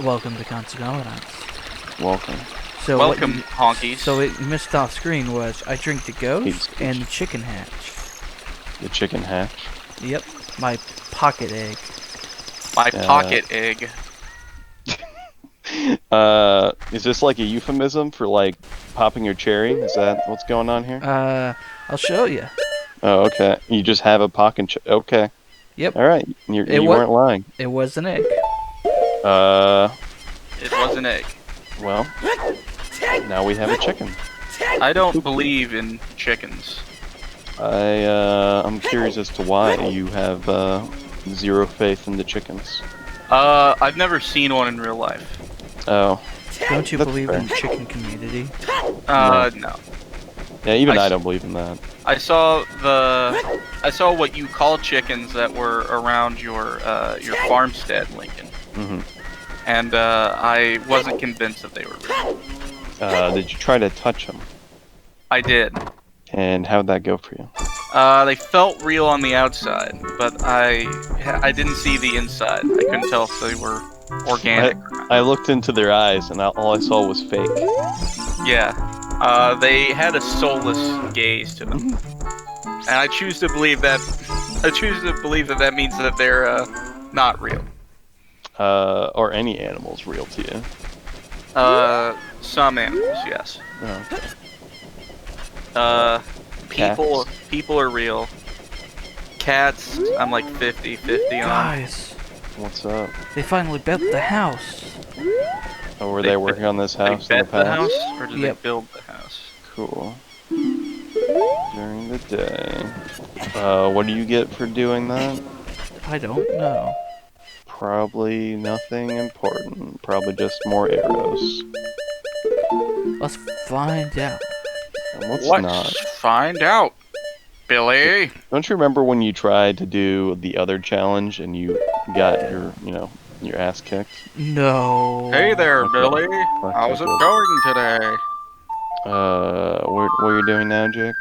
Welcome to Console Commandants. Welcome. So Welcome, honkies. So what you missed off screen was I drink the ghost Peace. and the chicken hatch. The chicken hatch. Yep, my pocket egg. My pocket egg. Is this like a euphemism for like popping your cherry? Is that what's going on here? I'll show you. Oh, okay. You just have a pocket. Okay. Yep. All right. You weren't lying. It was an egg. It was an egg. Well, now we have a chicken. I don't believe in chickens. I'm curious as to why you have zero faith in the chickens. I've never seen one in real life. Oh. Don't you That's believe fair. in the chicken community? No. Yeah, even I don't believe in that. I saw what you call chickens that were around your farmstead, Lincoln. Mm-hmm. And I wasn't convinced that they were real. Did you try to touch them? I did. And how'd that go for you? They felt real on the outside, but I didn't see the inside. I couldn't tell if they were organic or not. I looked into their eyes, and all I saw was fake. Yeah. They had a soulless gaze to them. And I choose to believe that that means that they're not real. Or any animals real to you? Some animals, yes. Oh. People are real. Cats, I'm like 50-50 on. Guys, What's up? they finally built the house. Oh, were they working on this house They in the bet the past? house, or did they build the house? Cool. During the day. What do you get for doing that? I don't know. Probably nothing important. Probably just more arrows. Let's find out. And let's Let's not. find out, Billy. Don't you remember when you tried to do the other challenge and you got your ass kicked? No. Hey there, Okay. Billy. Okay, How's it good. going today? What are you doing now, Jake?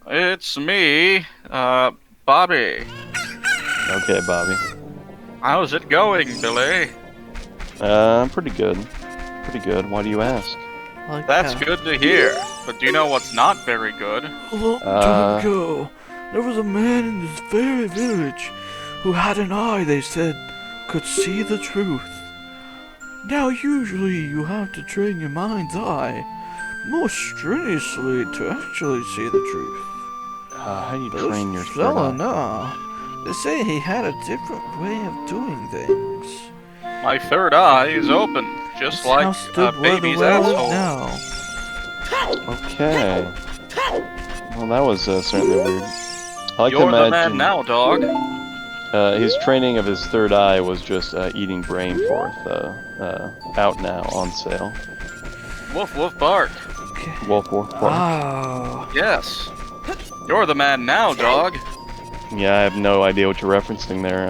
It's me, Bobby. Okay, Bobby. How's it going, Billy? Pretty good. Pretty good. Why do you ask? Like That's how- good to hear. But do you know what's not very good? A long time ago, there was a man in this very village who had an eye, they said, could see the truth. Now usually you have to train your mind's eye more strenuously to actually see the truth. How do you This train your third fella, eye? no. They say he had a different way of doing things. My third eye is open, just This like house a stood where the baby's well is asshole. now. Okay. Well, that was certainly weird. I like to You're the imagine man now, dog. his training of his third eye was just eating brain forth. Out now on sale. Woof woof bark. Okay. Wolf, wolf, bark. Oh. Yes. You're the man now, dog. Yeah, I have no idea what you're referencing there.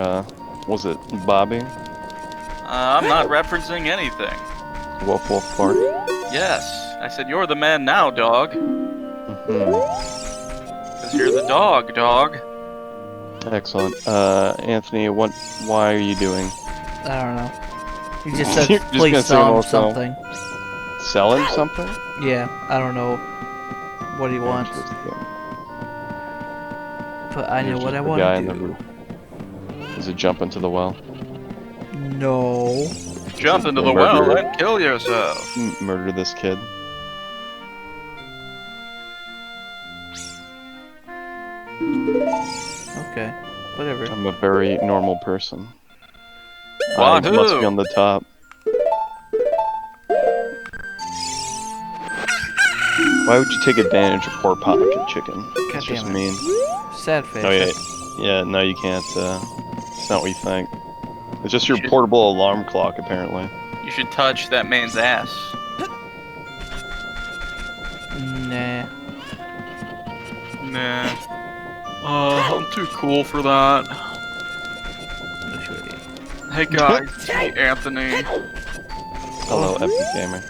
Was it Bobby? I'm not referencing anything. Wolf, wolf, bark. Yes. I said you're the man now, dog. Hmm. Because you're the dog, dog. Excellent. Anthony, why are you doing? I don't know. He just said, You're just gonna please sing a sell him little song? something. Selling something? Yeah, I don't know what he wants, Interesting. but I know There's what just I the want guy to in the do. roof. Does it jump into the well? No. Jump into the well and kill yourself. Murder this kid. Okay, whatever. I'm a very normal person. I Wahoo! must be on the top. Why would you take advantage of poor pocket chicken? God It's just damn it. mean. Sad face. Oh yeah, yeah. No, you can't. It's not what you think. It's just your Shit. portable alarm clock, apparently. You should touch that man's ass. Nah. Nah. I'm too cool for that. That's your idiot. Hey guys, it's me, Anthony. Hello, Epic Gamer.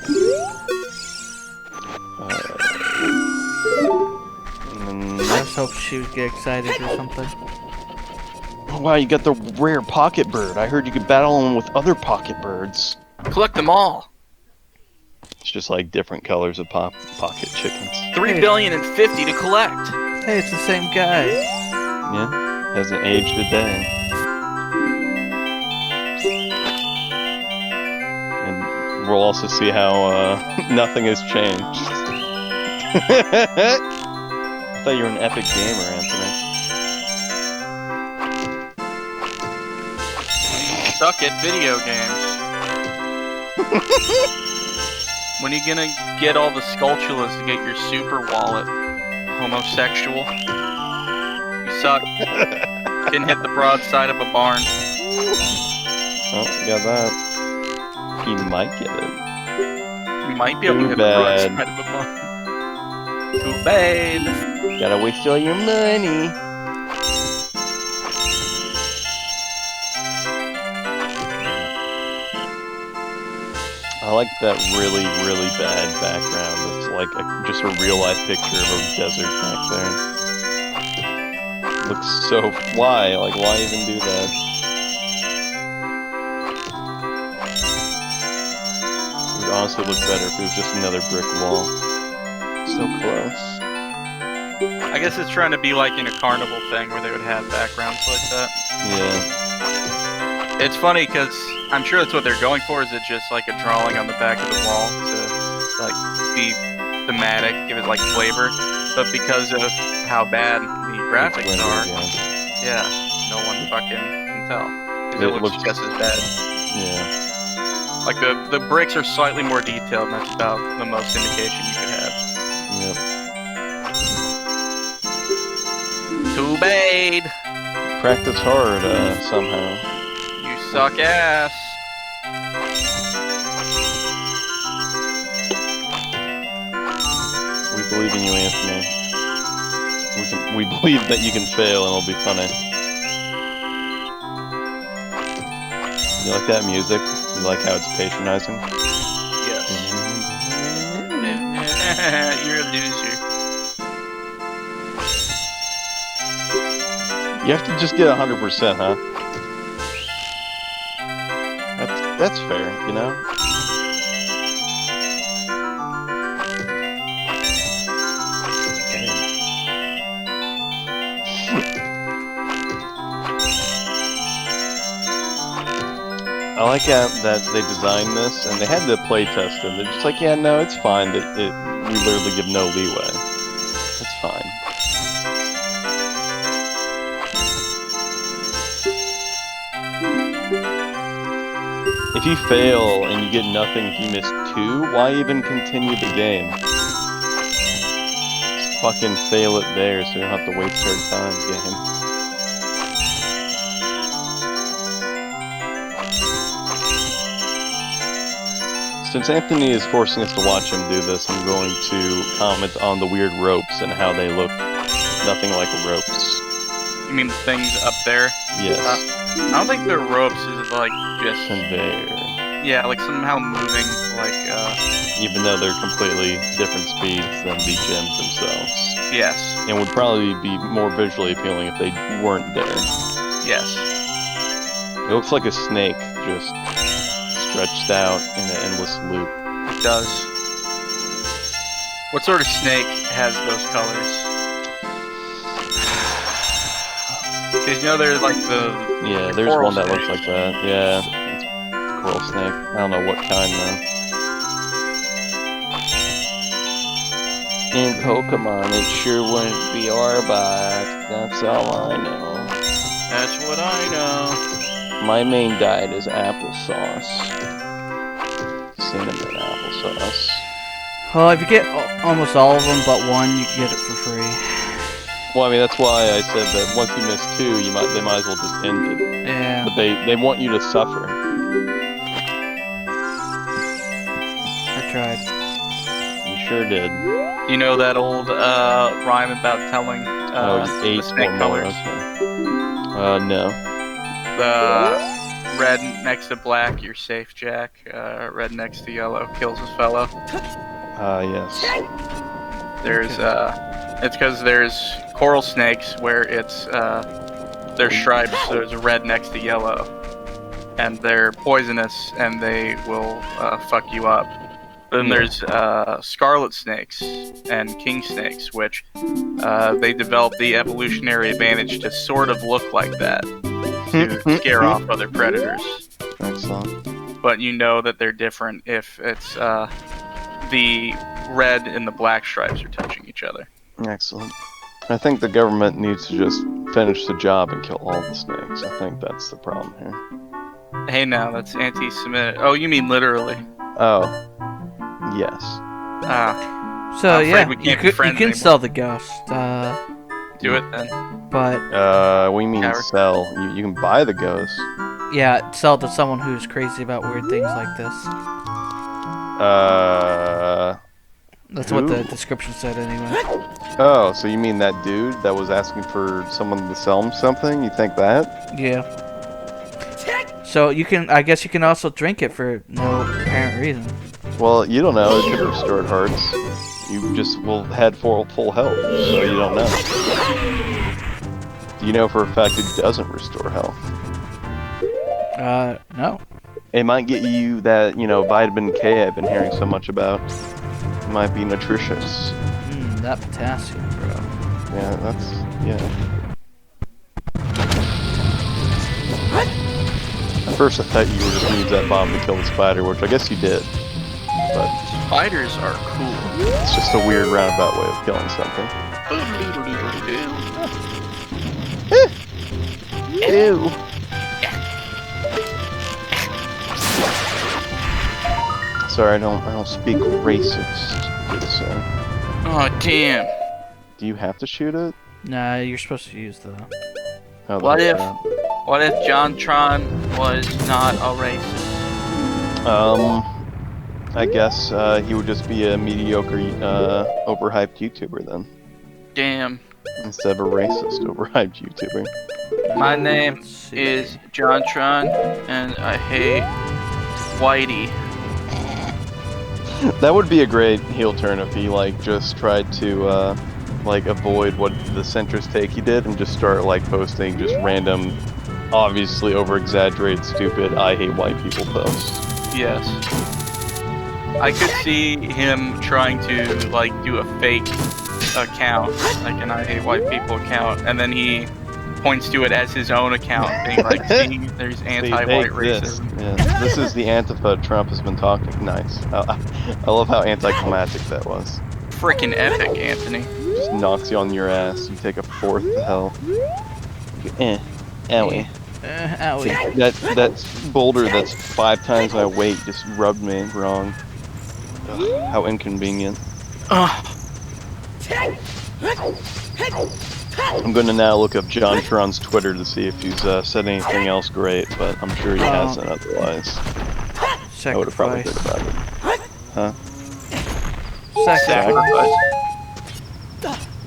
And then I just hope she would get excited or something. Oh, wow, you got the rare pocket bird. I heard you could battle him with other pocket birds. Collect them all. It's just like different colors of pocket chickens. 3,050,000,000 to collect. Hey, it's the same guy. Yeah, hasn't aged a day. And we'll also see how nothing has changed. I thought you were an epic gamer, Anthony. Suck at video games. When are you gonna get all the Skulltulas to get your super wallet? Homosexual. You suck. Didn't hit the broadside of a barn. Oh, got that. He might get it. You might be able to hit the broadside of a barn. Too bad. Gotta waste all your money. I like that really, really bad background. It's like just a real-life picture of a desert back there. Looks so... Why? Like, why even do that? It would honestly look better if it was just another brick wall. So close. I guess it's trying to be like in a carnival thing where they would have backgrounds like that. Yeah. It's funny because I'm sure that's what they're going for. Is it just like a drawing on the back of the wall to like be thematic, give it like flavor? But because of how bad the graphics are, yeah, no one fucking can tell. 'Cause it looks just as bad. Yeah. Like the bricks are slightly more detailed, and that's about the most indication you could have. Yep. Too bad. Practice hard somehow. You suck ass. We believe in you, Anthony. We believe that you can fail and it'll be funny. You like that music? You like how it's patronizing? Yes. You're a loser. You have to just get 100%, huh? That's fair, you know? I like that they designed this, and they had to play test it, and they're just like, yeah, no, it's fine, we literally give no leeway. It's fine. If you fail and you get nothing if you miss 2, why even continue the game? Just fucking fail it there so you don't have to waste our time, game. Since Anthony is forcing us to watch him do this, I'm going to comment on the weird ropes and how they look nothing like ropes. You mean the things up there? Yes. I don't think they're ropes, is like just Conveyor. Yeah, like somehow moving, like even though they're completely different speeds than the gems themselves. Yes. And would probably be more visually appealing if they weren't there. Yes. It looks like a snake just stretched out in an endless loop. It does. What sort of snake has those colors? Because you know there's like the there's one that snake. looks like that. Yeah, it's coral snake. I don't know what kind though. In Pokemon, it sure wouldn't be Arbok. That's all I know. That's what I know. My main diet is applesauce. Cinnamon applesauce. Well, if you get almost all of them but one, you can get it for free. Well, I mean, that's why I said that once you miss 2, they might as well just end it. Yeah. But they want you to suffer. I tried. You sure did. You know that old rhyme about telling you the ate snake one colors? more, okay. No. The red next to black, you're safe, Jack. Red next to yellow kills his fellow. Yes. There's it's because there's coral snakes where it's there's stripes, so there's a red next to yellow. and they're poisonous, and they will fuck you up. Then there's scarlet snakes and king snakes, which they develop the evolutionary advantage to sort of look like that to scare off other predators. Excellent. But you know that they're different if it's the red and the black stripes are touching each other. Excellent. I think the government needs to just finish the job and kill all the snakes. I think that's the problem here. Hey, now that's anti-Semitic. Oh, you mean literally? Oh, yes. So I'm yeah, afraid we you can't be can friends anymore. sell the ghost, Do it then. but We mean Coward. sell. You can buy the ghost. yeah, sell to someone who's crazy about weird things like this. That's what the Who? description said anyway. Oh, so you mean that dude that was asking for someone to sell him something? You think that? Yeah. So I guess you can also drink it for no apparent reason. Well, you don't know. It could have restored hearts. You just had full health, so you don't know. You know for a fact it doesn't restore health. No. It might get you that, vitamin K I've been hearing so much about. It might be nutritious. That potassium, bro. Yeah, At first I thought you were just gonna use that bomb to kill the spider, which I guess you did. But Spiders are cool. it's just a weird roundabout way of killing something. Ew. Sorry, I don't speak racist. So. Oh, damn. Do you have to shoot it? Nah, you're supposed to use the. Oh, What that's if- What if John Tron was not a racist? I guess he would just be a mediocre, overhyped YouTuber then, Damn. instead of a racist, overhyped YouTuber. My name Let's see. is John Tron, and I hate Whitey. That would be a great heel turn if he just tried to avoid what the centrist take he did and just start posting just random, obviously over exaggerated, stupid I hate white people posts. Yes. I could see him trying to do a fake account, like an I hate white people account, and then he points to it as his own account, being like, see, there's anti-white racism. Yeah, this is the Antifa Trump has been talking. Nice. I love how anticlimactic that was. Frickin' epic, Anthony. Just knocks you on your ass. You take a fourth to hell. Owie. Owie. That boulder that's 5 times my weight just rubbed me wrong. Ugh, how inconvenient. I'm gonna now look up John Tron's Twitter to see if he's said anything else great, but I'm sure he hasn't otherwise. I would have probably heard about it. Huh? Sacrifice.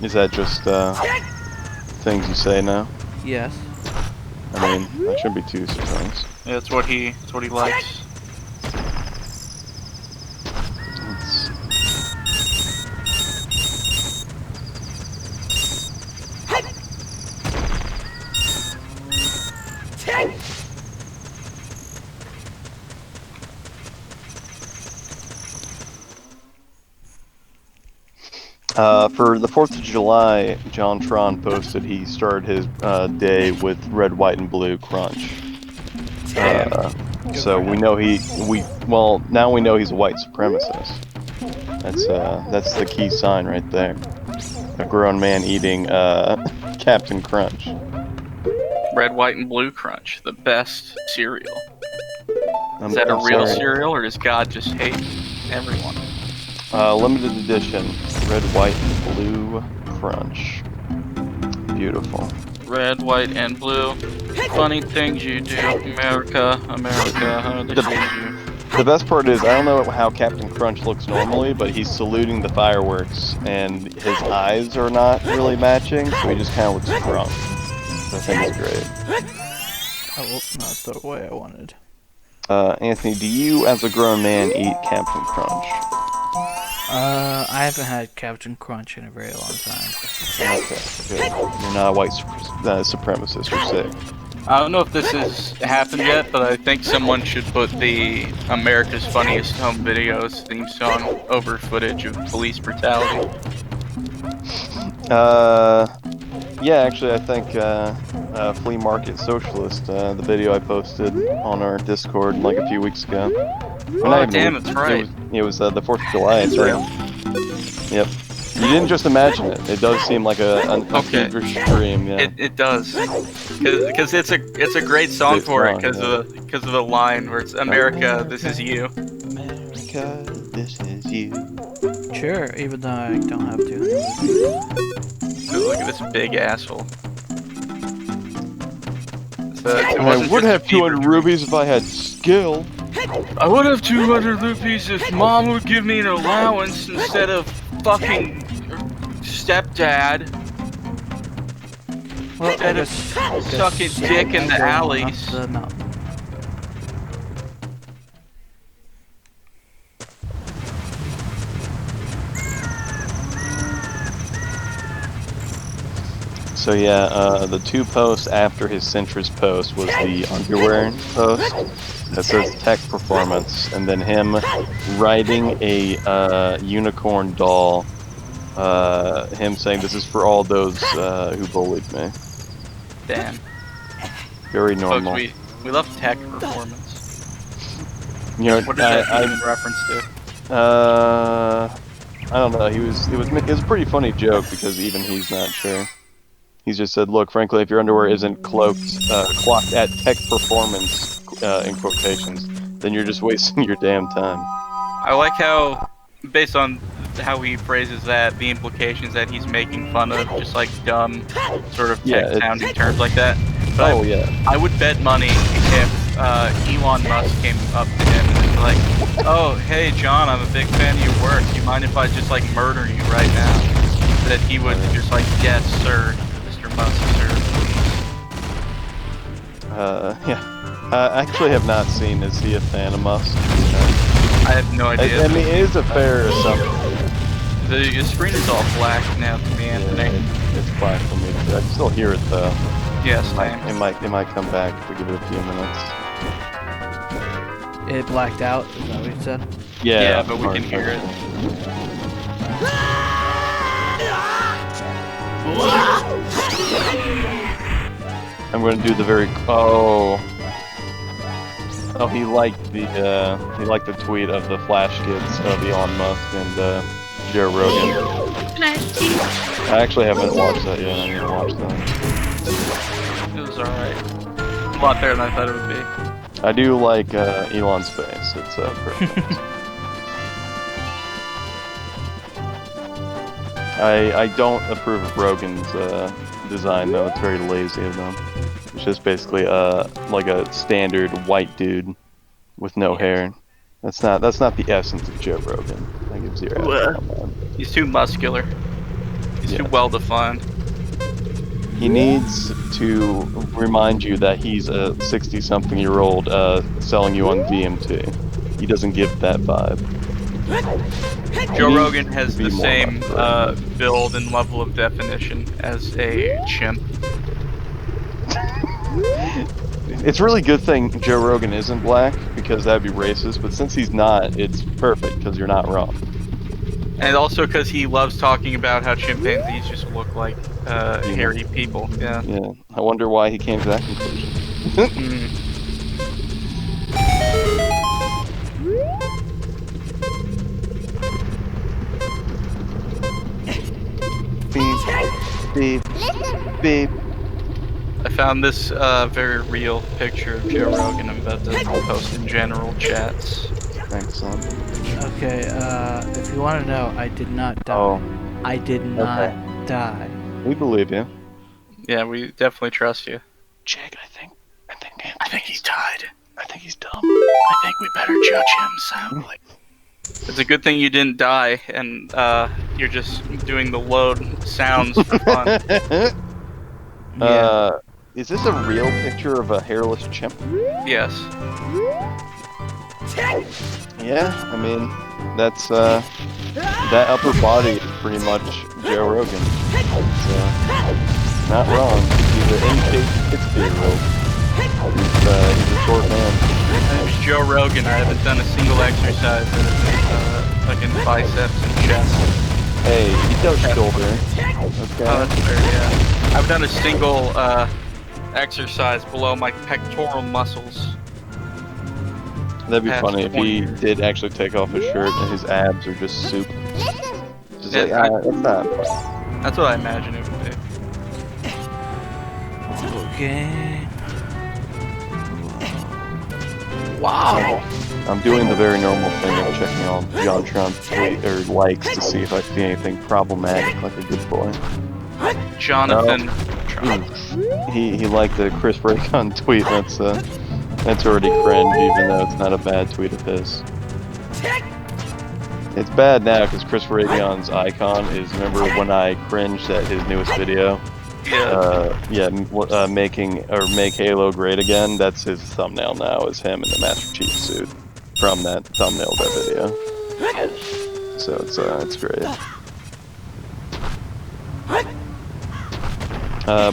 Is that just things you say now? Yes. I mean, I shouldn't be too surprised. Yeah, that's what he likes. It's- For the 4th of July, John Tron posted he started his day with red, white, and blue crunch. So we know now we know he's a white supremacist. That's the key sign right there. A grown man eating Captain Crunch. Red, white, and blue crunch, the best cereal. I'm Is that a real sorry. cereal, or does God just hate everyone? Limited edition, red, white, and blue crunch. Beautiful. Red, white, and blue. Funny things you do, America, America, how they feed you. The best part is, I don't know how Captain Crunch looks normally, but he's saluting the fireworks, and his eyes are not really matching, so he just kind of looks drunk. I think it's great. Oh, not the way I wanted. Anthony, do you, as a grown man, eat Captain Crunch? I haven't had Captain Crunch in a very long time. Okay, good. You're not a white supremacist, you're sick. I don't know if this has happened yet, but I think someone should put the America's Funniest Home Videos theme song over footage of police brutality. Yeah, actually, I think Flea Market Socialist, the video I posted on our Discord like a few weeks ago. Oh, damn, that's right. It was the 4th of July. It's real. Yep. You didn't just imagine it. It does seem like a feverish dream. Yeah. It does, because it's a great song for it because of the line where it's America, this is you. America, this is you. Sure, even though I don't have to. Dude, look at this big asshole. I would have 200 rupees if I had skill. I would have 200 rupees if Mom would give me an allowance instead of fucking stepdad. Well, Instead of sucking dick in the alleys. The mountain. So yeah, the 2 posts after his Centris post was the underwear post that says tech performance, and then him riding a unicorn doll, him saying this is for all those who bullied me. Damn. Very normal. Folks, we love tech performance. You know, What does that even reference to? I don't know. It was a pretty funny joke because even he's not sure. He's just said, look, frankly, if your underwear isn't clocked at tech performance, in quotations, then you're just wasting your damn time. I like how, based on how he phrases that, the implications that he's making fun of just like dumb sort of tech-sounding terms like that. But I would bet money if Elon Musk came up to him and was like, oh, hey, John, I'm a big fan of your work. Do you mind if I just like murder you right now? That he would just like, yes, sir. Yeah. I actually have not seen. Is he a fan of Musk? I have no idea. I mean, it is a fair assumption. The screen is all black now to me, Anthony. It's black for me. I can still hear it though. Yes, it might come back if we give it a few minutes. It blacked out. Is that what you said? Yeah, but we can hear it. I'm going to do the very he liked the tweet of the flash kids of Elon Musk and Joe Rogan. I actually haven't watched that yet. I'm going to watch that. It was alright. A lot better than I thought it would be. I do like Elon's face. It's perfect. I don't approve of Rogan's design though. It's very lazy of them. It's just basically like a standard white dude with no hair. That's not the essence of Joe Rogan. I give 0. He's too muscular. He's too well defined. He needs to remind you that he's a 60-something-year-old selling you on DMT. He doesn't give that vibe. Joe Rogan has the same build and level of definition as a chimp. It's a really good thing Joe Rogan isn't black, because that'd be racist, but since he's not, it's perfect, because you're not wrong. And also because he loves talking about how chimpanzees just look like hairy people. Yeah. Yeah. I wonder why he came to that conclusion. Beep, beep. I found this very real picture of Joe Rogan. I'm about to post in general chats. Thanks, son. Okay, if you want to know, I did not die. Oh. I did not die. We believe you. Yeah, we definitely trust you. Jake, I think he's died. I think he's dumb. I think we better judge him soundly. It's a good thing you didn't die, and you're just doing the load sounds for fun. Is this a real picture of a hairless chimp? Yes. Yeah, I mean, that's, that upper body is pretty much Joe Rogan. So, not wrong. He's an in-shape 60-year-old. He's a short man. My name's Joe Rogan. I haven't done a single exercise fucking biceps and chest. Hey, he does shoulder. Okay. Oh, that's fair, yeah. I've done a single exercise below my pectoral muscles. That'd be past funny if 20 he years. did actually take off his shirt and his abs are just soup. Just Yeah, like, what's that? That's what I imagine it would be. Okay. Wow. I'm doing the very normal thing of checking all John Trump's tweet or likes to see if I see anything problematic, like a good boy. Jonathan. He liked the Chris Raycon tweet. That's already cringe, even though it's not a bad tweet of his. It's bad now because Chris Raycon's icon is, remember when I cringed at his newest video? Yeah. Make Halo great again. That's his thumbnail now, is him in the Master Chief suit from that thumbnail of that video. So it's great.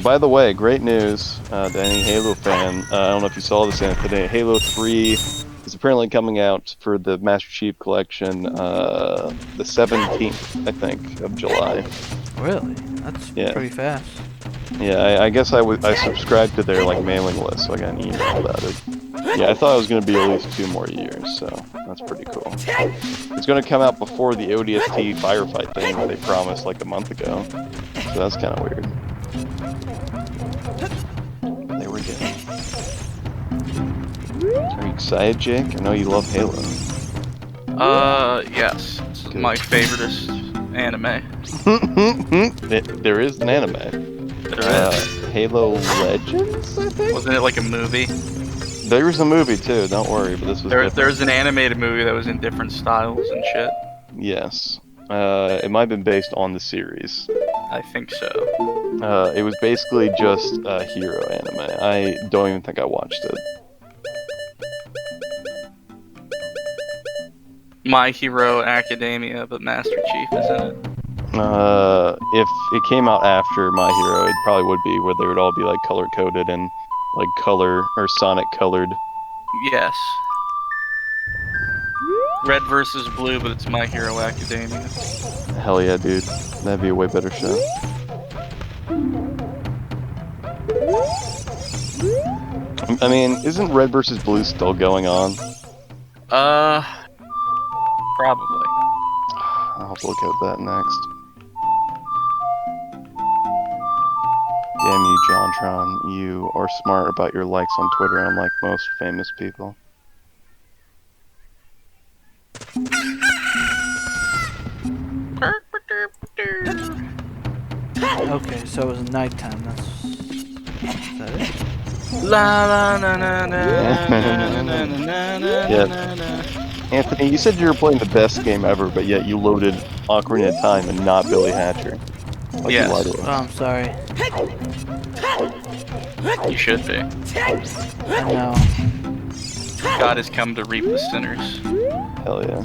By the way, great news to any Halo fan. I don't know if you saw this today. Halo 3 is apparently coming out for the Master Chief Collection the 17th, I think, of July. Really? That's pretty fast. Yeah, I guess I subscribed to their mailing list, so I got an email about it. Yeah, I thought it was going to be at least 2 more years, so that's pretty cool. It's going to come out before the ODST firefight thing that they promised like a month ago, so that's kind of weird. There we go. Are you excited, Jake? I know you love Halo. Yes. It's my favoriteest anime. There is an anime. There is. Halo Legends, I think? Wasn't it like a movie? There was a movie too, don't worry, but this was There's an animated movie that was in different styles and shit. Yes. It might have been based on the series. I think so. It was basically just a hero anime. I don't even think I watched it. My Hero Academia, but Master Chief is in it. If it came out after My Hero, it probably would be where they would all be color coded and color or Sonic colored. Yes. Red versus blue, but it's My Hero Academia. Hell yeah, dude. That'd be a way better show. I mean, isn't Red versus Blue still going on? Probably. I'll have to look at that next. Damn you, JonTron. You are smart about your likes on Twitter, unlike most famous people. Okay, so it was nighttime. Is that it? La la na na na na na na na. Yes. Anthony, you said you were playing the best game ever, but yet you loaded Ocarina of Time and not Billy Hatcher. Yes. You lied to Oh, us. I'm sorry. You should be. I know. God has come to reap the sinners. Hell yeah.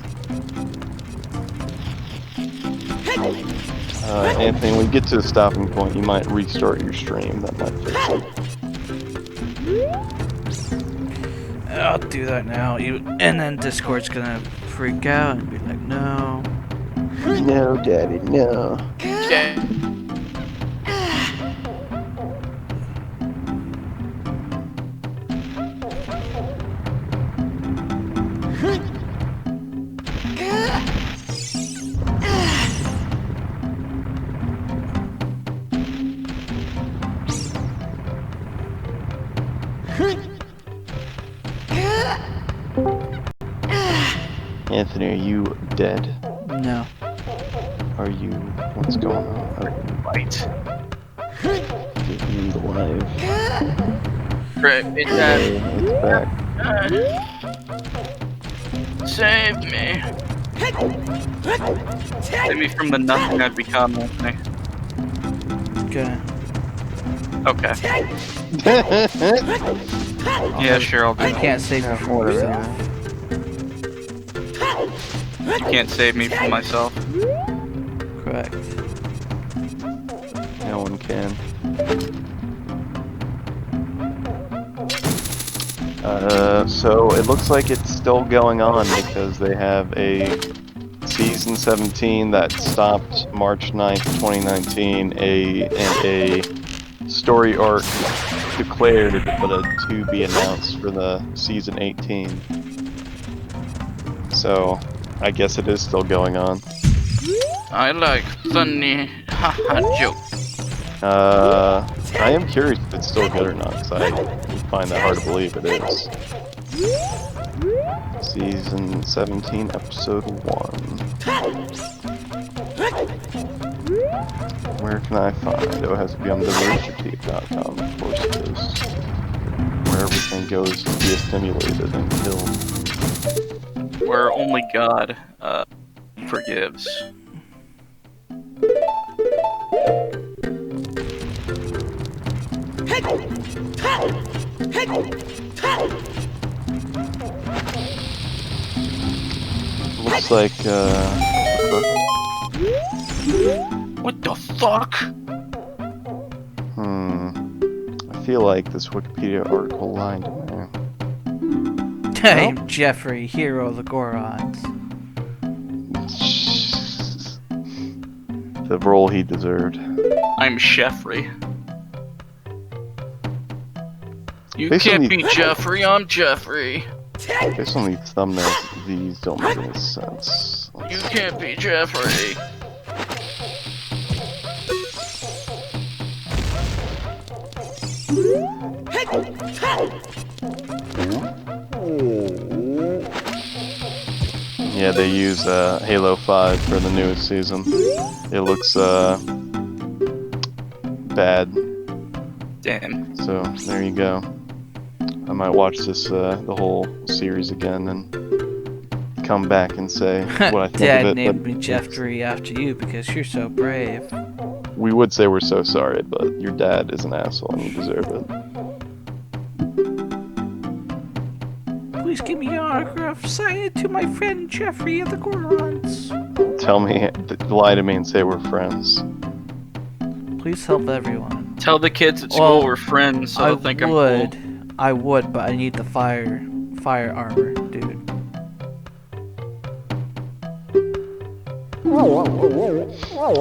Anthony, when we get to a stopping point, you might restart your stream. That might fix it. I'll do that now. And then Discord's gonna freak out and be like, no. No, Daddy, no. Okay. Anthony, are you dead? No. Are you... What's going on? Right. Get you alive. Right, it's Hey, it's back. Save me. Save me from the nothing I've become, Anthony. Okay. Okay. Yeah, sure, I'll do I that. can't save you from yourself. You can't save me from myself. Correct. No one can. So it looks like it's still going on because they have a season 17 that stopped March 9th, 2019, and a story arc declared, but a to be announced for the season 18. So I guess it is still going on. I like funny haha joke. I am curious if it's still good or not, because I find that hard to believe it is. Season 17, episode 1. Where can I find it? Oh, it has to be on theRoosterTeeth.com, of course it is. Where everything goes to be stimulated and killed. Where only God forgives. Looks like, What the fuck? I feel like this Wikipedia article lied to me. I'm Jeffrey, hero of the Gorons. The role he deserved. I'm Sheffrey. You Based on can't the- be Jeffrey, I'm Jeffrey. Based on these thumbnails, these don't make any sense. You can't be Jeffrey. Yeah, they use Halo 5 for the newest season. It looks bad. Damn. So there you go. I might watch this the whole series again and come back and say what I think Dad of it. named But me Jeffrey after you because you're so brave. we would say we're so sorry, but your dad is an asshole and you deserve it. Please give me your autograph. Sign it to my friend Jeffrey of the Gorons. Tell me, lie to me and say we're friends. Please help everyone. Tell the kids at school Well, we're friends, so they'll think I'm would. cool. I would, but I need the fire armor, dude.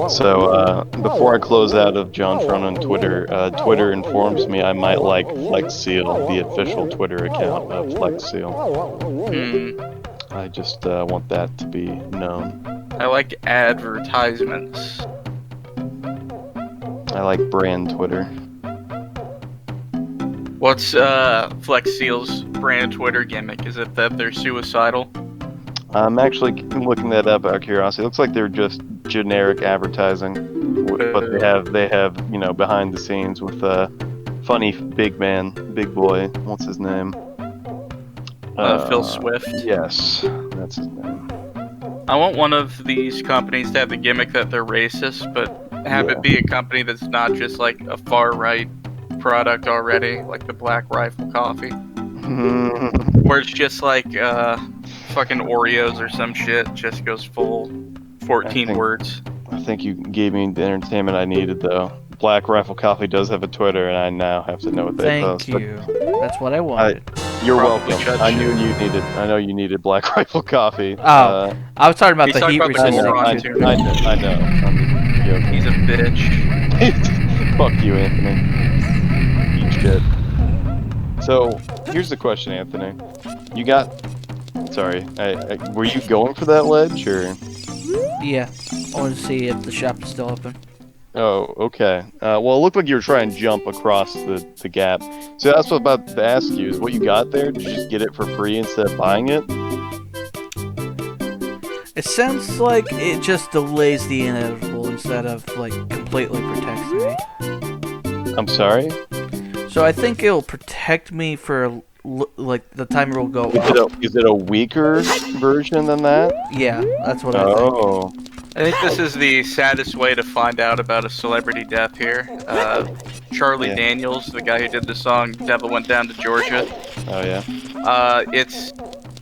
So, before I close out of John Tron on Twitter, Twitter informs me I might like Flex Seal, the official Twitter account of Flex Seal. I just want that to be known. I like advertisements. I like brand Twitter. What's Flex Seal's brand Twitter gimmick? Is it that they're suicidal? I'm actually looking that up out of curiosity. It looks like they're just generic advertising, but they have you know, behind the scenes with funny big boy. What's his name? Phil Swift. Yes, that's his name. I want one of these companies to have the gimmick that they're racist, but have it be a company that's not just like a far right product already, like the Black Rifle Coffee, where it's just like fucking Oreos or some shit, just goes full 14 words. I think you gave me the entertainment I needed, though. Black Rifle Coffee does have a Twitter, and I now have to know what they post. Thank you. That's what I wanted. You're Probably welcome. judge I you. knew you needed. I know you needed Black Rifle Coffee. Oh, I was talking about He's the talking heat about the resistant. Goron, I too. I know. I'm joking. He's a bitch. Fuck you, Anthony. Eat shit. So, here's the question, Anthony. You got... Sorry, were you going for that ledge, or...? Yeah, I want to see if the shop is still open. Oh, okay. Well, it looked like you were trying to jump across the gap. So that's what I'm about to ask you, is what you got there? Did you just get it for free instead of buying it? It sounds like it just delays the inevitable instead of, like, completely protects me. I'm sorry? So I think it'll protect me for, like, the timer will go up. Is it a weaker version than that? Yeah, that's what I think. Oh. I think this is the saddest way to find out about a celebrity death here. Charlie Yeah. Daniels, the guy who did the song Devil Went Down to Georgia. Oh, yeah? It's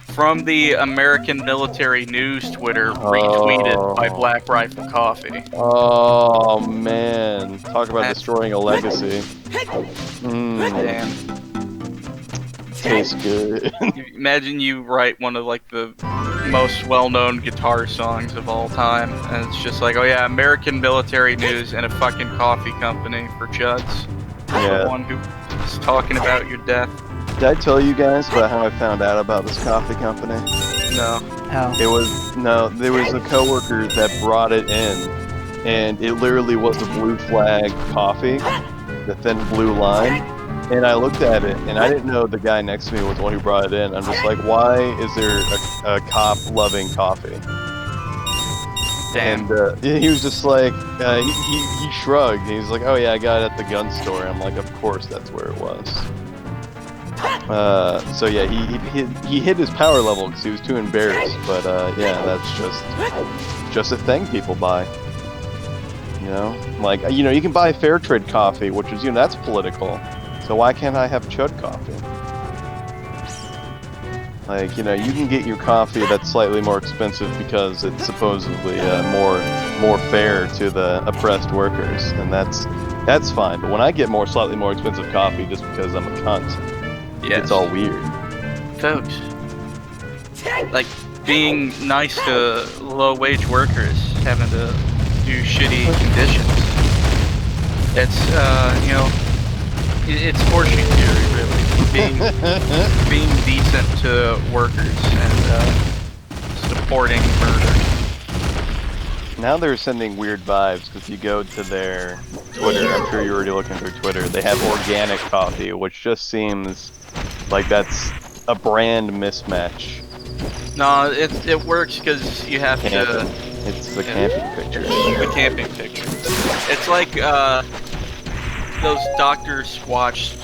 from the American Military News Twitter, retweeted by Black Rifle Coffee. Oh, man. Talk about That's- destroying a legacy. Damn. tastes good. Imagine you write one of like the most well-known guitar songs of all time, and it's just like, oh yeah, American military news and a fucking coffee company for Chuds. Yeah. The one who is talking about your death. Did I tell you guys about how I found out about this coffee company? No. How? There was a coworker that brought it in, and it literally was a blue flag coffee, the thin blue line. And I looked at it, and I didn't know the guy next to me was the one who brought it in. I'm just like, why is there a cop loving coffee? Damn. And he was just like, he shrugged. He was like, oh yeah, I got it at the gun store. And I'm like, of course that's where it was. So yeah, he hit his power level because he was too embarrassed. But yeah, that's just a thing people buy. You know, like you can buy fair trade coffee, which is that's political. So why can't I have chud coffee? Like, you can get your coffee that's slightly more expensive because it's supposedly more fair to the oppressed workers, and that's fine. But when I get slightly more expensive coffee just because I'm a cunt, it's all weird. Folks, like being nice to low-wage workers having to do shitty conditions. It's it's horseshoe theory, really. Being decent to workers and supporting murder. Now they're sending weird vibes because you go to their Twitter. I'm sure you're already looking through Twitter. They have organic coffee, which just seems like that's a brand mismatch. No, it works because you have to. It's the camping picture. The camping picture. It's like those Dr. Squatch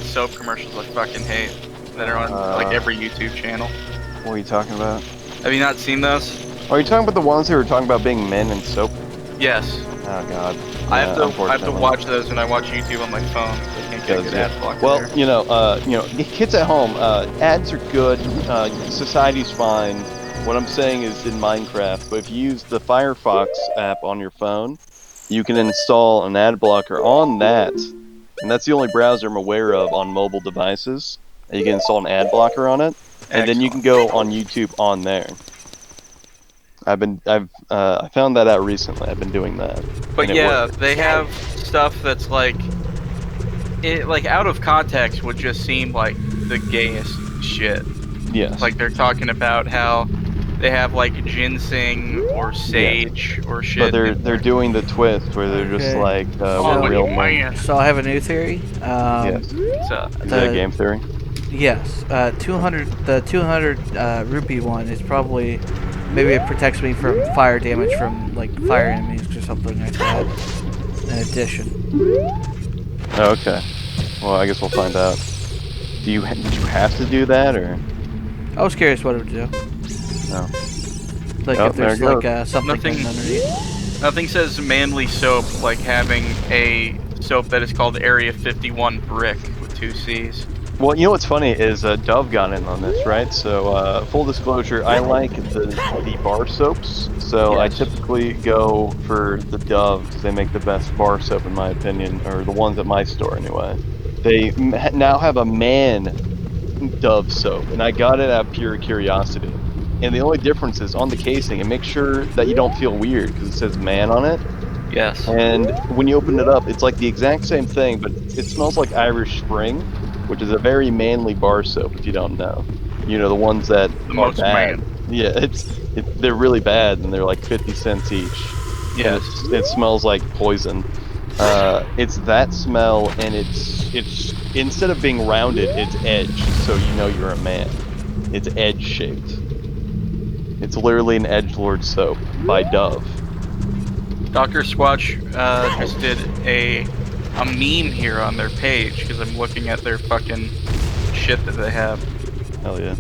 soap commercials I fucking hate that are on like every YouTube channel. What are you talking about? Have you not seen those? Are you talking about the ones who were talking about being men in soap? Yes. Oh god. I have to watch those when I watch YouTube on my phone. I can't get good ad block. Well, there. kids at home, ads are good. Society's fine. What I'm saying is in Minecraft, but if you use the Firefox app on your phone, you can install an ad blocker on that, and that's the only browser I'm aware of on mobile devices. And you can install an ad blocker on it, and then you can go on YouTube on there. I found that out recently. I've been doing that. But yeah, they have stuff that's like out of context would just seem like the gayest shit. Yes. Like they're talking about how they have like ginseng or sage or shit. But they're doing the twist where they're just like Oh, real man. So I have a new theory. Yes. What's up? Is that a game theory? Yes. The 200 rupee one is probably maybe it protects me from fire damage from like fire enemies or something like that. In addition. Oh, okay. Well, I guess we'll find out. Did you have to do that or? I was curious what it would do. No. Like if there's like something underneath. Nothing says manly soap like having a soap that is called Area 51 Brick with 2 C's. Well, you know what's funny is Dove got in on this, right? So, full disclosure, I like the bar soaps. So I typically go for the Dove because they make the best bar soap in my opinion, or the ones at my store anyway. They now have a man Dove soap, and I got it out of pure curiosity. And the only difference is on the casing, and make sure that you don't feel weird because it says man on it. Yes. And when you open it up, it's like the exact same thing, but it smells like Irish Spring, which is a very manly bar soap if you don't know. You know, the ones that are bad. Yeah, they're really bad, and they're like 50 cents each. Yes. It smells like poison. It's that smell, and it's instead of being rounded, it's edged, so you know you're a man. It's edge shaped. It's literally an edgelord soap by Dove. Dr. Squatch just did a meme here on their page because I'm looking at their fucking shit that they have. Hell yeah.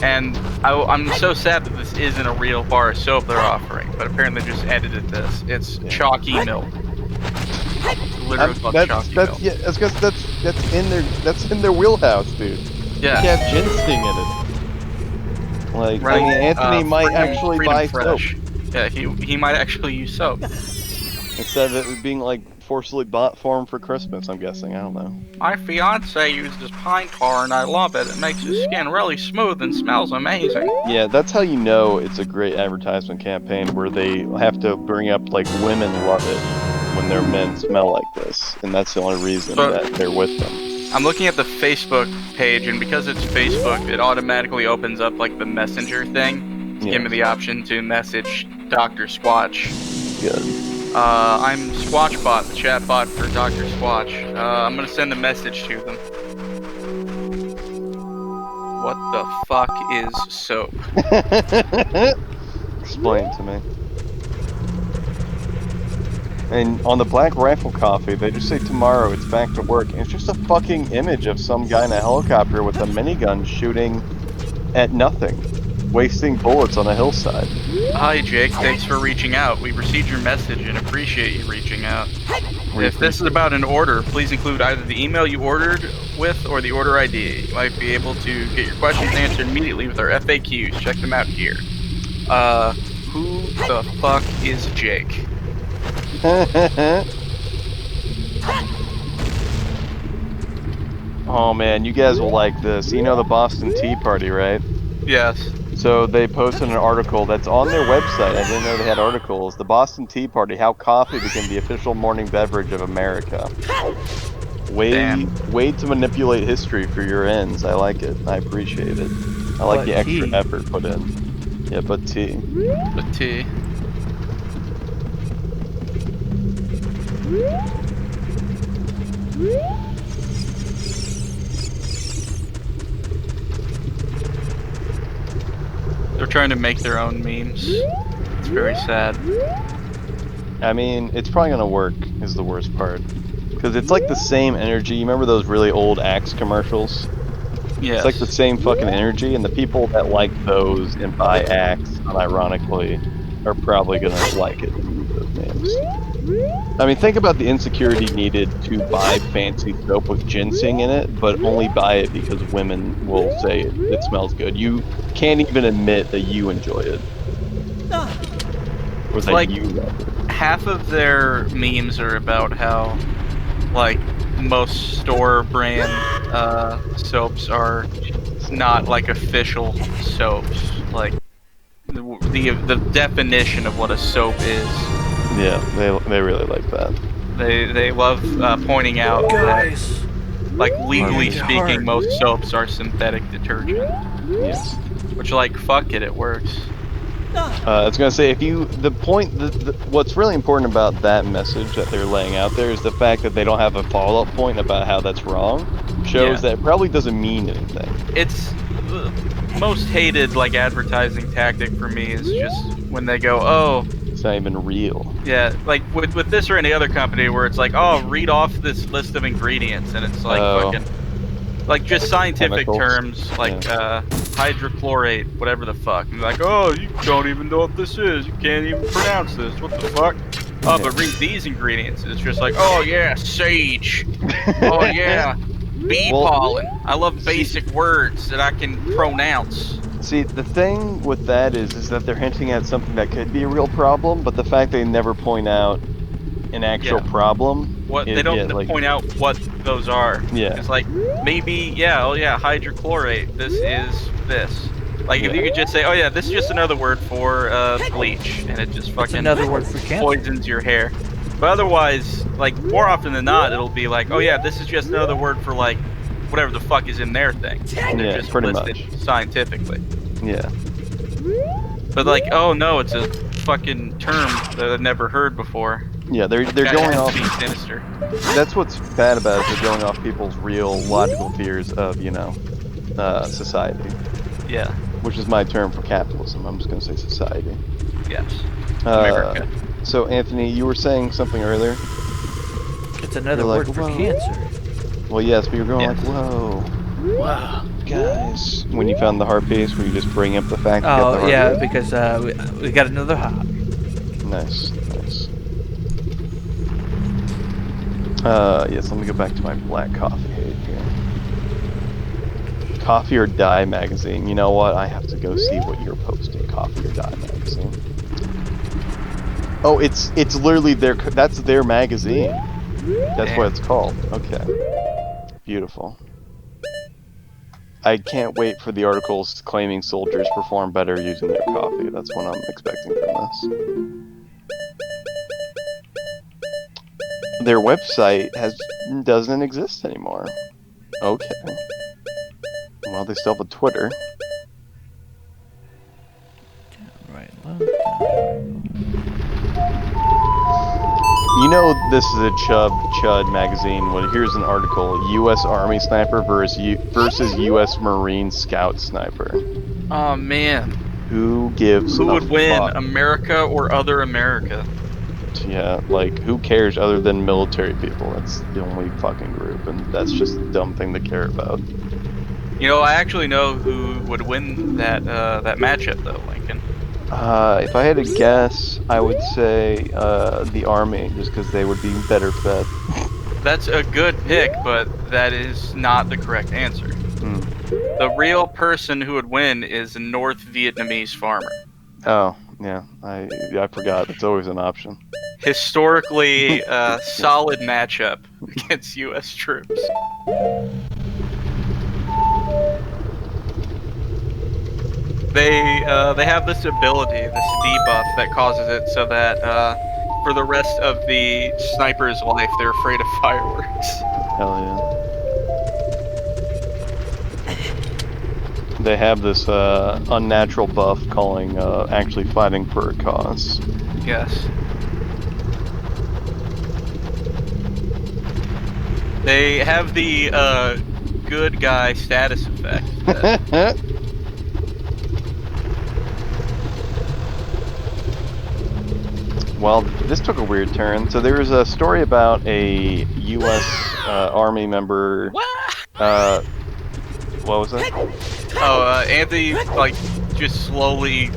And I'm so sad that this isn't a real bar of soap they're offering, but apparently they just edited this. It's chalky milk. It's literally called chalky milk. Yeah, that's in their wheelhouse, dude. Yeah. You have ginseng in it. Like, Right. I mean, Anthony might actually buy Fresh. soap. Yeah, he might actually use soap. Instead of it being like forcibly bought for him for Christmas, I'm guessing. I don't know. My fiance uses pine tar and I love it. It makes his skin really smooth and smells amazing. Yeah, that's how you know it's a great advertisement campaign where they have to bring up like women love it when their men smell like this, and that's the only reason that they're with them. I'm looking at the Facebook page, and because it's Facebook, it automatically opens up like the messenger thing to give me the option to message Dr. Squatch. Good. I'm Squatchbot, the chatbot for Dr. Squatch. I'm gonna send a message to them. What the fuck is soap? Explain to me. And on the Black Rifle Coffee, they just say tomorrow it's back to work, and it's just a fucking image of some guy in a helicopter with a minigun shooting at nothing, wasting bullets on a hillside. Hi Jake, thanks for reaching out. We received your message and appreciate you reaching out. If this is about an order, please include either the email you ordered with or the order ID. You might be able to get your questions answered immediately with our FAQs. Check them out here. Who the fuck is Jake? Oh man, you guys will like this. You know the Boston Tea Party, right? Yes. So they posted an article that's on their website. I didn't know they had articles. The Boston Tea Party, how coffee became the official morning beverage of America. Way to manipulate history for your ends. I like it. I appreciate it. I like the extra effort put in. Yeah, but tea. But tea. They're trying to make their own memes. It's very sad. I mean, it's probably gonna work, is the worst part. Because it's like the same energy. You remember those really old Axe commercials? Yes. It's like the same fucking energy, and the people that like those and buy Axe, unironically, are probably gonna like it and use those names. I mean, think about the insecurity needed to buy fancy soap with ginseng in it, but only buy it because women will say it smells good. You can't even admit that you enjoy it. Or that like, you love it. Half of their memes are about how, like, most store brand soaps are not like official soaps. Like, the definition of what a soap is. Yeah, they really like that. They love pointing out that, like, legally speaking, most soaps are synthetic detergent. Yes. Which, like, fuck it, it works. I was gonna say, if you, what's really important about that message that they're laying out there is the fact that they don't have a follow-up point about how that's wrong. Shows that it probably doesn't mean anything. It's the most hated, like, advertising tactic for me is just when they go, oh, it's not even real. Yeah, like with this or any other company where it's like, oh, read off this list of ingredients, and it's like fucking, like, just scientific terms like hydrochlorate, whatever the fuck. And like, oh, you don't even know what this is. You can't even pronounce this. What the fuck? Oh, but read these ingredients. It's just like, oh yeah, sage. Oh yeah, bee pollen. I love basic words that I can pronounce. See, the thing with that is that they're hinting at something that could be a real problem, but the fact they never point out an actual problem. They don't point out what those are. Yeah. It's like, maybe, hydrochlorate. This is this. Like, if you could just say, oh yeah, this is just another word for bleach, and it just fucking another word for cancer. Poisons your hair. But otherwise, like, more often than not, it'll be like, oh yeah, this is just another word for, like, whatever the fuck is in their thing. And they're just pretty listed much scientifically. Yeah. But like, oh no, it's a fucking term that I've never heard before. Yeah, they're going off. Be sinister. That's what's bad about it. They're going off people's real logical fears of, society. Yeah. Which is my term for capitalism. I'm just gonna say society. Yes. America. So Anthony, you were saying something earlier. It's another word for cancer. Well, yes, but you're going like, whoa. Wow. Guys, when you found the heart piece, were you just bring up the fact you got the heart piece? Because we got another hop. Nice. Yes, let me go back to my black coffee hate here. Coffee or Die magazine. You know what? I have to go see what you're posting. Coffee or Die magazine. Oh, it's literally that's their magazine. That's Damn. what it's called. Okay. Beautiful. I can't wait for the articles claiming soldiers perform better using their coffee. That's what I'm expecting from this. Their website doesn't exist anymore. Okay. Well, they still have a Twitter. Right. Load. You know this is a Chud magazine. Well, here's an article: U.S. Army sniper versus U.S. Marine Scout sniper. Oh man. Who gives Who a would win, fuck? America or other America? Yeah, like, who cares other than military people? That's the only fucking group, and that's just a dumb thing to care about. You know, I actually know who would win that matchup though, Lincoln. If I had to guess, I would say the Army, just because they would be better fed. That's a good pick, but that is not the correct answer. The real person who would win is a North Vietnamese farmer. Oh, yeah, I forgot. It's always an option. Historically, solid matchup against U.S. troops. They have this ability, this debuff that causes it so that for the rest of the sniper's life, they're afraid of fireworks. Hell yeah. They have this unnatural buff calling actually fighting for a cause. Yes. They have the good guy status effect. that- Well, this took a weird turn. So there was a story about a U.S. Army member. What was that? Anthony like just slowly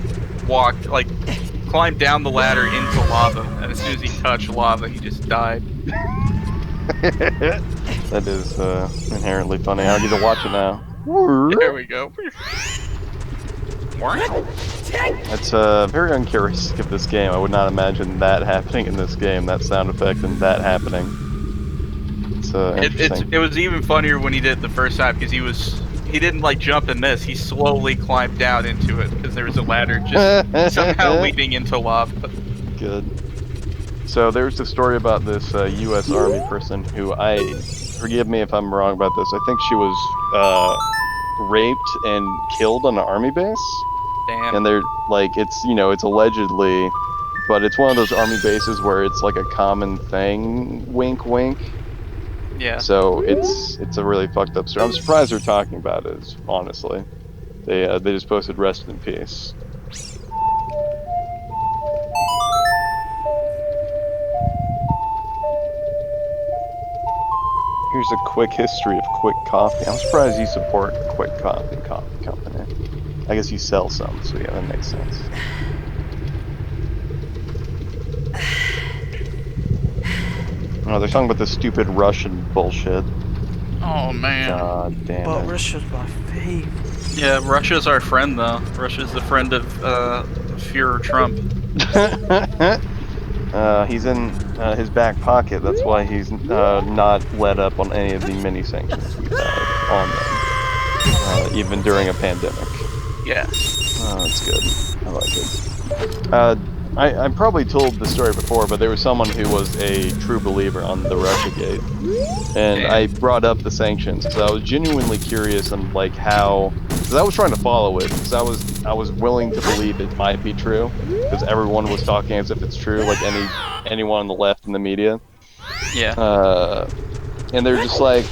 climbed down the ladder into lava, and as soon as he touched lava, he just died. That is inherently funny. I'll get to watch it now. There we go. It's very uncharacteristic of this game. I would not imagine that happening in this game. That sound effect and that happening. It's interesting. It was even funnier when he did it the first time because he didn't like jump and miss. He slowly climbed down into it because there was a ladder just somehow leading into lava. Good. So there's a story about this U.S. Army person who forgive me if I'm wrong about this. I think she was raped and killed on an army base. Damn. And they're like, it's allegedly, but it's one of those army bases where it's like a common thing. Wink, wink. Yeah. So it's a really fucked up story. I'm surprised they're talking about it. Honestly, they just posted "Rest in peace." Here's a quick history of Quick Coffee. I'm surprised you support Quick Coffee Company. I guess you sell some, so yeah, that makes sense. Oh, they're talking about the stupid Russian bullshit. Oh man. God damn But it. Russia's my fave. Yeah, Russia's our friend though. Russia's the friend of Führer Trump. He's in his back pocket. That's why he's not let up on any of the mini sanctions we've had on them, even during a pandemic. Yeah. Oh, that's good. I like it. I probably told the story before, but there was someone who was a true believer on the Russiagate, and I brought up the sanctions because I was genuinely curious on like how, because I was trying to follow it, because I was willing to believe it might be true, because everyone was talking as if it's true, like anyone on the left in the media. Yeah. And they're just like,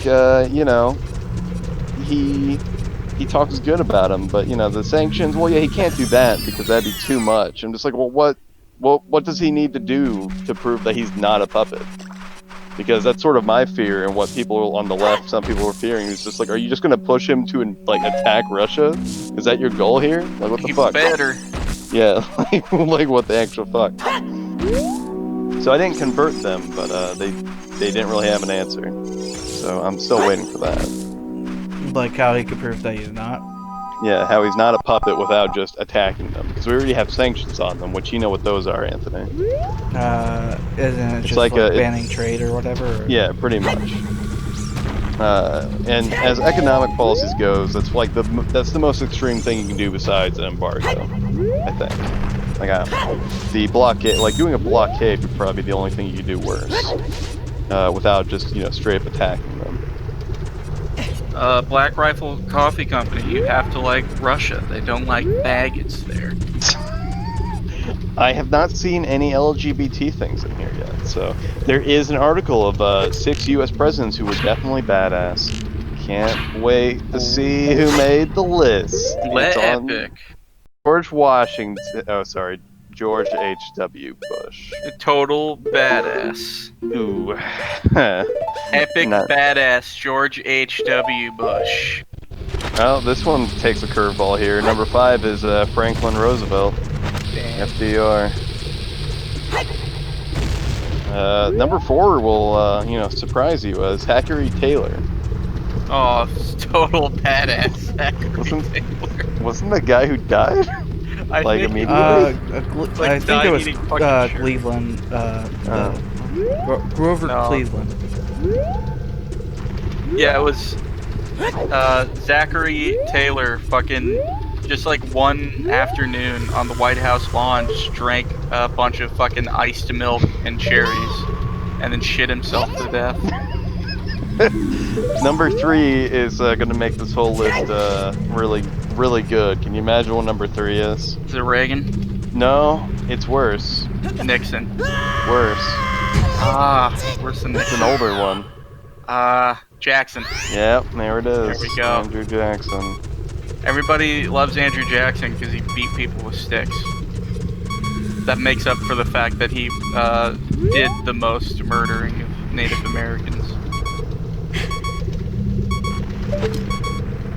he talks good about him, but the sanctions, well, yeah, he can't do that because that'd be too much. I'm just like, well, what does he need to do to prove that he's not a puppet? Because that's sort of my fear, and what people on the left, some people were fearing, is just like, are you just gonna push him to like attack Russia? Is that your goal here? Like, what the He fuck? better. Yeah, like what the actual fuck? So I didn't convert them, but they didn't really have an answer. So I'm still waiting for that. Like how he could prove that he's not. Yeah, how he's not a puppet without just attacking them. Because we already have sanctions on them, which you know what those are, Anthony. Isn't it just like banning trade or whatever? Or? Yeah, pretty much. And as economic policies goes, that's like that's the most extreme thing you can do besides an embargo, I think. Like, I don't know. The blockade, like doing a blockade would probably be the only thing you could do worse. Without just, straight up attacking them. Black Rifle Coffee Company, you have to like Russia. They don't like maggots there. I have not seen any LGBT things in here yet, so there is an article of 6 U.S. presidents who were definitely badass. Can't wait to see who made the list. It's on Epic. George Washington. Oh, sorry, George H.W. Bush. A total badass. Ooh. Epic Not- badass George H.W. Bush. Well, this one takes a curveball here. Number 5 is Franklin Roosevelt. Damn. FDR. Number 4 will, surprise you as Zachary Taylor. Oh, total badass. Zachary Wasn't the guy who died? I like think, immediately? I think it was eating fucking shirt. Cleveland. Grover No. Cleveland. Yeah, it was Zachary Taylor fucking just like one afternoon on the White House lawn just drank a bunch of fucking iced milk and cherries and then shit himself to death. Number 3 is gonna make this whole list really, really good. Can you imagine what number 3 is? Is it Reagan? No, it's worse. Nixon. Worse. Worse than It's Nixon. an older one. Jackson. Yep, there it is. There we go. Andrew Jackson. Everybody loves Andrew Jackson because he beat people with sticks. That makes up for the fact that he did the most murdering of Native Americans.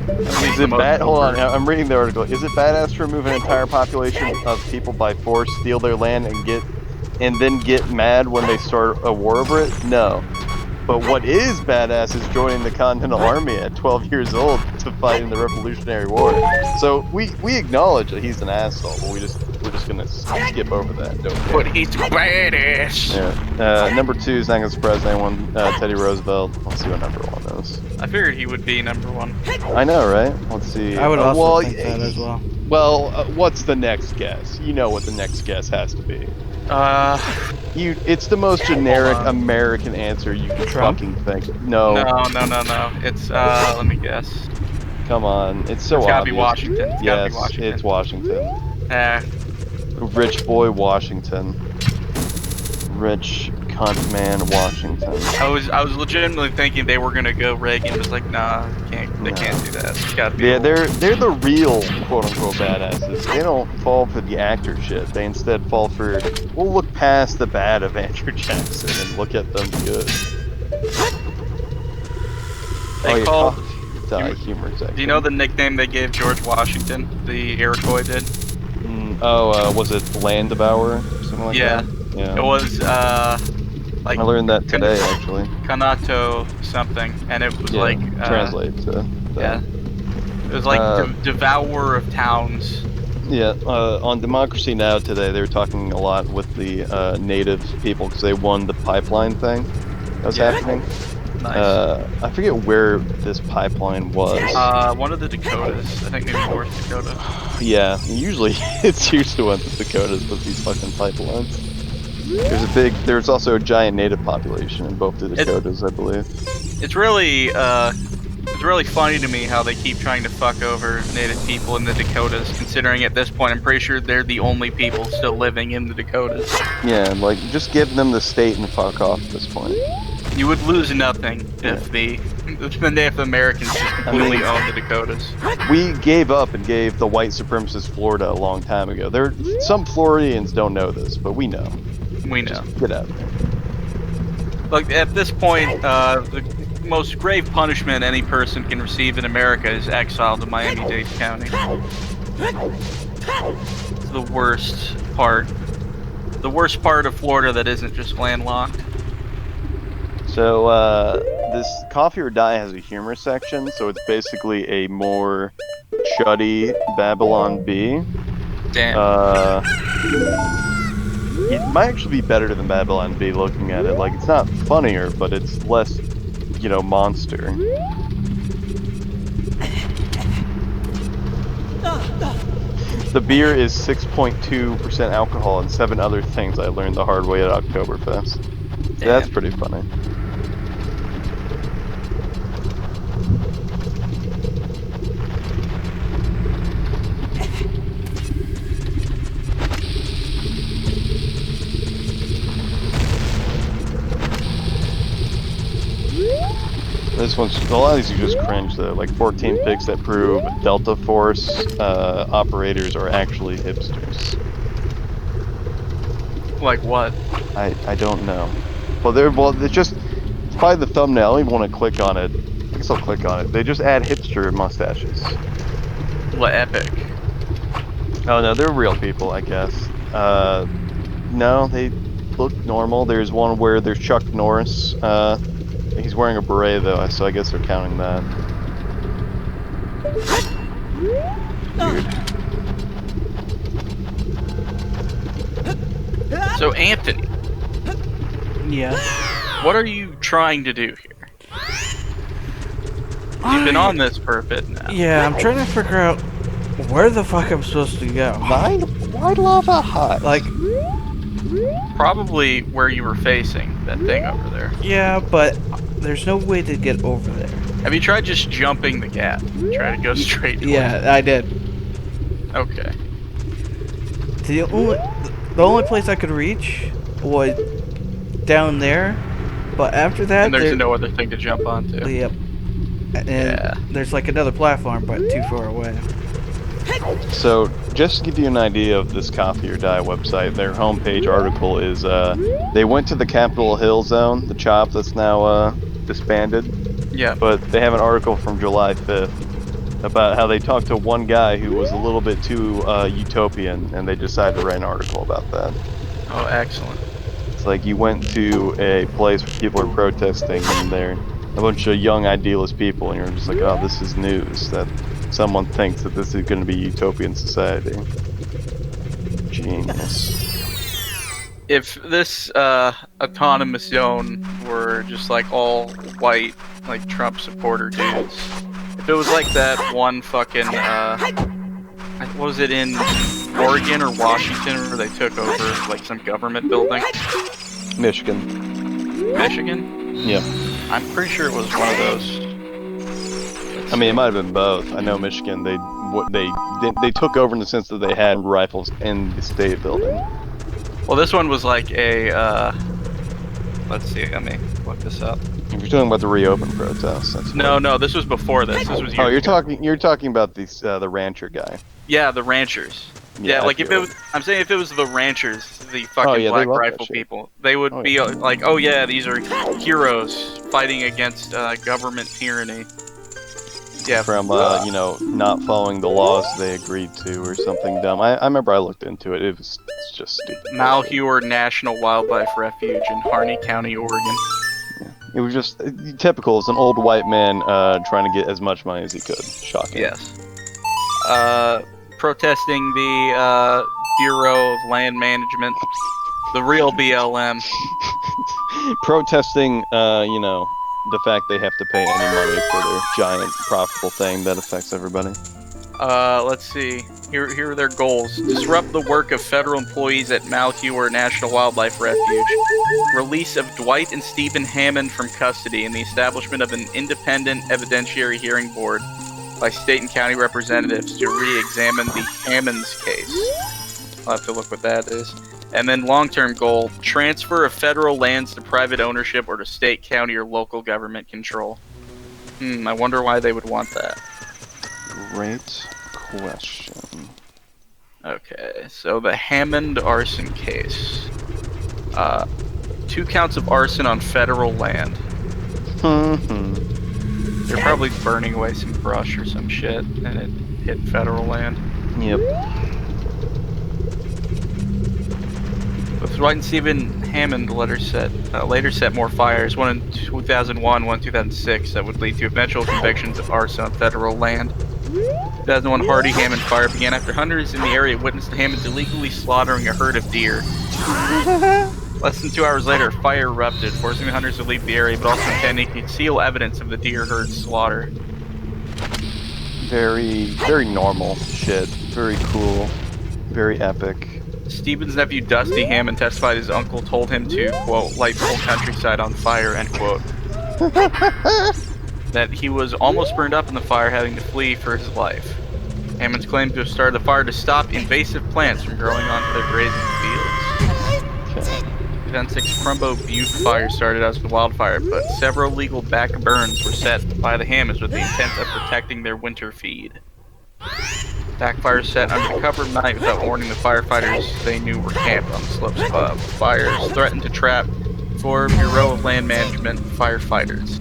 Is it bad? Hold on, I'm reading the article. Is it badass to remove an entire population of people by force, steal their land, and then get mad when they start a war over it? No. But what is badass is joining the Continental Army at 12 years old to fight in the Revolutionary War. So we acknowledge that he's an asshole, but we're just gonna skip over that. Don't care. But he's badass. Yeah. Number 2 is not gonna surprise anyone. Teddy Roosevelt. Let's see what number 1 is. I figured he would be number 1. I know, right? Let's see. I would also well, think that as well. Well, what's the next guess? You know what the next guess has to be. It's the most generic American answer you can Trump? fucking think. No. No. It's let me guess. Come on. It's so It's gotta obvious. be Washington. It's gotta Yes, be Washington. it's Washington. Rich boy Washington. Rich cunt man Washington. I was legitimately thinking they were gonna go Reagan. It was like, nah, they can't do that. It's gotta be. Yeah, they're the real quote unquote badasses. They don't fall for the actor shit. They instead fall for, we'll look past the bad of Andrew Jackson and look at them good. They called. Humor section. Do you know the nickname they gave George Washington? The Iroquois did. Was it Land Devourer or something like Yeah. that? Yeah. It was like I learned that today actually. Kanato something, and it was like translate to that. Yeah. It was like devourer of towns. Yeah, on Democracy Now! Today, they were talking a lot with the native people because they won the pipeline thing that was happening. Nice. I forget where this pipeline was. One of the Dakotas. I think maybe North Dakota. Yeah, usually it's usually one of the Dakotas with these fucking pipelines. There's also a giant native population in both the Dakotas, I believe. It's really funny to me how they keep trying to fuck over native people in the Dakotas, considering at this point I'm pretty sure they're the only people still living in the Dakotas. Yeah, like, just give them the state and fuck off at this point. You would lose nothing if the Native Americans just completely owned the Dakotas. We gave up and gave the white supremacist Florida a long time ago. Some Floridians don't know this, but we know. We know. Just get out of there. Look, at this point, the most grave punishment any person can receive in America is exile to Miami-Dade County. It's the worst part. The worst part of Florida that isn't just landlocked. So, this Coffee or Die has a humor section, so it's basically a more Shuddy Babylon B. Damn. It might actually be better than Babylon B looking at it. Like, it's not funnier, but it's less, you know, monster. The beer is 6.2% alcohol and 7 other things I learned the hard way at Oktoberfest. Damn. That's pretty funny. This one's, a lot of these are just cringe though, like 14 pics that prove Delta Force operators are actually hipsters. Like what? I don't know. Well, it's just, it's probably the thumbnail, I don't even want to click on it. I guess I'll click on it. They just add hipster mustaches. What epic? Oh no, they're real people, I guess. No, they look normal. There's one where there's Chuck Norris. He's wearing a beret though, so I guess they're counting that. Weird. So Anthony, Yeah. what are you trying to do here? You've been on this for a bit now. Yeah, I'm trying to figure out where the fuck I'm supposed to go. Why lava hut? Like, Probably where you were facing that thing over there. yeah, but there's no way to get over there. Have you tried just jumping the gap? Try to go straight towards Yeah, I did. it. Okay. The only place I could reach was down there, but after that, And there's no other thing to jump onto. Yep. And Yeah. there's like another platform, but too far away. So, just to give you an idea of this Coffee or Die website, their homepage article is, they went to the Capitol Hill zone, the CHOP that's now, disbanded, Yeah. but they have an article from July 5th about how they talked to one guy who was a little bit too, utopian, and they decided to write an article about that. Oh, excellent. It's like you went to a place where people are protesting, and they're a bunch of young idealist people, and you're just like, oh, this is news, that someone thinks that this is going to be utopian society. Genius. If this autonomous zone were just like all white, like Trump supporter dudes, if it was like that one fucking, what was it, in Oregon or Washington where they took over like some government building? Michigan. Michigan? Yeah. I'm pretty sure it was one of those. I mean, it might have been both. I know Michigan, they took over in the sense that they had rifles in the state building. Well, this one was like a, let's see, let me look this up. If you're talking about the reopen protests, that's No, this was before this. This was Oh, years ago. you're talking about these the rancher guy. Yeah, the ranchers. Yeah, I like if feel it was, I'm saying if it was the ranchers, the fucking Oh, yeah, they black love that rifle shit. people, they would Oh, be yeah. like, oh yeah, these are heroes fighting against government tyranny. Yeah, From you know, not following the laws they agreed to or something dumb. I remember I looked into it. It's just stupid. Malheur National Wildlife Refuge in Harney County, Oregon. It was just typical. It's an old white man trying to get as much money as he could. Shocking. Yes. Protesting the Bureau of Land Management, the real BLM. Protesting, you know, the fact they have to pay any money for their giant profitable thing that affects everybody. Let's see. Here are their goals. Disrupt the work of federal employees at Malheur National Wildlife Refuge. Release of Dwight and Stephen Hammond from custody and the establishment of an independent evidentiary hearing board by state and county representatives to re-examine the Hammonds case. I'll have to look what that is. And then long-term goal, transfer of federal lands to private ownership or to state, county, or local government control. I wonder why they would want that. Great question. Okay, so the Hammond arson case. 2 counts of arson on federal land. They're probably burning away some brush or some shit, and it hit federal land. Yep. With Dwight and Stephen Hammond later set more fires, one in 2001, one in 2006, that would lead to eventual convictions of arson on federal land. 2001 Hardy Hammond fire began after hunters in the area witnessed the Hammonds illegally slaughtering a herd of deer. Less than 2 hours later, a fire erupted, forcing the hunters to leave the area, but also intending to conceal evidence of the deer herd slaughter. Very, very normal shit. Very cool. Very epic. Stephen's nephew Dusty Hammond testified his uncle told him to, quote, light the whole countryside on fire, end quote. That he was almost burned up in the fire, having to flee for his life. Hammonds claimed to have started the fire to stop invasive plants from growing onto their grazing fields. Okay. Event 6 Crumbo Butte fire started as a wildfire, but several legal back burns were set by the Hammonds with the intent of protecting their winter feed. Backfires set under the cover of night without warning the firefighters they knew were camped on the slopes above. Fires threatened to trap 4 Bureau of Land Management firefighters.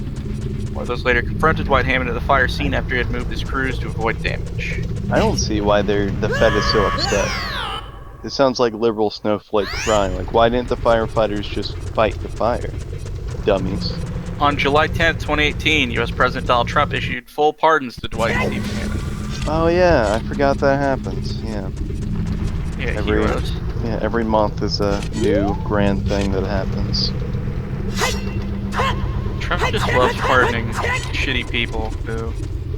One of those later confronted White Hammond at the fire scene after he had moved his crews to avoid damage. I don't see why the Fed is so upset. It sounds like liberal snowflake crying. Like, why didn't the firefighters just fight the fire? Dummies. On July 10th, 2018, U.S. President Donald Trump issued full pardons to Dwight and Stephen Hammond. Oh yeah, I forgot that happens. Yeah. Yeah, heroes. Yeah, every month is a new grand thing that happens. Trump just loves pardoning shitty people who...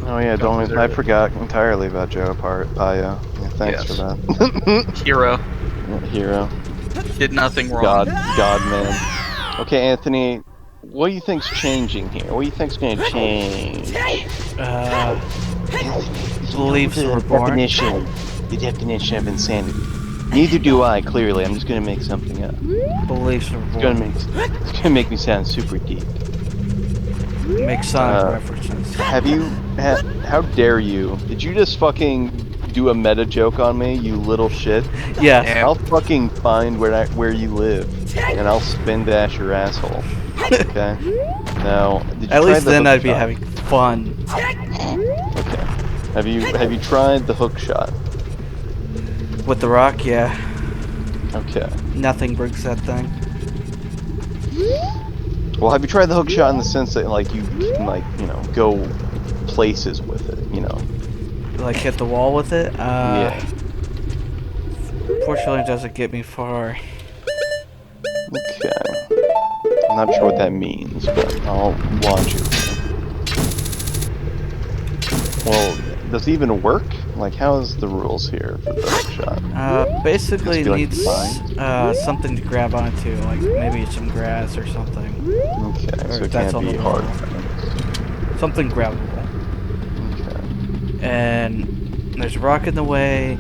Oh yeah, I forgot entirely about Joe Payo. Yeah, thanks for that. Hero. Yeah, hero. Did nothing wrong. God man. Okay, Anthony, what do you think's changing here? What do you think's gonna change? Beliefs were born. The definition of insanity. Neither do I, clearly. I'm just gonna make something up. Beliefs were born. It's gonna make me sound super deep. Make Sonic references. How dare you? Did you just fucking do a meta joke on me, you little shit? Yeah. I'll fucking find where you live, and I'll spin dash your asshole. Okay? Now, did you At try least the then hook I'd be shot? having fun. Okay. Have you tried the hook shot? With the rock, yeah. Okay. Nothing breaks that thing. Well, have you tried the hook shot in the sense that, like, you can, like, you know, go places with it, you know? Like hit the wall with it? Yeah. Fortunately, it doesn't get me far. Okay. I'm not sure what that means, but I'll watch it. Well, does it even work? Like, how's the rules here for the hook shot? Basically Just be needs something to grab onto, like maybe some grass or something. Okay, so it that's can't on be the hard. wall. Something grabbable. Okay. And there's a rock in the way,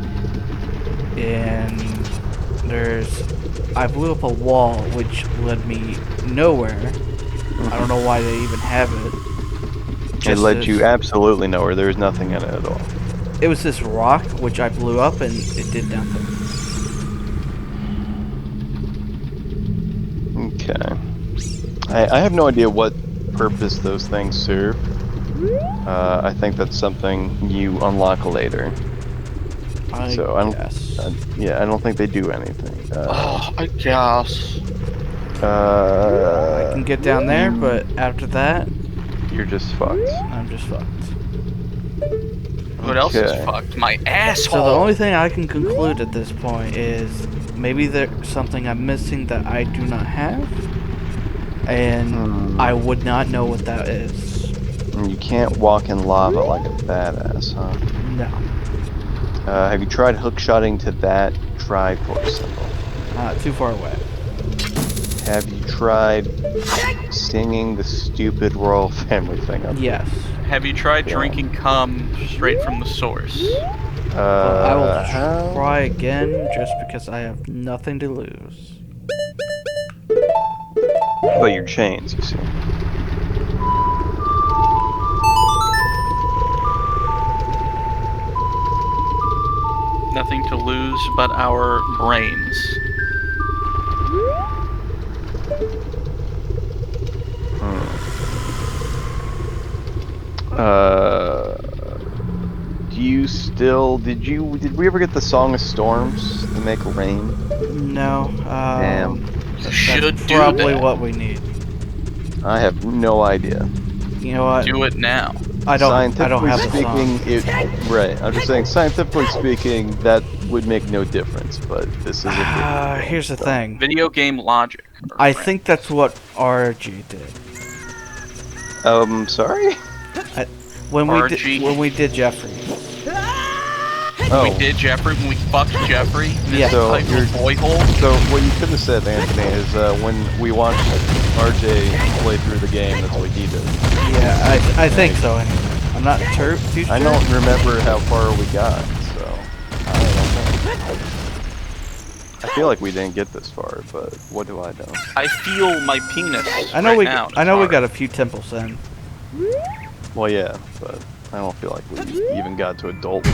and I blew up a wall which led me nowhere. I don't know why they even have it. It led you absolutely nowhere. There was nothing in it at all. It was this rock which I blew up and it did nothing. Okay. I have no idea what purpose those things serve. I think that's something you unlock later. I guess. Yeah, I don't think they do anything. I guess. I can get down there, but after that, you're just fucked. I'm just fucked. What else is Okay. fucked? My asshole! So the only thing I can conclude at this point is maybe there's something I'm missing that I do not have, and I would not know what that is. You can't walk in lava like a badass, huh? No. Have you tried hookshotting to that Triforce symbol? Too far away. Have you tried singing the stupid royal family thing up? Yes. Have you tried drinking cum straight from the source? I will try again just because I have nothing to lose. But your chains, you see. Nothing to lose but our brains. Do you still, did we ever get the Song of Storms to make rain? No. Damn. Should do probably that. what we need. I have no idea. You know what? Do it now. I don't have Scientifically the song. speaking, right. I'm just saying, scientifically speaking, that would make no difference. But this is a video. Here's the thing. Video game logic. I think that's what RG did. Sorry. When RG? we did Jeffrey. Oh. We did Jeffrey when we fucked Jeffrey. Yeah. So Like you're boy hole. So what you could have said, Anthony, is when we watched RJ play through the game, that's what he did. Yeah, I think so. Anyway, I'm not too sure. I don't remember how far we got, so I don't know. I feel like we didn't get this far, but what do I know? I feel my penis. I know right now. I know we It's got a few temples in. Well, yeah, but I don't feel like we even got to adult.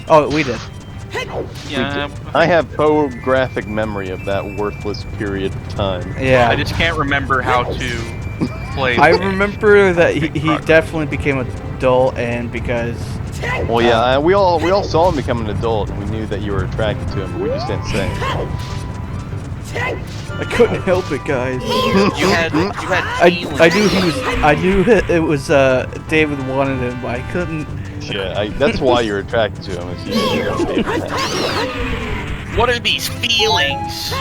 Oh, we did. hard. Yeah. I have photographic memory of that worthless period of time. Yeah. I just can't remember how to play. I the game. remember that he definitely became adult, and because Well, yeah, we all saw him become an adult, and we knew that you were attracted to him, but we just didn't say it. I couldn't help it, guys. You had feelings. I knew it was David wanted him, but I couldn't. Yeah, that's why you're attracted to him. Is you What are these feelings?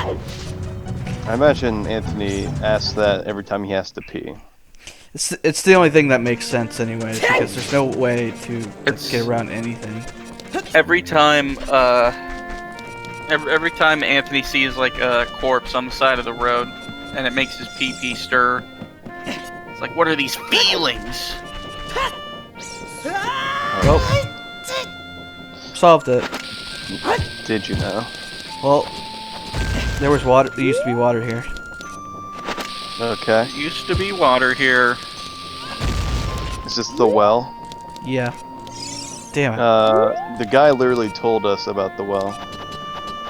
I imagine Anthony asks that every time he has to pee. It's the only thing that makes sense, anyways, because there's no way to get around anything. Every time, every time Anthony sees like a corpse on the side of the road, and it makes his pee-pee stir, it's like, what are these feelings? Well, solved it. Did you know? Well, there was water. There used to be water here. Okay. Used to be water here. Is this the well? Yeah. Damn it. The guy literally told us about the well.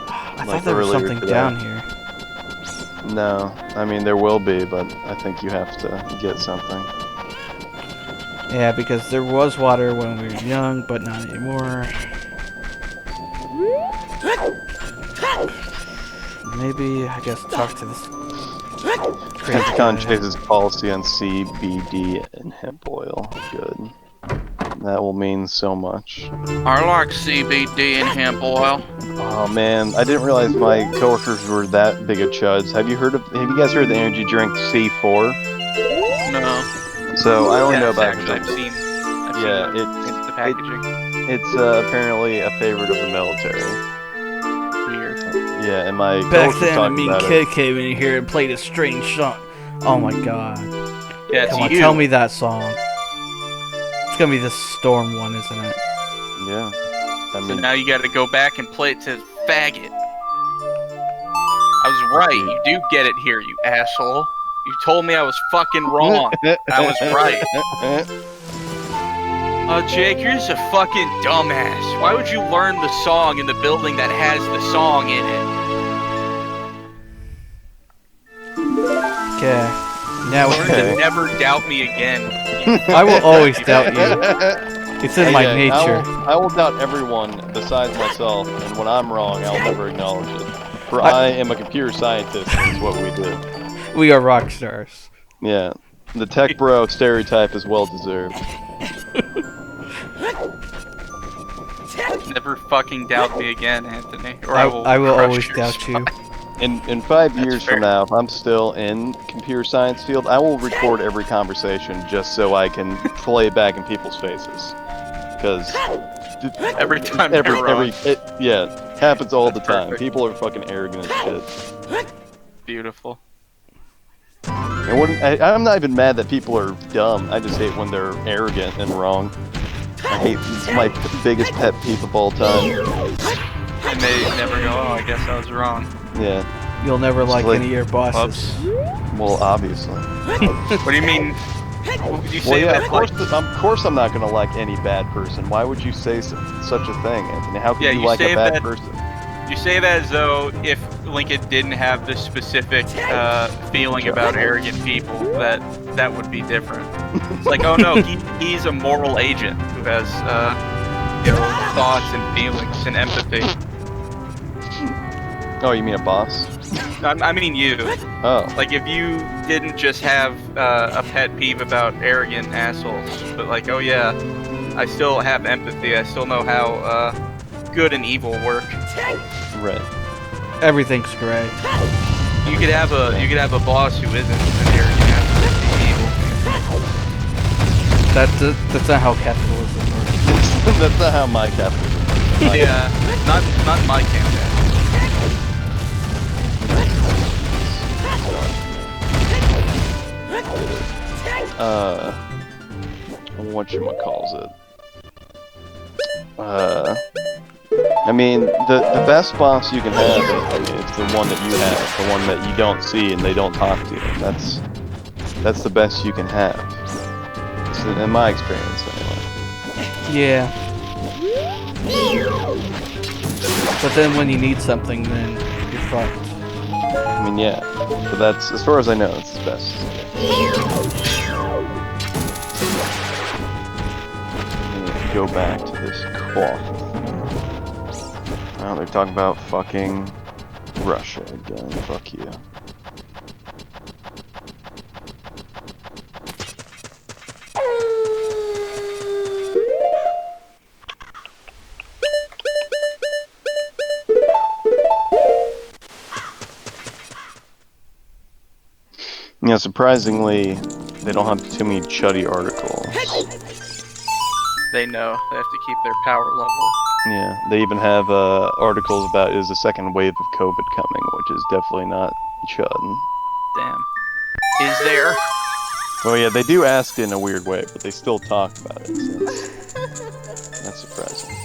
I like thought there was earlier something today. down here. No, I mean there will be, but I think you have to get something. Yeah, because there was water when we were young, but not anymore. Maybe, I guess, talk to this. Pentacon chases policy on CBD and hemp oil. Good. That will mean so much. I like CBD and hemp oil. Oh man, I didn't realize my coworkers were that big of chuds. Have you guys heard of the energy drink C4? No. So I only know Yes, about actually, I've seen the packaging. It's apparently a favorite of the military. Weird. Yeah, and my Back coworkers then, talked me and about Kid it. came in here and played a strange song. Oh my god. Yeah, it's Come on, you. tell me that song. It's gonna be the Storm one, isn't it? Yeah. I So mean, now you gotta go back and play it to faggot. I was right, you do get it here, you asshole. You told me I was fucking wrong. I was right. Oh, Jake, you're just a fucking dumbass. Why would you learn the song in the building that has the song in it? Okay. Now Learn Okay. to never doubt me again. I will always doubt you. It's in my Hey, nature. I will doubt everyone besides myself, and when I'm wrong, I'll never acknowledge it. For I am a computer scientist, and it's what we do. We are rock stars. Yeah. The tech bro stereotype is well deserved. Never fucking doubt me again, Anthony. Or I will crush always your doubt you. spine. In 5 That's years fair. from now, if I'm still in computer science field, I will record every conversation just so I can play it back in people's faces. Because Every time you're wrong. it happens all That's the time. perfect. People are fucking arrogant as shit. Beautiful. And I'm not even mad that people are dumb. I just hate when they're arrogant and wrong. It's my biggest pet peeve of all time. And they never go, oh, I guess I was wrong. Yeah. You'll never like like- any of your bosses. Well, obviously. What do you mean? Would you Well, say yeah. that like? Of course, I'm not gonna like any bad person. Why would you say such a thing, Anthony? How could Yeah, you you like a say bad that- person? You say that as though if Lincoln didn't have this specific feeling about arrogant people, that would be different. It's like, oh no, he's a moral agent who has thoughts and feelings and empathy. Oh, you mean a boss? I mean you. Oh. Like, if you didn't just have a pet peeve about arrogant assholes, but like, oh yeah, I still have empathy. I still know how good and evil work. Right. Everything's gray. You could have a boss who isn't an arrogant asshole. Be evil. That's not how capitalism works. That's not how my capitalism works. Yeah, not my campaign. Whatchamacalls it? I mean, the best boss you can have is the one that you have, the one that you don't see and they don't talk to you. That's the best you can have. In my experience, anyway. Yeah. But then when you need something, then you're fucked. I mean, yeah. But that's, as far as I know, it's the best. Go back to this cloth. Well, they're talking about fucking Russia again. Fuck you. You know, surprisingly, they don't have too many chuddy articles. They know they have to keep their power level. Yeah, they even have articles about is a second wave of COVID coming, which is definitely not chud. Damn. Is there? Well, yeah, they do ask it in a weird way, but they still talk about it, so that's surprising.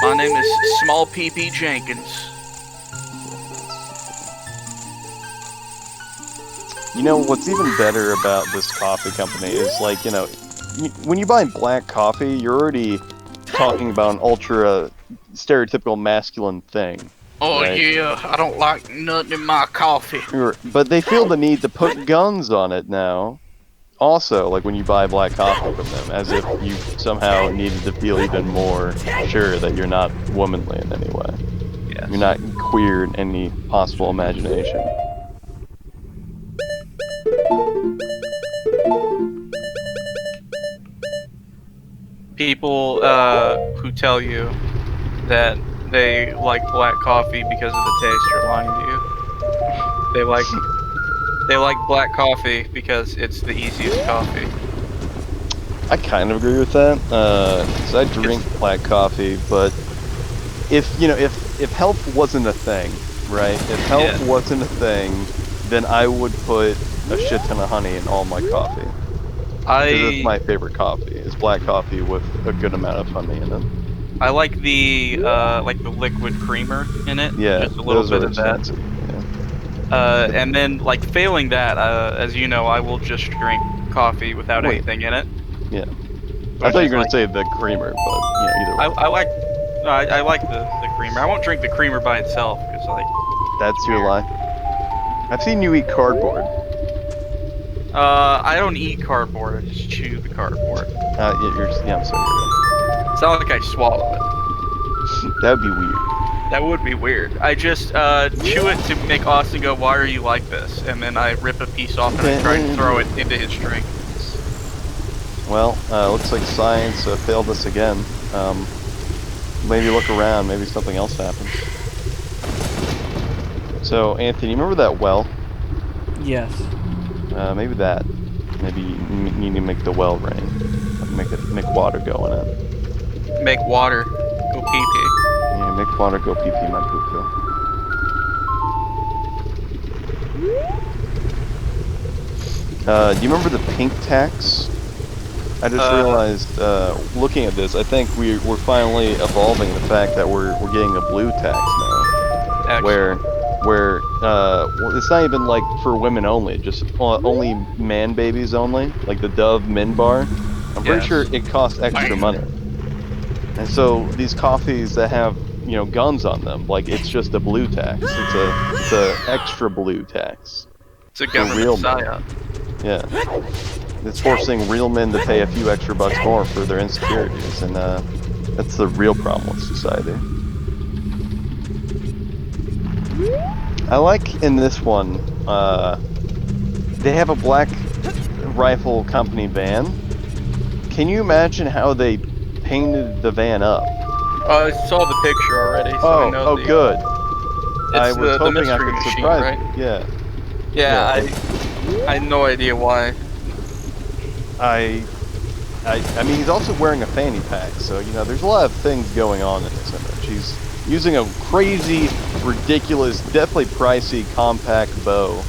My name is Small PP Jenkins. You know, what's even better about this coffee company is, like, you know, when you buy black coffee, you're already talking about an ultra stereotypical masculine thing. Oh right? yeah, I don't like nothing in my coffee. But they feel the need to put guns on it now. Also, like when you buy black coffee from them, as if you somehow needed to feel even more sure that you're not womanly in any way. Yes. You're not queer in any possible imagination. People who tell you that they like black coffee because of the taste are lying to you. They like black coffee because it's the easiest coffee. I kind of agree with that. 'Cause I drink black coffee, but if health wasn't a thing, right? If health wasn't a thing, then I would put a shit ton of honey in all my coffee. Because it's my favorite coffee. It's black coffee with a good amount of honey in it. I like the liquid creamer in it. Yeah, just a little those bit are of that. expensive. Yeah. And then, like, failing that, as you know, I will just drink coffee without anything in it. Yeah. I thought you were gonna say the creamer, but either way. I like the creamer. I won't drink the creamer by itself because like. That's your lie. I've seen you eat cardboard. I don't eat cardboard. I just chew the cardboard. I'm sorry. It's not like I swallow it. That would be weird. That would be weird. I just chew it to make Austin go, "Why are you like this?" And then I rip a piece off and I try to throw it into his drink. Well, looks like science failed us again. Maybe look around. Maybe something else happened. So, Anthony, you remember that well? Yes. Maybe that. Maybe you need to make the well rain. Make water go in it. Make water go pee pee. Yeah, make water go pee pee my poo poo. Do you remember the pink tax? I just realized, looking at this, I think we're finally evolving the fact that we're getting a blue tax now. Excellent. Where it's not even like for women only, just only man babies only, like the Dove Min Bar. I'm pretty sure it costs extra money. And so these coffees that have, guns on them, like it's just a blue tax. It's a extra blue tax. It's a government psyop. Yeah. It's forcing real men to pay a few extra bucks more for their insecurities, and that's the real problem with society. I like in this one, they have a Black Rifle Company van. Can you imagine how they painted the van up? I saw the picture already, so I know the. Good. I It's was the hoping I mystery could machine, surprise right? you. Yeah. Yeah, Yeah. I had no idea why. I mean, he's also wearing a fanny pack, so, you know, there's a lot of things going on in this image. He's using a crazy, ridiculous, definitely pricey compact bow.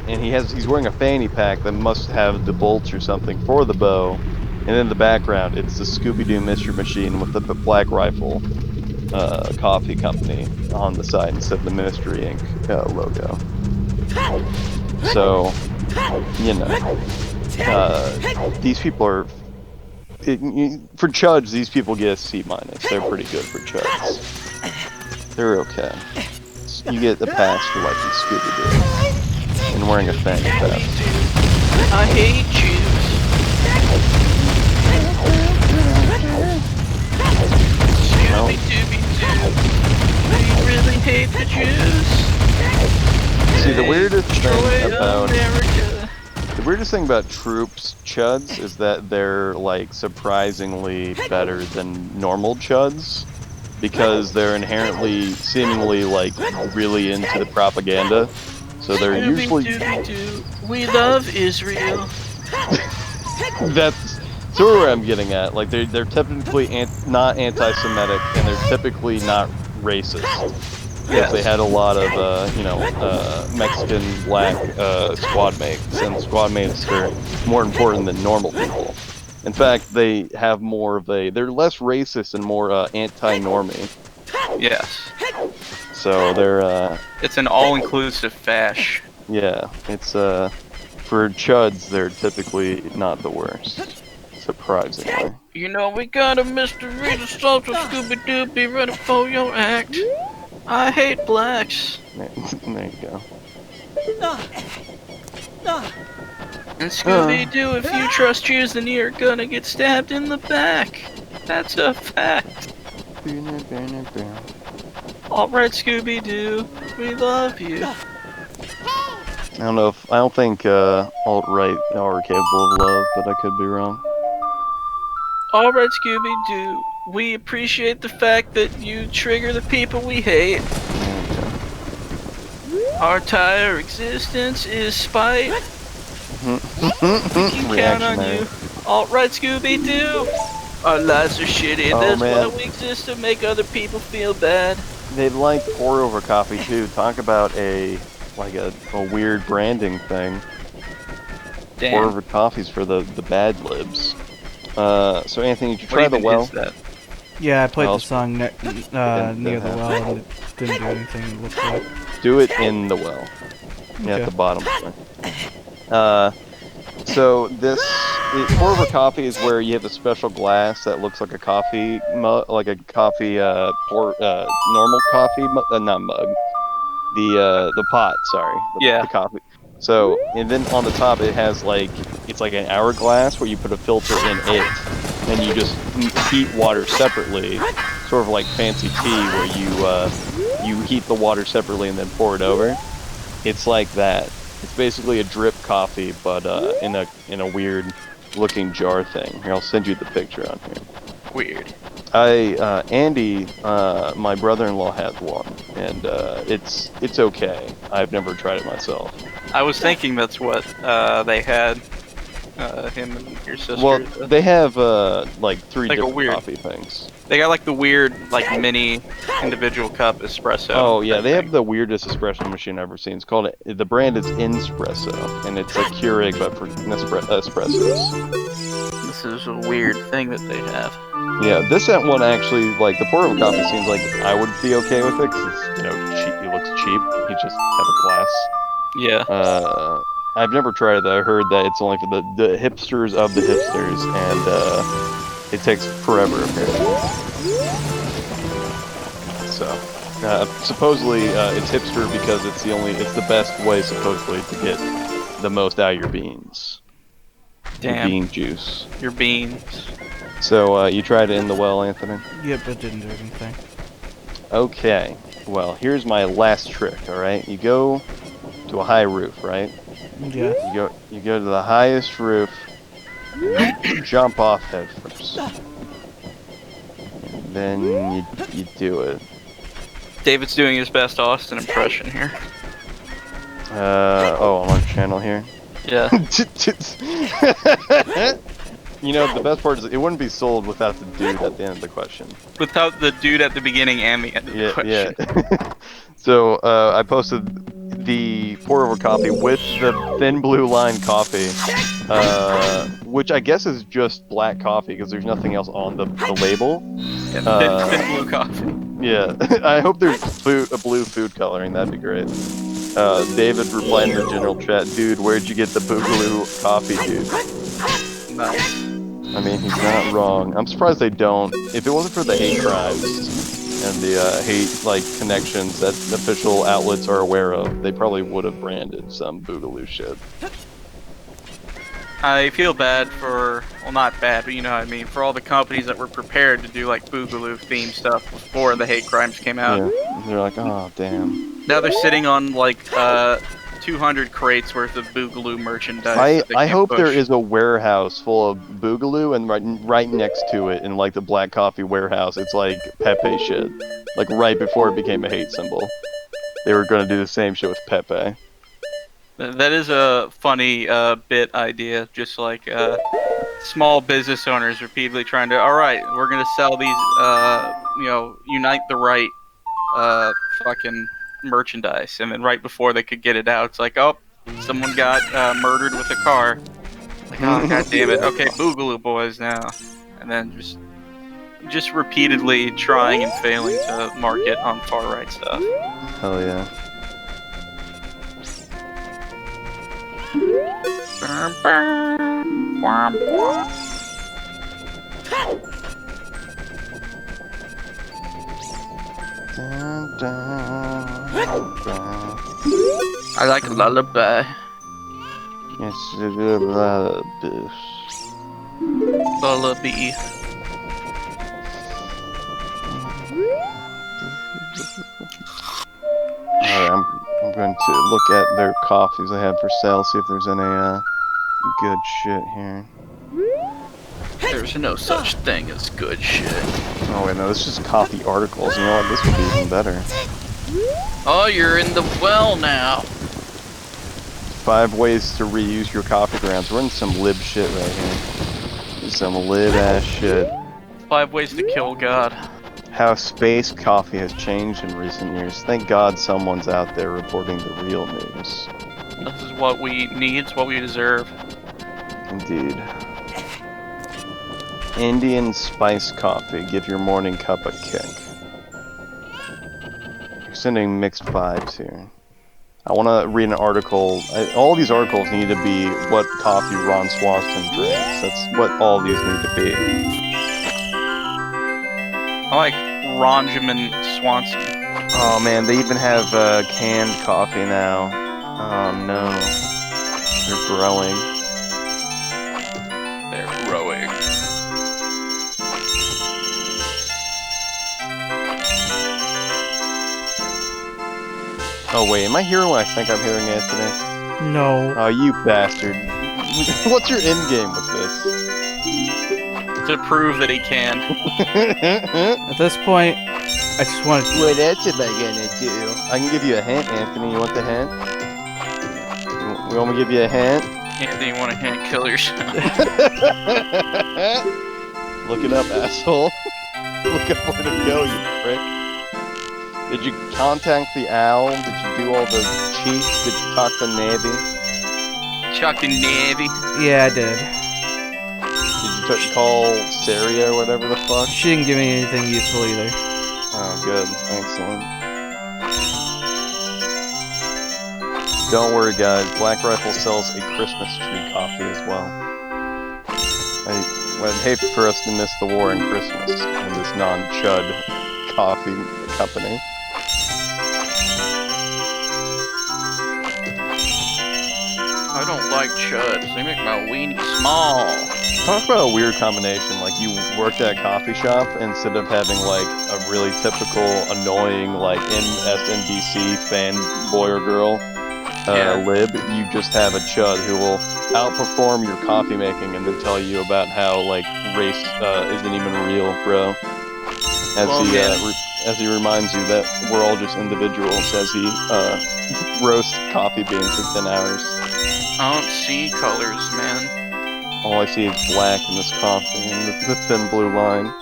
And he's wearing a fanny pack that must have the bolts or something for the bow. And in the background, it's the Scooby-Doo Mystery Machine with the Black Rifle coffee company on the side instead of the Ministry Inc. Logo. So, you know, these people are for Chuds. These people get a C-. They're pretty good for Chuds. They're okay. You get a pass for liking Scooby-Doo and wearing a fanny pack. I hate Jews. No. Scooby-Dooby-Doo. We really hate the Jews. See, the weirdest Destroy thing about America. the weirdest thing about Troops Chuds is that they're like surprisingly better than normal Chuds because they're inherently, seemingly like really into the propaganda. So they're usually Scooby-Dooby-Doo. We love Israel. that's sort of where I'm getting at. Like they're typically not anti-Semitic and they're typically not racist. Because they had a lot of, Mexican black squad mates, and squad mates are more important than normal people. In fact, they have more of they're less racist and more anti-normie. Yes. So they're, It's an all-inclusive fash. yeah, it's, for Chuds, they're typically not the worst. Surprisingly. You know, we got a mystery to solve the Scooby-Doo. Be ready for your act. I hate blacks. There you go. And Scooby-Doo, if you trust Jews, then you're gonna get stabbed in the back. That's a fact. Alright, Scooby-Doo, we love you. I don't think alt-right are capable of love, but I could be wrong. Alright, Scooby-Doo, we appreciate the fact that you trigger the people we hate. Our entire existence is spite. We can count on you. Alright, Scooby-Doo. Our lives are shitty, and that's why we exist, to make other people feel bad. They'd like pour over coffee too. Talk about a weird branding thing. Damn. Pour over coffees for the bad libs. So Anthony, did you try the well? Yeah, I played Well, the song near the well and it didn't do anything, it looked like. Do it in the well. Yeah, Okay. at the bottom. So pour over coffee is where you have a special glass that looks like a coffee mug, like a coffee normal coffee not mug. The pot, sorry. The coffee. So, and then on the top it has it's like an hourglass where you put a filter in it, and you just heat water separately, sort of like fancy tea where you heat the water separately and then pour it over. It's like that. It's basically a drip coffee, but in a weird looking jar thing. Here, I'll send you the picture on here. Weird. Andy, my brother-in-law has one, and it's okay. I've never tried it myself. I was thinking that's what they had, him and your sister. Well, they have three Like a different weird- coffee things. They got the weird, mini individual cup espresso. Oh yeah, they thing. have the weirdest espresso machine I've ever seen. It's called the brand is Inspresso, and it's a Keurig but for espressos. This is a weird thing that they have. Yeah, this one actually, the pour over coffee seems like I would be okay with it because it's cheap. It looks cheap. You just have a glass. Yeah. I've never tried it. I heard that it's only for the hipsters of the hipsters, and it takes forever apparently. So, supposedly it's hipster because it's the best way supposedly to get the most out of your beans. Damn. Your bean juice. Your beans. So you tried it in the well, Anthony? Yep, it didn't do anything. Okay. Well, here's my last trick, alright? You go to a high roof, right? Yeah. You go to the highest roof, and you jump off head first. Then you do it. David's doing his best Austin impression here. Oh, I'm on channel here. Yeah. You know, the best part is it wouldn't be sold without the dude at the end of the question. Without the dude at the beginning and the end of the question. Yeah. So, I posted the pour-over coffee with the thin blue line coffee, which I guess is just black coffee because there's nothing else on the label. Yeah, thin blue coffee. Yeah, I hope there's a blue food coloring, that'd be great. David replied in the general chat, dude, where'd you get the boogaloo coffee, dude? Nice. I mean, he's not wrong. I'm surprised they don't. If it wasn't for the hate crimes and the hate connections that official outlets are aware of, they probably would have branded some boogaloo shit. I feel bad for, well, not bad, but you know what I mean, for all the companies that were prepared to do like Boogaloo themed stuff before the hate crimes came out. Yeah, they're like, oh damn. Now they're sitting on like 200 crates worth of Boogaloo merchandise. I hope there is a warehouse full of Boogaloo, and right next to it, in like the black coffee warehouse, it's like Pepe shit. Like right before it became a hate symbol, they were gonna do the same shit with Pepe. That is a funny bit idea, just like small business owners repeatedly trying to, alright, we're gonna sell these, Unite the Right fucking merchandise, and then right before they could get it out, it's like, oh, someone got murdered with a car. Like, oh, god damn it, okay, Boogaloo boys now. And then just repeatedly trying and failing to market on far-right stuff. Hell yeah. I like a lullaby. Yes, lullaby. Lullaby. Alright, I'm going to look at their coffees they have for sale, see if there's any good shit here. There's no such thing as good shit. Oh wait, no, this is just coffee articles. You know what? This would be even better. Oh, you're in the well now. 5 ways to reuse your coffee grounds. We're in some lib shit right here. Some lib ass shit. 5 ways to kill God. How space coffee has changed in recent years. Thank God someone's out there reporting the real news. This is what we need, it's what we deserve. Indeed. Indian spice coffee. Give your morning cup a kick. You're sending mixed vibes here. I want to read an article. All these articles need to be what coffee Ron Swanson drinks. That's what all these need to be. I like Ronjamin Swanson. Oh man, they even have canned coffee now. Oh no. They're growing. They're growing. Oh wait, am I hearing what I think I'm hearing, Anthony? No. Oh, you bastard. What's your end game with this? To prove that he can. At this point, I just want to. What else am I gonna do? I can give you a hint, Anthony. You want the hint? You want me to give you a hint? Anthony, you want to hint, kill yourself. Look it up, asshole. Look up where to go, you prick. Did you contact the owl? Did you do all the cheats? Did you talk to Navy? Chuck the Navy. Yeah, I did. Did you call Saria or whatever the fuck? She didn't give me anything useful either. Oh, good. Excellent. Don't worry, guys. Black Rifle sells a Christmas tree coffee as well. I would hate for us to miss the war on Christmas in this non-chud coffee company. I don't like chuds. They make my weenie small. Talk about a weird combination. Like, you worked at a coffee shop, instead of having, like, a really typical annoying like MSNBC fanboy or girl lib. You just have a chud who will outperform your coffee making and then tell you about how like race isn't even real, bro. As he reminds you that we're all just individuals as he roasts coffee beans for 10 hours. I don't see colors, man. All I see is black in this coffee and the thin blue line.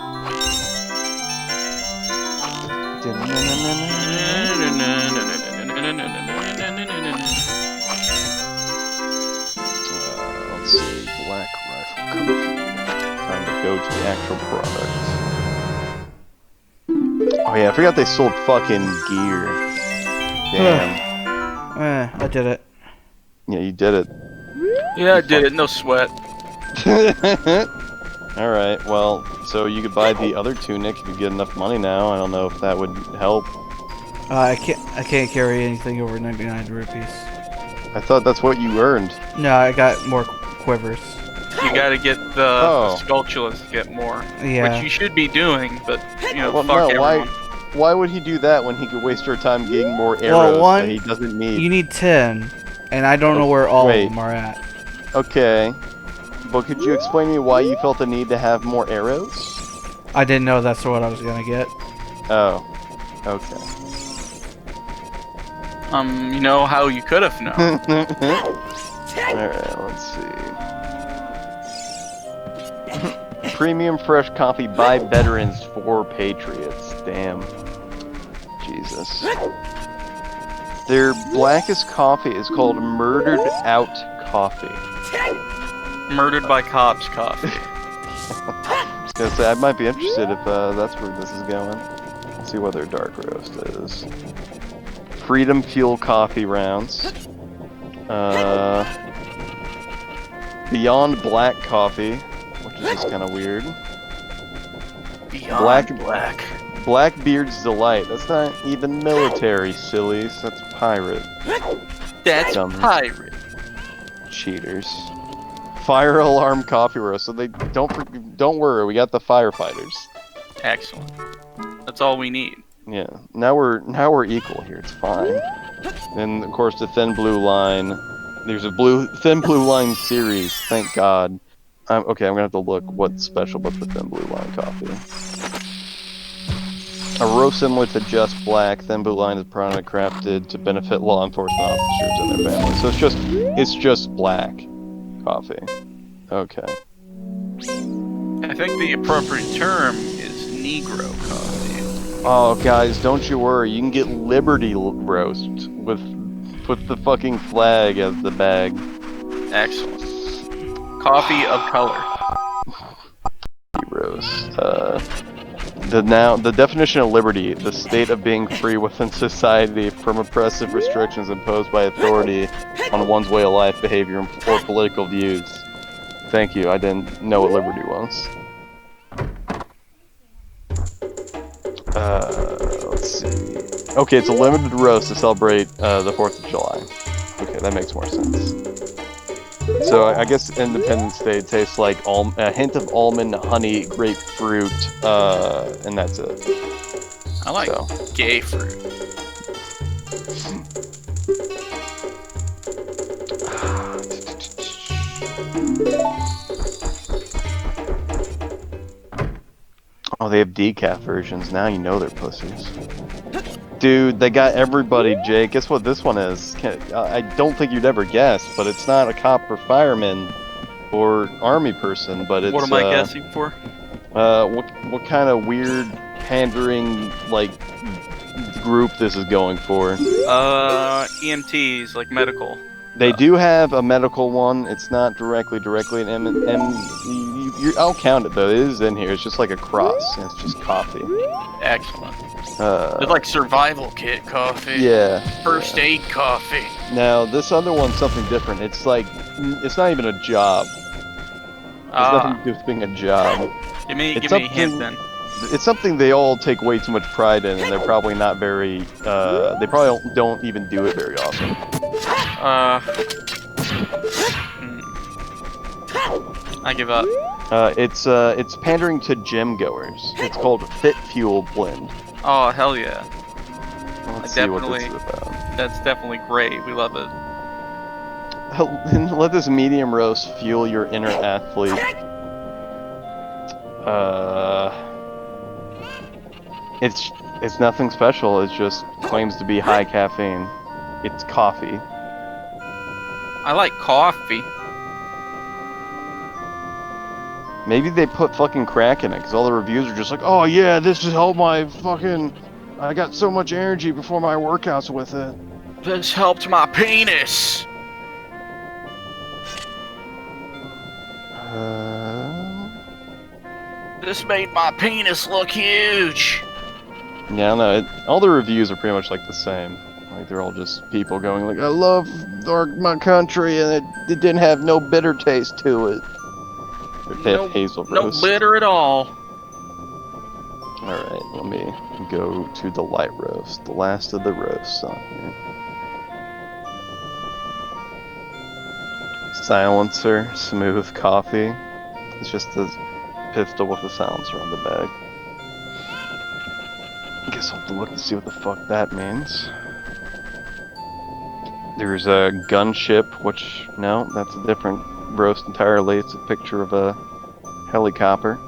Let's see, Black Rifle Coffee. Time to go to the actual product. Oh yeah, I forgot they sold fucking gear. Damn. I did it. Yeah, you did it. Yeah, I did it. No sweat. Alright, well, so you could buy the other tunic if you get enough money now. I don't know if that would help. I can't carry anything over 99 rupees. I thought that's what you earned. No, I got more quivers. You gotta get the sculptulus to get more. Yeah. Which you should be doing, but, you know, Well, fuck no, everyone. why would he do that when he could waste our time getting more arrows that he doesn't need? You need 10, and I don't know where all of them are at. Okay. But could you explain to me why you felt the need to have more arrows? I didn't know that's what I was gonna get. Oh. Okay. You know how you could have known. Alright, let's see. Premium fresh coffee by veterans for patriots. Damn. Jesus. Their blackest coffee is called Murdered Out Coffee. Murdered by cops coffee. I was gonna say, I might be interested if that's where this is going. Let's see what their dark roast is. Freedom Fuel Coffee Rounds. Beyond Black Coffee, which is just kind of weird. Beyond Black. Blackbeard's Delight. That's not even military, sillies. That's pirate. That's Dumb. pirate. Cheaters. Fire Alarm Coffee Roast. So they don't worry, we got the firefighters. Excellent. That's all we need. Yeah. Now we're equal here. It's fine. And of course the Thin Blue Line. There's a Thin Blue Line series. Thank God. Okay, I'm gonna have to look what's special about the Thin Blue Line coffee. A roast similar to Just Black, Thin Blue Line is prominently crafted to benefit law enforcement officers and their families. So it's just black coffee. Okay. I think the appropriate term is Negro coffee. Oh, guys, don't you worry. You can get Liberty Roast with the fucking flag as the bag. Excellent. Coffee of color. Roast. The definition of liberty, the state of being free within society from oppressive restrictions imposed by authority on one's way of life, behavior, or political views. Thank you, I didn't know what liberty was. Let's see. Okay, it's a limited roast to celebrate the 4th of July. Okay, that makes more sense. So I guess Independence Day tastes like a hint of almond, honey, grapefruit, and that's it. I like gay fruit. Oh, they have decaf versions. Now you know they're pussies. Dude, they got everybody, Jake. Guess what this one is? I don't think you'd ever guess, but it's not a cop or fireman or army person, but it's... What am I guessing for? What kind of weird, pandering, like, group this is going for? EMTs, like medical. They do have a medical one. It's not directly an I'll count it though. It is in here. It's just like a cross. And it's just coffee. Excellent. It's like survival kit coffee. Yeah. First aid coffee. Now this other one's something different. It's like it's not even a job. There's nothing to do with being a job. Give me a hint then. It's something they all take way too much pride in, and they're probably not very. They probably don't even do it very often. I give up. It's pandering to gym goers. It's called Fit Fuel Blend. Oh, hell yeah. Let's see what this is about. That's definitely great. We love it. Let this medium roast fuel your inner athlete. It's nothing special. It just claims to be high caffeine. It's coffee. I like coffee. Maybe they put fucking crack in it, because all the reviews are just like, oh yeah, this has helped my fucking... I got so much energy before my workouts with it. This helped my penis. This made my penis look huge. Yeah, I know. All the reviews are pretty much like the same. Like, they're all just people going like, I love my country, and it didn't have no bitter taste to it. They have hazel roast. No bitter at all. Alright, let me go to the light roast. The last of the roasts on here. Silencer, smooth coffee. It's just a pistol with a silencer on the bag. I guess I'll have to look and see what the fuck that means. There's a gunship, which, no, that's a different roast entirely. It's a picture of a helicopter.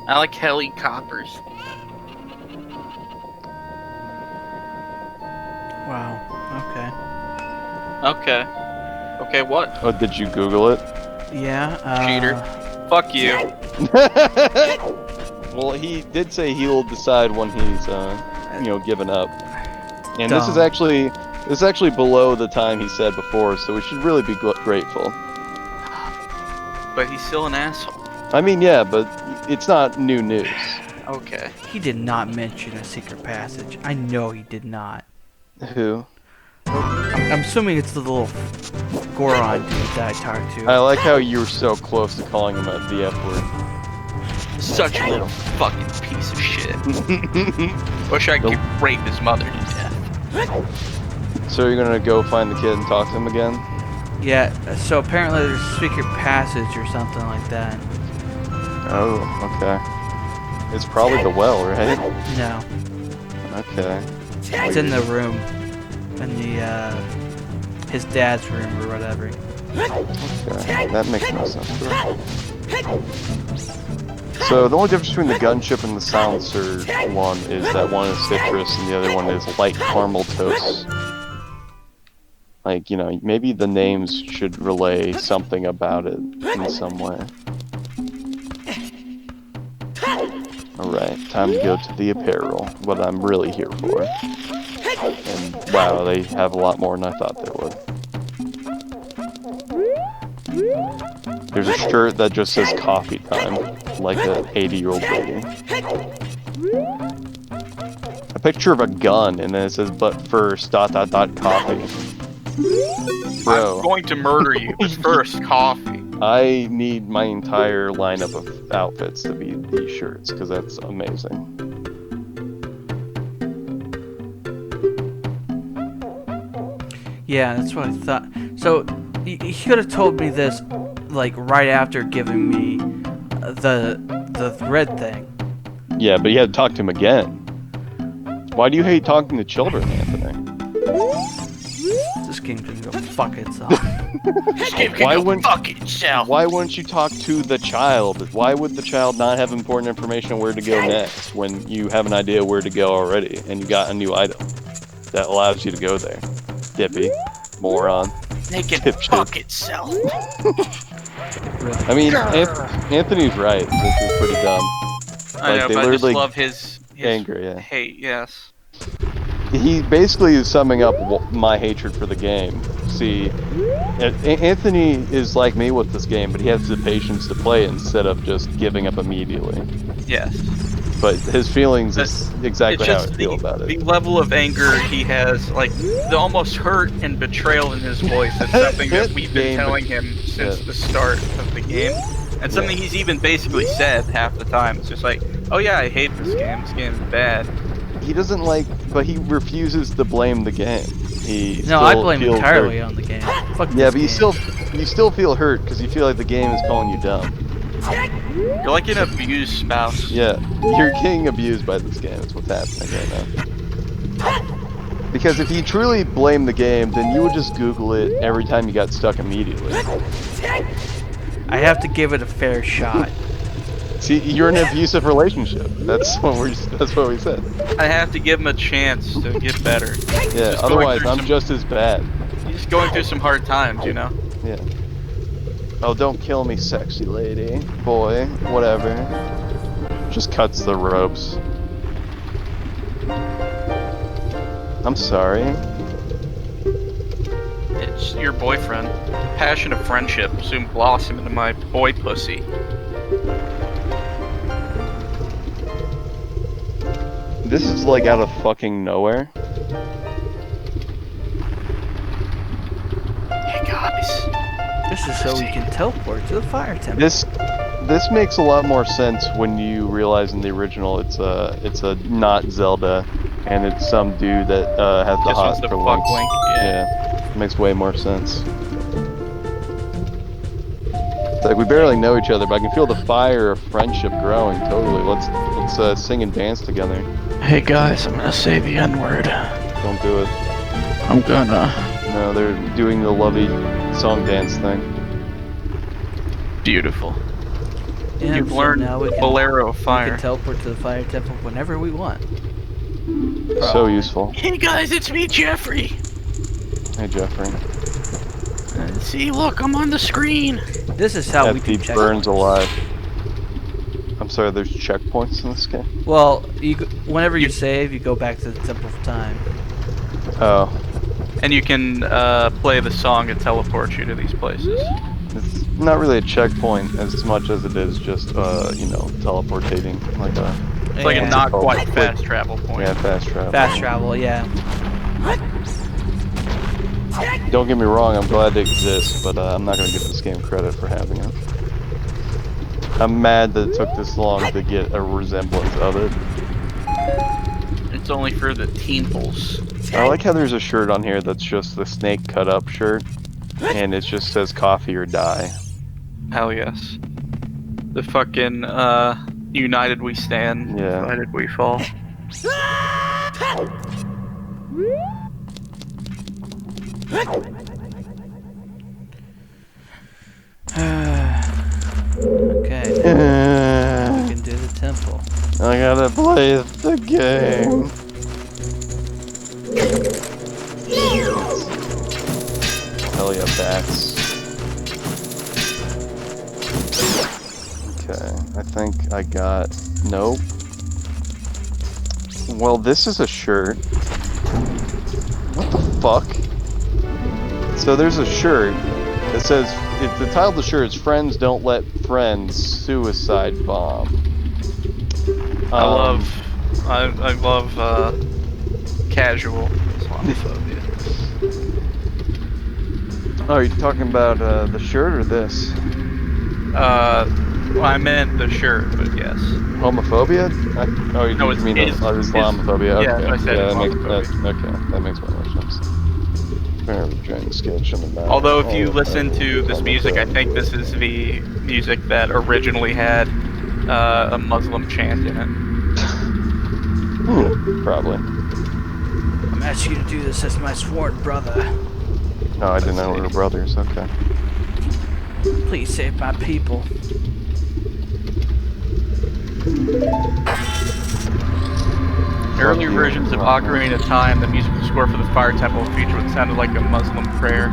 I like helicopters. Wow. Okay. Okay, what? Oh, did you Google it? Yeah. Cheater. Fuck you. Well, he did say he will decide when he's, given up. And this is actually below the time he said before, so we should really be grateful. But he's still an asshole. I mean, yeah, but it's not new news. Okay. He did not mention a secret passage. I know he did not. Who? I'm assuming it's the little Goron dude that I talked to. I like how you were so close to calling him the F word. Such a little fucking piece of shit. Wish I could rape his mother to death. So you're gonna go find the kid and talk to him again? Yeah, so apparently there's a secret passage or something like that. Oh, okay. It's probably the well, right? No. Okay. It's in the room. In the, his dad's room or whatever. Okay, that makes no sense. So the only difference between the gunship and the silencer one is that one is citrus and the other one is light caramel toast. Like, maybe the names should relay something about it in some way. Alright, time to go to the apparel, what I'm really here for. And wow, they have a lot more than I thought they would. There's a shirt that just says coffee time, like an 80-year-old lady. A picture of a gun, and then it says, but first, ... coffee. Bro. I'm going to murder you, but first, coffee. I need my entire lineup of outfits to be these shirts, because that's amazing. Yeah, that's what I thought. So, he could have told me this, like, right after giving me the red thing. Yeah, but you had to talk to him again. Why do you hate talking to children, Anthony? This game can go fuck itself. This game can go fuck itself. Why wouldn't you talk to the child? Why would the child not have important information on where to go next when you have an idea where to go already and you got a new item that allows you to go there? Dippy. Moron. They can fuck itself. I mean, Anthony's right. This is pretty dumb. I know, but I just love his anger, yeah. hate, yes. He basically is summing up my hatred for the game. See, Anthony is like me with this game, but he has the patience to play instead of just giving up immediately. Yes. But his feelings is exactly how I feel about it. The level of anger he has, like, the almost hurt and betrayal in his voice is something that we've been telling him since the start of the game. And something he's even basically said half the time. It's just like, oh yeah, I hate this game. This game's bad. He doesn't but he refuses to blame the game. I blame entirely on the game. Fuck yeah, this but game. you still feel hurt because you feel like the game is calling you dumb. You're like an abused spouse. Yeah, you're getting abused by this game. That's what's happening right now. Because if you truly blame the game, then you would just Google it every time you got stuck immediately. I have to give it a fair shot. See, you're in an abusive relationship. That's what we said. I have to give him a chance to get better. Yeah. Just Otherwise, going I'm through just as bad. He's going through some hard times, you know? Yeah. Oh, don't kill me, sexy lady. Boy, whatever. Just cuts the ropes. I'm sorry. It's your boyfriend. Passion of friendship will soon blossom into my boy pussy. This is like out of fucking nowhere. Hey guys. This is so we can teleport to the fire temple. This makes a lot more sense when you realize in the original it's a not Zelda, and it's some dude that has the Just wants hot to for fuck Link. Link, yeah. It makes way more sense. It's like we barely know each other, but I can feel the fire of friendship growing. Totally. Let's sing and dance together. Hey guys, I'm gonna say the N-word. Don't do it. I'm gonna. No, they're doing the lovey song dance thing. Beautiful. Yeah, You've so learned now we can, Bolero of we Fire. can teleport to the fire temple whenever we want. So useful. Hey guys, it's me, Jeffrey. Hey, Jeffrey. See, look, I'm on the screen. This is how we do FP check. burns alive. I'm sorry, there's checkpoints in this game? Well, whenever you save, you go back to the Temple of Time. Oh. And you can play the song and teleport you to these places. It's not really a checkpoint as much as it is just, you know, teleportating. Like a... It's like a Yeah. not quite fast travel point. Yeah, fast travel. Fast travel, yeah. Don't get me wrong, I'm glad it exists, but I'm not going to give this game credit for having it. I'm mad that it took this long to get a resemblance of it. It's only for the teemples. I like how there's a shirt on here that's just the snake cut up shirt, and it just says coffee or die. Hell yes. The fucking, United we stand, Yeah. divided we fall. Okay, we I can do the temple. gotta play the game. Hell yeah, bats. Okay, I think I got... Nope. Well, this is a shirt. What the fuck? So there's a shirt that says... the title of the shirt is Friends Don't Let Friends Suicide Bomb. I love casual Islamophobia. Oh, are you talking about the shirt or this? Well, I meant the shirt, but yes. Homophobia? You No, it's mean Islamophobia? yeah, Okay. I said That makes more sense. Drawing sketch on the back. Although if you listen to this music, I think this is the music that originally had a Muslim chant in it. Probably. I'm asking you to do this as my sworn brother. No, I didn't know we were brothers. Okay. Please save my people. Earlier versions of Ocarina of Time, the musical score for the Fire Temple featured what sounded like a Muslim prayer.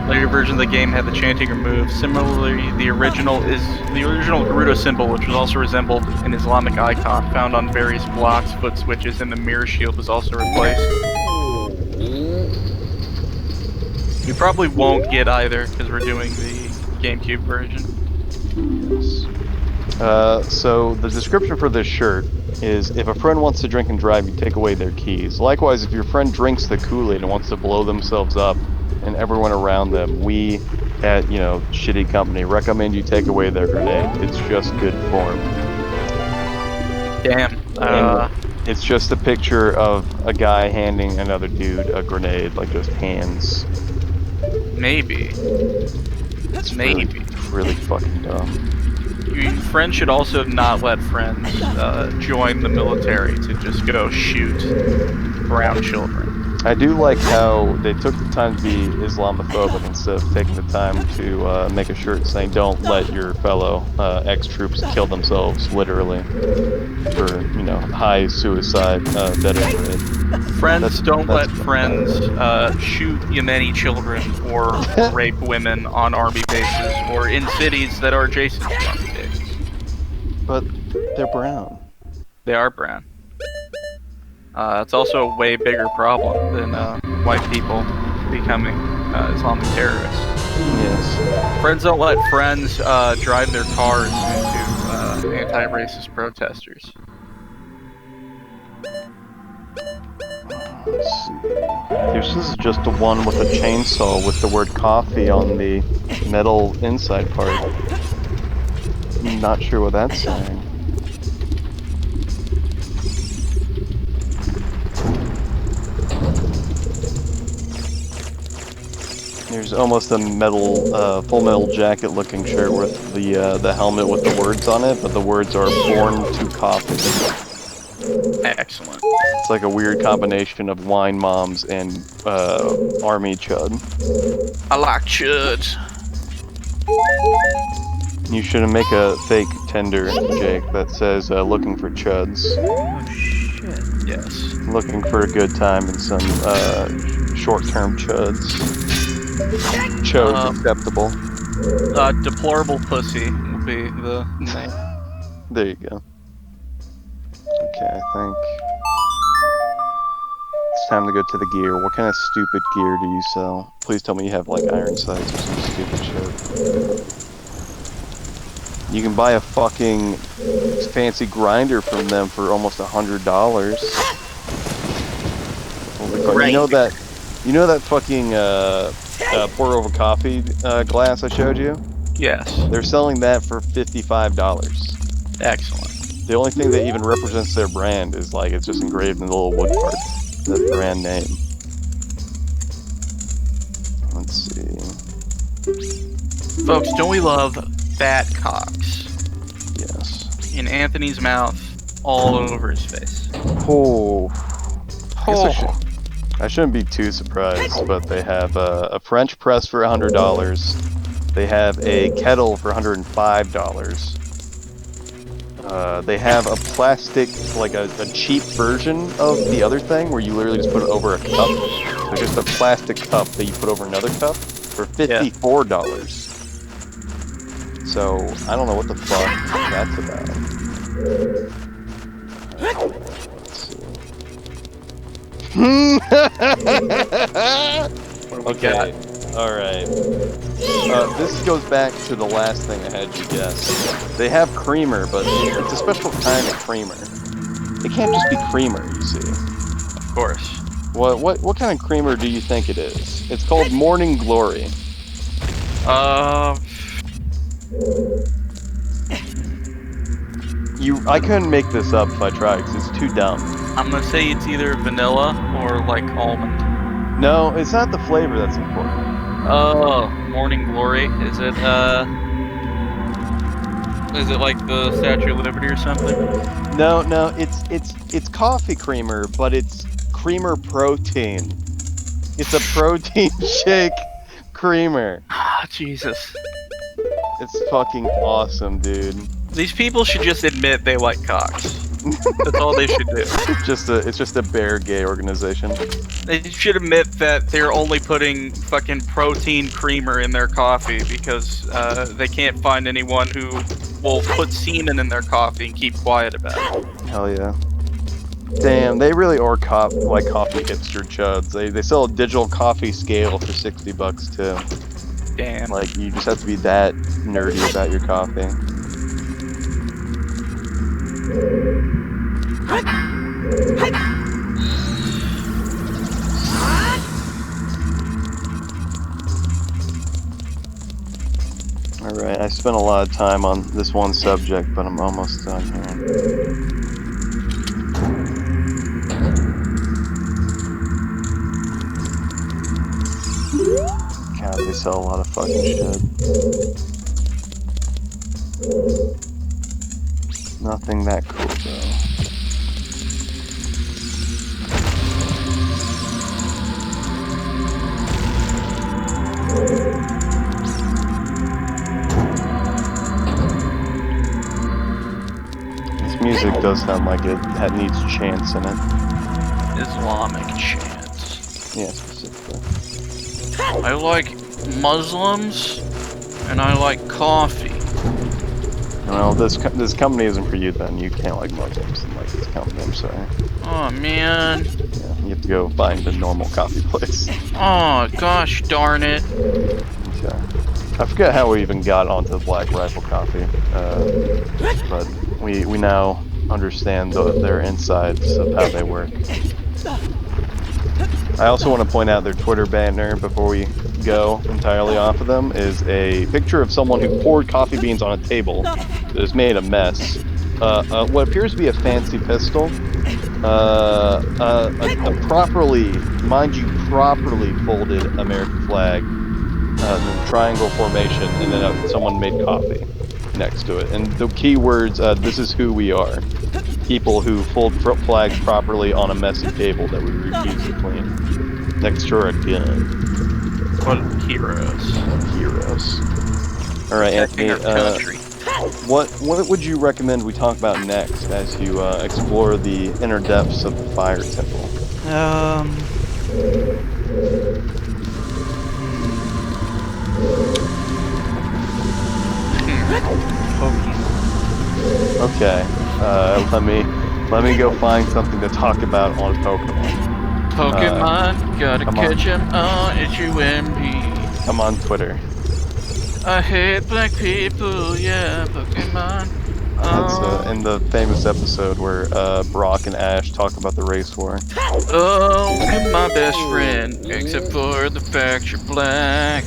Later versions of the game had the chanting removed. Similarly, the original Gerudo symbol, which was also resembled an Islamic icon found on various blocks, foot switches, and the mirror shield was also replaced. We probably won't get either because we're doing the GameCube version. So the description for this shirt is: if a friend wants to drink and drive, you take away their keys. Likewise, if your friend drinks the Kool-Aid and wants to blow themselves up and everyone around them, we at, shitty company recommend you take away their grenade. It's just good form. Damn. It's just a picture of a guy handing another dude a grenade, like just hands. Maybe. That's Maybe. really fucking dumb. Friends should also not let friends join the military to just go shoot brown children. I do like how they took the time to be Islamophobic instead of taking the time to make a shirt saying "Don't let your fellow ex-troops kill themselves," literally, for high suicide veteran rate. Friends don't let friends shoot Yemeni children or rape women on army bases or in cities that are adjacent to army bases. But they're brown. They are brown. It's also a way bigger problem than white people becoming Islamic terrorists. Yes. Friends don't let friends drive their cars into anti-racist protesters. Let's see. This is just the one with a chainsaw with the word coffee on the metal inside part. I'm not sure what that's saying. There's almost a metal, full metal jacket looking shirt with the helmet with the words on it, but the words are "Born to Coffee." Excellent. It's like a weird combination of wine moms and army chud. I like chuds. You should make a fake Tinder, Jake, that says "looking for chuds." Oh shit. Yes. Looking for a good time and some short-term chuds. Chodes acceptable. Deplorable pussy will be the name. There you go. Okay, I think it's time to go to the gear. What kind of stupid gear do you sell? Please tell me you have like iron sights or some stupid shit. You can buy a fucking fancy grinder from them for almost $100. You know that fucking pour over coffee glass I showed you? Yes. They're selling that for $55. Excellent. The only thing that even represents their brand is like it's just engraved in the little wood part. The brand name. Let's see. Folks, don't we love fat cocks? Yes. In Anthony's mouth, all over his face. Oh. I shouldn't be too surprised, but they have a French press for $100. They have a kettle for $105. They have a plastic, like a cheap version of the other thing, where you literally just put it over a cup. So just a plastic cup that you put over another cup for $54. So I don't know what the fuck that's about. Okay, alright. This goes back to the last thing I had you guess. They have creamer, but it's a special kind of creamer. It can't just be creamer, you see. Of course. What kind of creamer do you think it is? It's called Morning Glory. I couldn't make this up if I tried, because it's too dumb. I'm gonna say it's either vanilla or like almond. No, it's not the flavor that's important. Oh, Morning Glory. Is it like the Statue of Liberty or something? No, it's coffee creamer, but it's creamer protein. It's a protein shake creamer. Ah, Jesus. It's fucking awesome, dude. These people should just admit they like cocks. That's all they should do. It's just a bear gay organization. They should admit that they're only putting fucking protein creamer in their coffee because they can't find anyone who will put semen in their coffee and keep quiet about it. Hell yeah. Damn, they really are like coffee hipster chuds. They sell a digital coffee scale for $60 too. Damn. Like, you just have to be that nerdy about your coffee. Alright, I spent a lot of time on this one subject, but I'm almost done here. God, They sell a lot of fucking shit. Nothing that cool though. This music does sound like it needs chants in it. Islamic chants. Yeah, specifically. I like Muslims, and I like coffee. Well, this company isn't for you then. You can't like Muslims and like this company, I'm sorry. Oh man. Yeah, you have to go find a normal coffee place. Oh gosh darn it. Okay. I forget how we even got onto the Black Rifle Coffee, but we now understand their insides of how they work. I also want to point out their Twitter banner before we go entirely off of them is a picture of someone who poured coffee beans on a table that has made a mess. What appears to be a fancy pistol, a properly, mind you, properly folded American flag, in triangle formation, and then someone made coffee next to it. And the key words, this is who we are. People who fold flags properly on a messy table that we refuse to clean. Next to our gun. What heroes. Heroes. Alright, Anthony, Protecting our country. what would you recommend we talk about next as you explore the inner depths of the Fire Temple? Okay, let me go find something to talk about on Pokemon. Pokemon, gotta catch 'em all, H-U-M-P. I'm on Twitter. I hate black people, yeah, Pokemon. That's in the famous episode where Brock and Ash talk about the race war. Oh, you're my best friend, except for the fact you're black.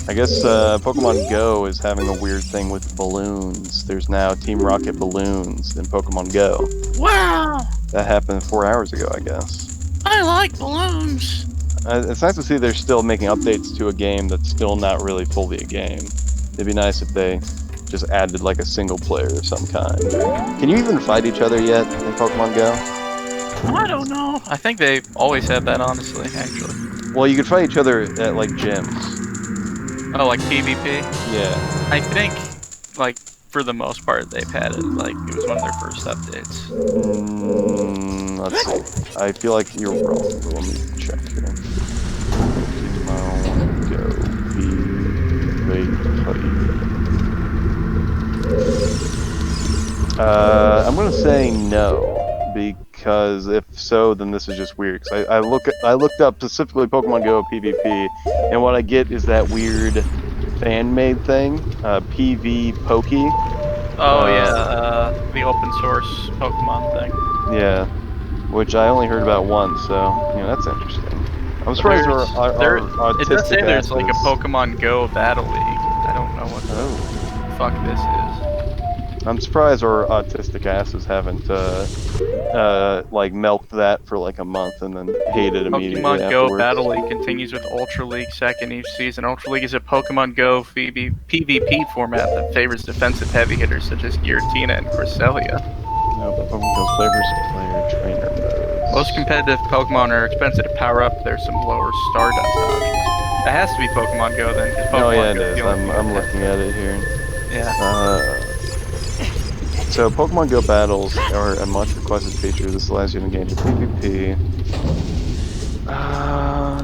I guess Pokemon Go is having a weird thing with balloons. There's now Team Rocket balloons in Pokemon Go. Wow, That happened 4 hours ago, I guess. I like balloons. It's nice to see they're still making updates to a game that's still not really fully a game. It'd be nice if they just added like a single player of some kind. Can you even fight each other yet in Pokemon Go? I don't know. I think they always had that, honestly, actually. Well, you could fight each other at like gyms. Oh, like PvP? Yeah. I think, like, for the most part, they've had it. Like, it was one of their first updates. Let's see. I feel like you're wrong, but let me check here. Pokemon Go. I'm gonna say no, because if so, then this is just weird. Cause I looked up specifically Pokemon Go PvP, and what I get is that weird fan-made thing, PV Poke. Oh, yeah, the open source Pokemon thing. Yeah, which I only heard about once, so that's interesting. I'm surprised our autistic it does say there's like a asses- Pokemon Go Battle League. I don't know what the fuck this is. I'm surprised our autistic asses haven't like milked that for like a month and then hated immediately Pokemon Go afterwards. Battle League continues with Ultra League second each season. Ultra League is a Pokemon Go PvP format that favors defensive heavy hitters such as Giratina and Cresselia. No, but Pokemon Go's flavors player trainer modes. Most competitive Pokemon are expensive to power up. There's some lower Stardust options. It has to be Pokemon Go then. 'Cause Pokemon Oh yeah, it Go is. the only I'm thing that- looking at it here. Yeah. So Pokemon Go battles are a much requested feature. This allows you to engage in PvP. I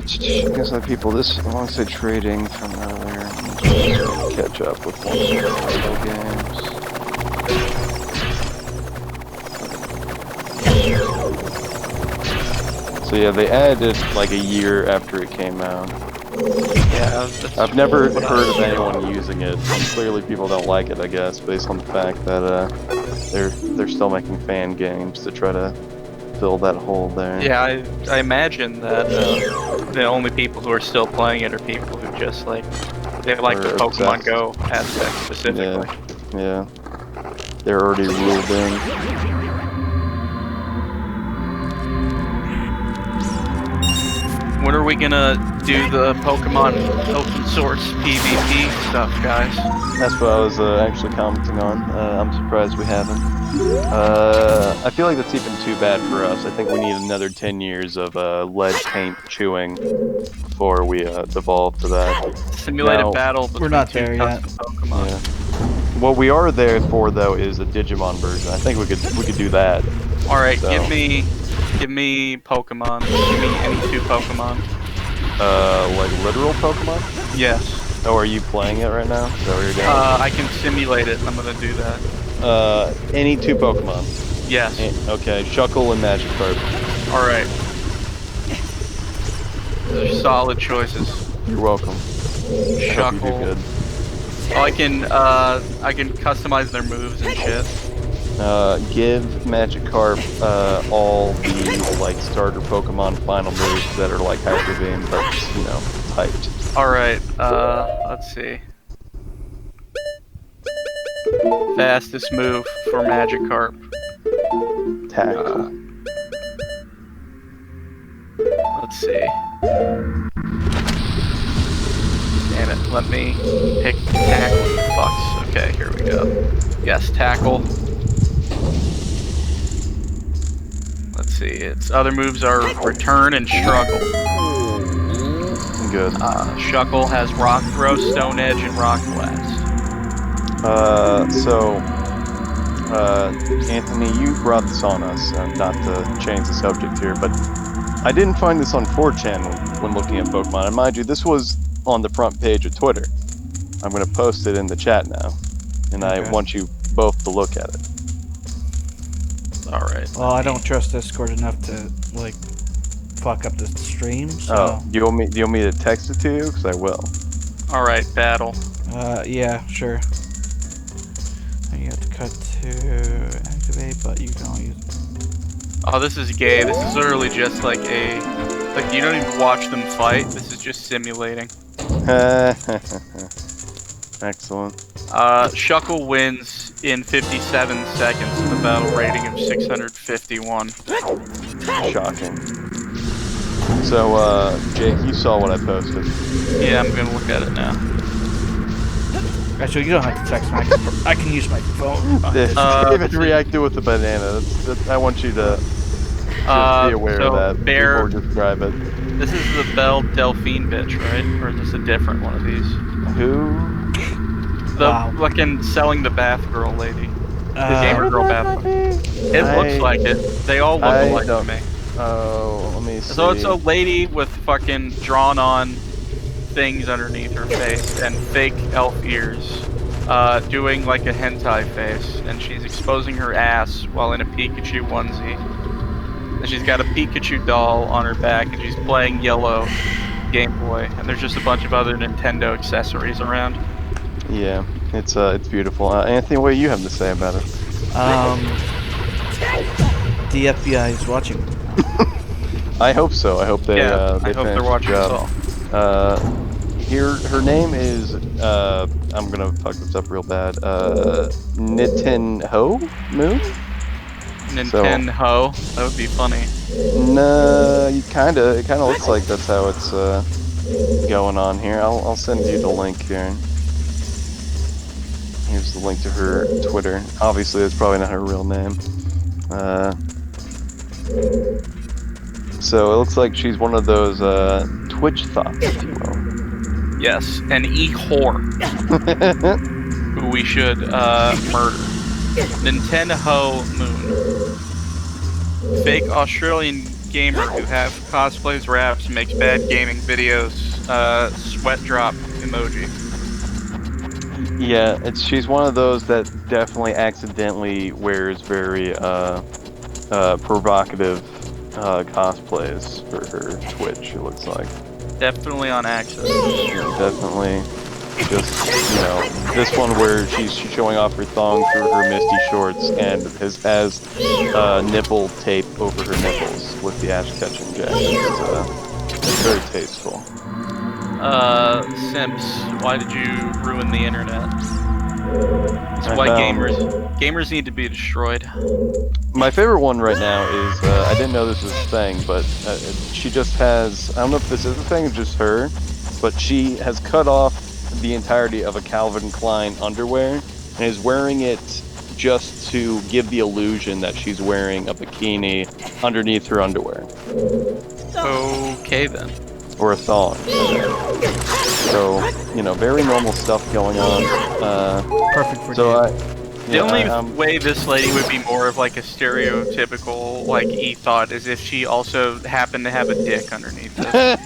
guess that people this alongside trading from earlier. Catch up with one of the video games. So yeah, they added like a year after it came out. Yeah. I've never heard of anyone using it. Clearly, people don't like it. I guess based on the fact that they're still making fan games to try to fill that hole there. Yeah, I imagine that the only people who are still playing it are people who just like they like the Are Pokemon obsessed. Go aspect specifically. Yeah. They're already ruled in. when are we gonna do the Pokemon open source PvP stuff, guys? That's what I was actually commenting on. I'm surprised we haven't. I feel like that's even too bad for us. I think we need another 10 years of lead paint chewing before we devolve to that. Simulated Now, battle between we're not two there yet. custom Pokemon. Yeah. What we are there for though is a Digimon version. I think we could do that. All right, So- give me Pokemon. Give me any 2 Pokemon. Like literal Pokemon? Yes. Oh, are you playing it right now? Is that what you're doing? I can simulate it. I'm gonna do that. Any 2 Pokemon. Yes. Okay, Shuckle and Magikarp. All right. Those are solid choices. You're welcome. I hope you do Shuckle. good. Oh, I can customize their moves and shit. Give Magikarp all the like starter Pokemon final moves that are like Hyper Beam, but you know, typed. All right. Let's see. Fastest move for Magikarp. Tackle. Let's see. Damn it, let me pick tackle, you fucks. Okay, here we go. Yes, tackle. Let's see, its other moves are return and struggle. Good. Shuckle has rock throw, stone edge, and rock blast. Anthony, you brought this on us, not to change the subject here, but I didn't find this on 4chan when looking at Pokemon. And mind you, this was on the front page of Twitter. I'm going to post it in the chat now, and I want you both to look at it. Alright. Well, I don't trust Discord enough to, like, fuck up the stream, so... Oh, do you want me to text it to you? Because I will. Alright, battle. Yeah, sure. You have to cut to activate, but you can only use... Oh, this is gay. This is literally just like a... Like, you don't even watch them fight. This is just simulating. Excellent. Shuckle wins in 57 seconds with a battle rating of 651. Shocking. So, Jake, you saw what I posted. Yeah, I'm gonna look at it now. Actually, you don't have to text me. I can use my phone. David reacted with the banana. I want you to just be aware of that before you describe it. This is the Belle Delphine bitch, right? Or is this a different one of these? Who? The fucking selling the bath girl lady. The gamer girl bath girl. It looks like it. They all look alike to me. Oh, let me see. So it's a lady with fucking drawn on things underneath her face and fake elf ears, doing like a hentai face, and she's exposing her ass while in a Pikachu onesie. And she's got a Pikachu doll on her back, and she's playing yellow Game Boy, and there's just a bunch of other Nintendo accessories around. Yeah, it's beautiful. Anthony, what do you have to say about it? The FBI is watching. I hope so. I hope they. I hope they're watching us all. Her name is. I'm gonna fuck this up real bad. Nintendo Moon. Nintendo. That would be funny. No, it kind of looks like that's how it's going on here. I'll send you the link here. Here's the link to her Twitter. Obviously, it's probably not her real name. So it looks like she's one of those Twitch thots, if you will. Yes, an e-whore who we should murder. Nintendo Moon. Fake Australian gamer who have cosplays, raps, makes bad gaming videos, sweat drop emoji. Yeah, she's one of those that definitely accidentally wears very provocative cosplays for her Twitch, it looks like. Definitely on accident. Yeah, definitely. Just, you know, this one where she's showing off her thong through her misty shorts and has nipple tape over her nipples with the ash-catching jacket. It's very tasteful. Simps, why did you ruin the internet? That's I why found- gamers need to be destroyed. My favorite one right now is, I didn't know this was a thing, but she just has, I don't know if this is a thing, it's just her, but she has cut off the entirety of a Calvin Klein underwear and is wearing it just to give the illusion that she's wearing a bikini underneath her underwear. Okay then. Or a thong. So, very normal stuff going on. Perfect for So Jim. The only way this lady would be more of like a stereotypical like e-thought is if she also happened to have a dick underneath it.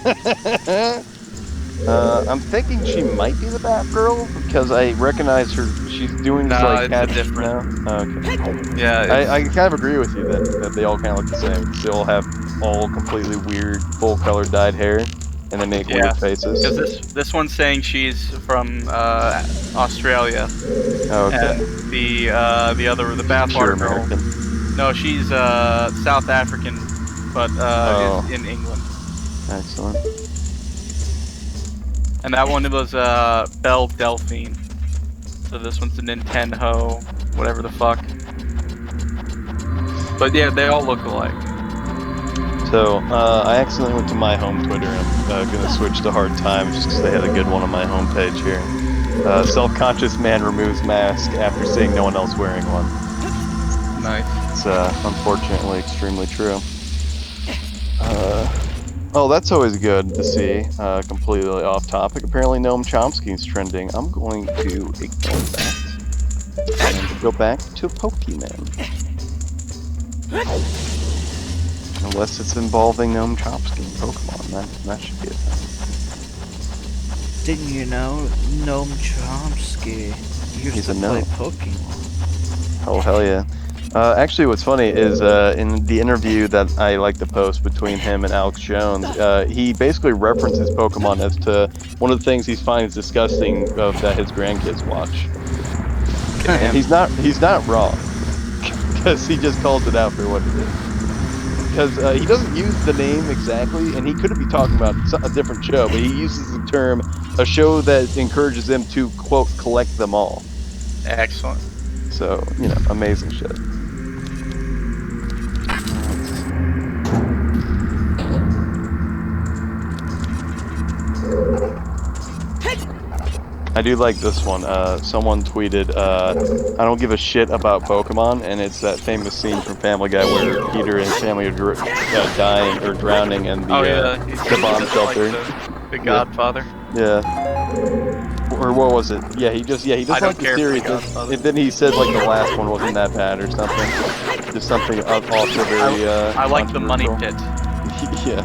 I'm thinking she might be the Batgirl because I recognize her. She's doing this Nah, like it's cat different. now. Okay. Yeah, I kind of agree with you that they all kind of look the same. They all have all completely weird, full color dyed hair, and they make weird faces. because this one's saying she's from Australia, Oh, okay. and the other, the Pure bathwater girl. American. No, she's South African, but is in England. Excellent. And that one was Belle Delphine. So this one's a Nintendo, whatever the fuck. But yeah, they all look alike. So, I accidentally went to my home Twitter, and I'm gonna switch to Hard Times just because they had a good one on my homepage here. Self-conscious man removes mask after seeing no one else wearing one. Nice. It's unfortunately extremely true. Oh, that's always good to see. Completely off topic. Apparently Noam Chomsky's trending. I'm going to ignore that and go back to Pokemon. Unless it's involving Noam Chomsky and Pokemon, that should be a thing. Didn't you know Noam Chomsky used He's to a play gnome. Pokemon? Oh, hell yeah. Actually, what's funny is in the interview that I like to post between him and Alex Jones, he basically references Pokemon as to one of the things he finds disgusting that his grandkids watch. And he's not wrong, because he just calls it out for what it is. Because he doesn't use the name exactly, and he could be talking about a different show, but he uses the term a show that encourages them to, quote, collect them all. Excellent. So, amazing shit. I do like this one. Someone tweeted, I don't give a shit about Pokemon, and it's that famous scene from Family Guy where Peter and his family are dying or drowning in the bomb shelter. Like the Godfather. Yeah. Or what was it? Yeah, he doesn't like the series, and then he said like the last one wasn't that bad or something. Just something also very. I like the money pit. Yeah.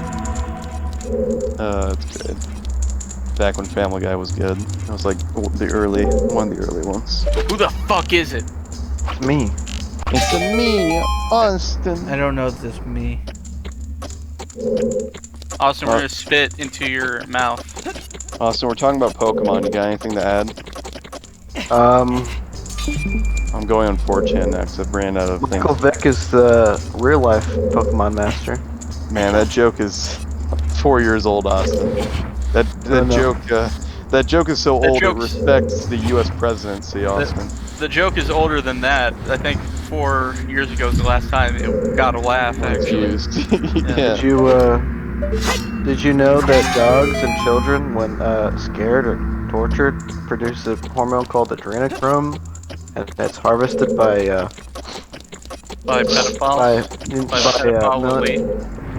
It's good. Back when Family Guy was good. That was like one of the early ones. Who the fuck is it? It's me. It's me, Austin. I don't know if this me. Austin, we're gonna spit into your mouth. Austin, we're talking about Pokemon. You got anything to add? I'm going on 4chan next. I've ran out of Michael things. Vick is the real life Pokemon master. Man, that joke is 4 years old, Austin. That joke is so old it respects the U.S. presidency, Austin. The joke is older than that. I think 4 years ago was the last time it got a laugh. Actually, Confused. Yeah. Did you know that dogs and children, when scared or tortured, produce a hormone called adrenochrome, and that's harvested by pedophiles.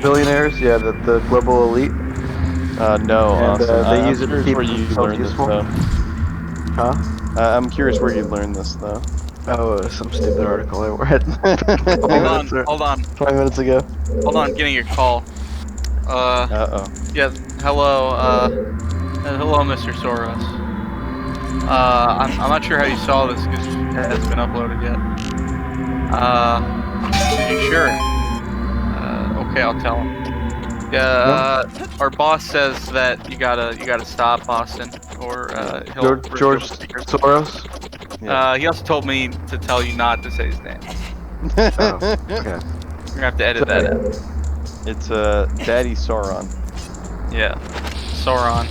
Billionaires? Yeah, the global elite. No, And Austin. they I'm use it to curious keep where you themselves learned this, useful. though. Huh? I'm curious where you learned this, though. Oh, some stupid article I read. Hold on. 20 minutes ago. Hold on, getting your call. Uh-oh. Yeah, hello, hello, Mr. Soros. I'm not sure how you saw this because it hasn't been uploaded yet. Are you sure? Okay, I'll tell him. Our boss says that you gotta stop, Austin, or he'll George Soros? he also told me to tell you not to say his name. Oh, okay. You're gonna have to edit that out. It's Daddy Sauron. Yeah, Sauron.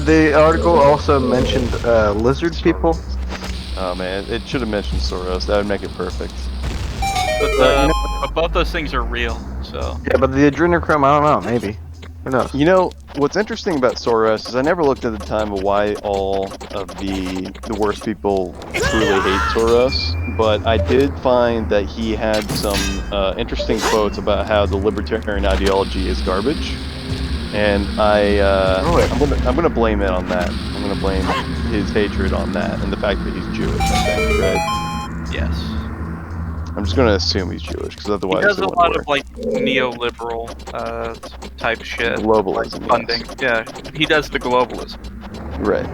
The article also mentioned lizard people. Oh man, it should have mentioned Soros. That would make it perfect. But, but both those things are real, so. Yeah, but the adrenochrome, I don't know. Maybe. Who knows? You know, what's interesting about Soros is I never looked at the time of why all of the worst people truly hate Soros, but I did find that he had some interesting quotes about how the libertarian ideology is garbage, and I'm gonna blame it on that. I'm gonna blame his hatred on that and the fact that he's Jewish. I think, right? Yes. I'm just gonna assume he's Jewish because He otherwise does it a wouldn't lot work. of like neoliberal type shit. Globalism, like, funding. yes. Yeah, he does the globalism. Right.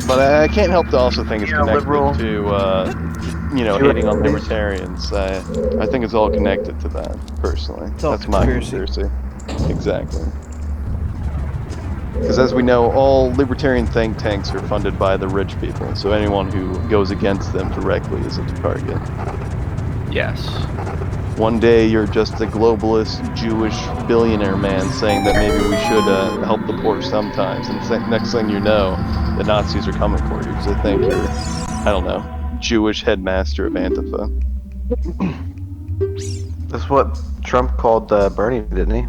But I can't help to also think it's Yeah, connected liberal. to, hating on libertarians. I think it's all connected to that, personally. It's all That's my conspiracy. conspiracy. Exactly. Because as we know, all libertarian think tanks are funded by the rich people, so anyone who goes against them directly is a target. Yes. One day you're just a globalist Jewish billionaire man saying that maybe we should help the poor sometimes, and next thing you know, the Nazis are coming for you because they think you're, I don't know, Jewish headmaster of Antifa. That's what Trump called Bernie, didn't he?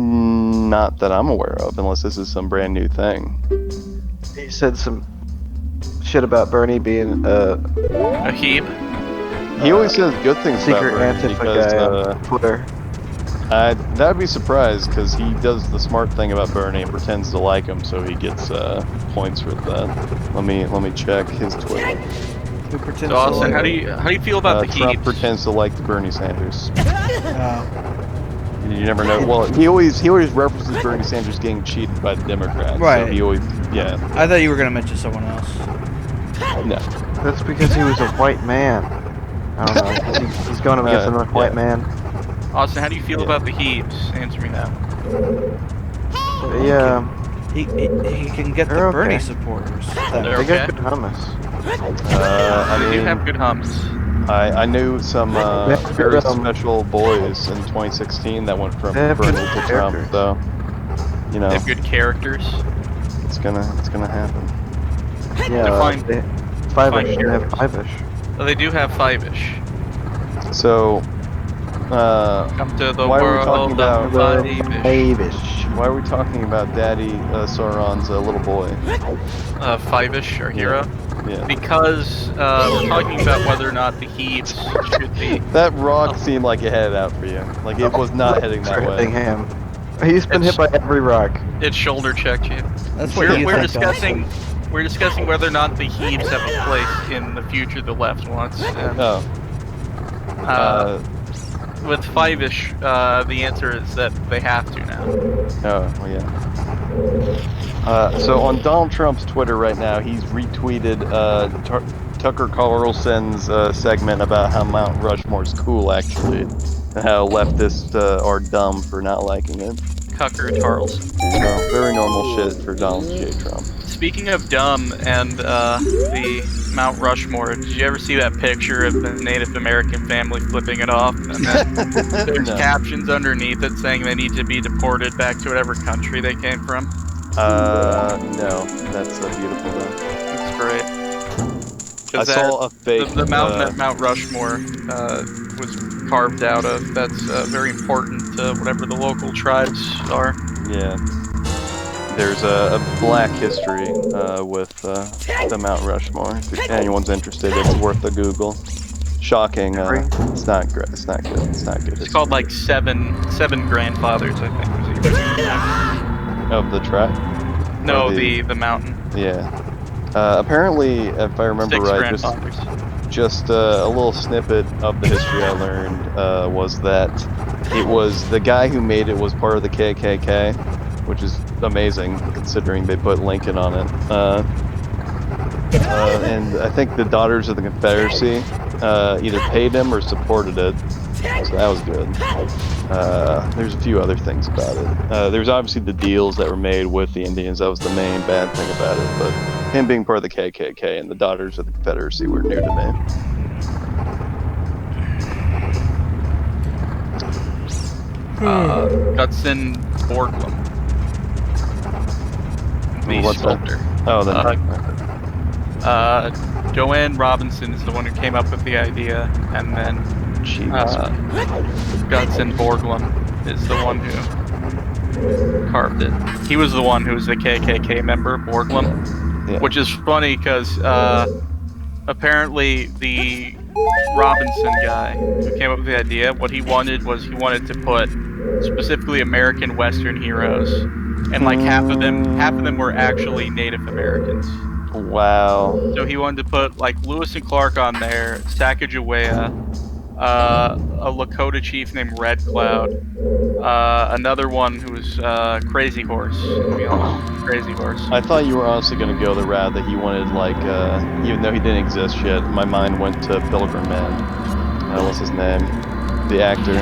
Not that I'm aware of, unless this is some brand new thing. He said some shit about Bernie being A heap. He always says good things secret about Bernie Antifa because guy on Twitter. I'd be surprised because he does the smart thing about Bernie and pretends to like him, so he gets points for that. Let me check his Twitter. Who pretends So Austin, to how do you feel about the Trump heaps? pretends to like Bernie Sanders. Oh. You never know. Well, he always references Bernie Sanders getting cheated by the Democrats. Right. So he always, yeah. I thought you were gonna mention someone else. No. That's because he was a white man. I don't know. He's going up against another white man. Austin, how do you feel about the heaps? Answer me now. Yeah, He can get the They're Bernie okay. supporters. They're they okay. got good hummus. They do have good humps. I knew some very good, special boys in 2016 that went from They have Bernie good to Trump, characters. so you know They have good characters. it's gonna happen. Yeah, Define- five-ish. They define have five-ish. Oh, they do have five-ish. So, Come to the why are we world talking about of five-ish. Five-ish. why are we talking about Daddy Sauron's little boy? Five-ish, our hero. Yeah. Because we're talking about whether or not the heaps should be. That rock seemed like it headed out for you. Like it was not heading that Hitting way. him. He's been hit by every rock. It shoulder checked you. That's what you We're think, discussing. Austin. We're discussing whether or not the heaps have a place in the future the left wants. And, Oh. with five-ish, the answer is that they have to now. Oh, well, yeah. So on Donald Trump's Twitter right now, he's retweeted Tucker Carlson's segment about how Mount Rushmore's cool, actually, and how leftists are dumb for not liking it. Tucker Carlson. So, very normal shit for Donald J. Trump. Speaking of dumb and the Mount Rushmore, did you ever see that picture of the Native American family flipping it off? And then there's No. captions underneath it saying they need to be deported back to whatever country they came from. No, that's beautiful though. That's great. I 'Cause saw a fake. the mountain that Mount Rushmore was carved out of, that's very important to whatever the local tribes are. Yeah. There's a black history with the Mount Rushmore. If anyone's interested, it's worth a Google. Shocking. It's not great. It's not good. It's not good. It's called like seven grandfathers, I think. Was it? Of the track. No, Or the mountain. Yeah. Apparently, if I remember 6 right, grandfathers. just a little snippet of the history I learned was that it was the guy who made it was part of the KKK, which is amazing considering they put Lincoln on it. And I think the Daughters of the Confederacy either paid him or supported it, so that was good. There's a few other things about it. There's obviously the deals that were made with the Indians. That was the main bad thing about it, but him being part of the KKK and the Daughters of the Confederacy were new to me. Gutzon Borglum. The What's that? sculptor. Oh, then. Joanne Robinson is the one who came up with the idea, and then Gutzon Borglum is the one who carved it. He was the one who was the KKK member, Borglum, which is funny because apparently the Robinson guy who came up with the idea, what he wanted was he wanted to put specifically American Western heroes, and like half of them were actually Native Americans. Wow. So he wanted to put like Lewis and Clark on there, Sacagawea, a Lakota chief named Red Cloud, another one who was Crazy Horse. To be honest, Crazy Horse. I thought you were honestly going to go the route that he wanted, like, even though he didn't exist yet, my mind went to Pilgrim Man. What's his name? The actor.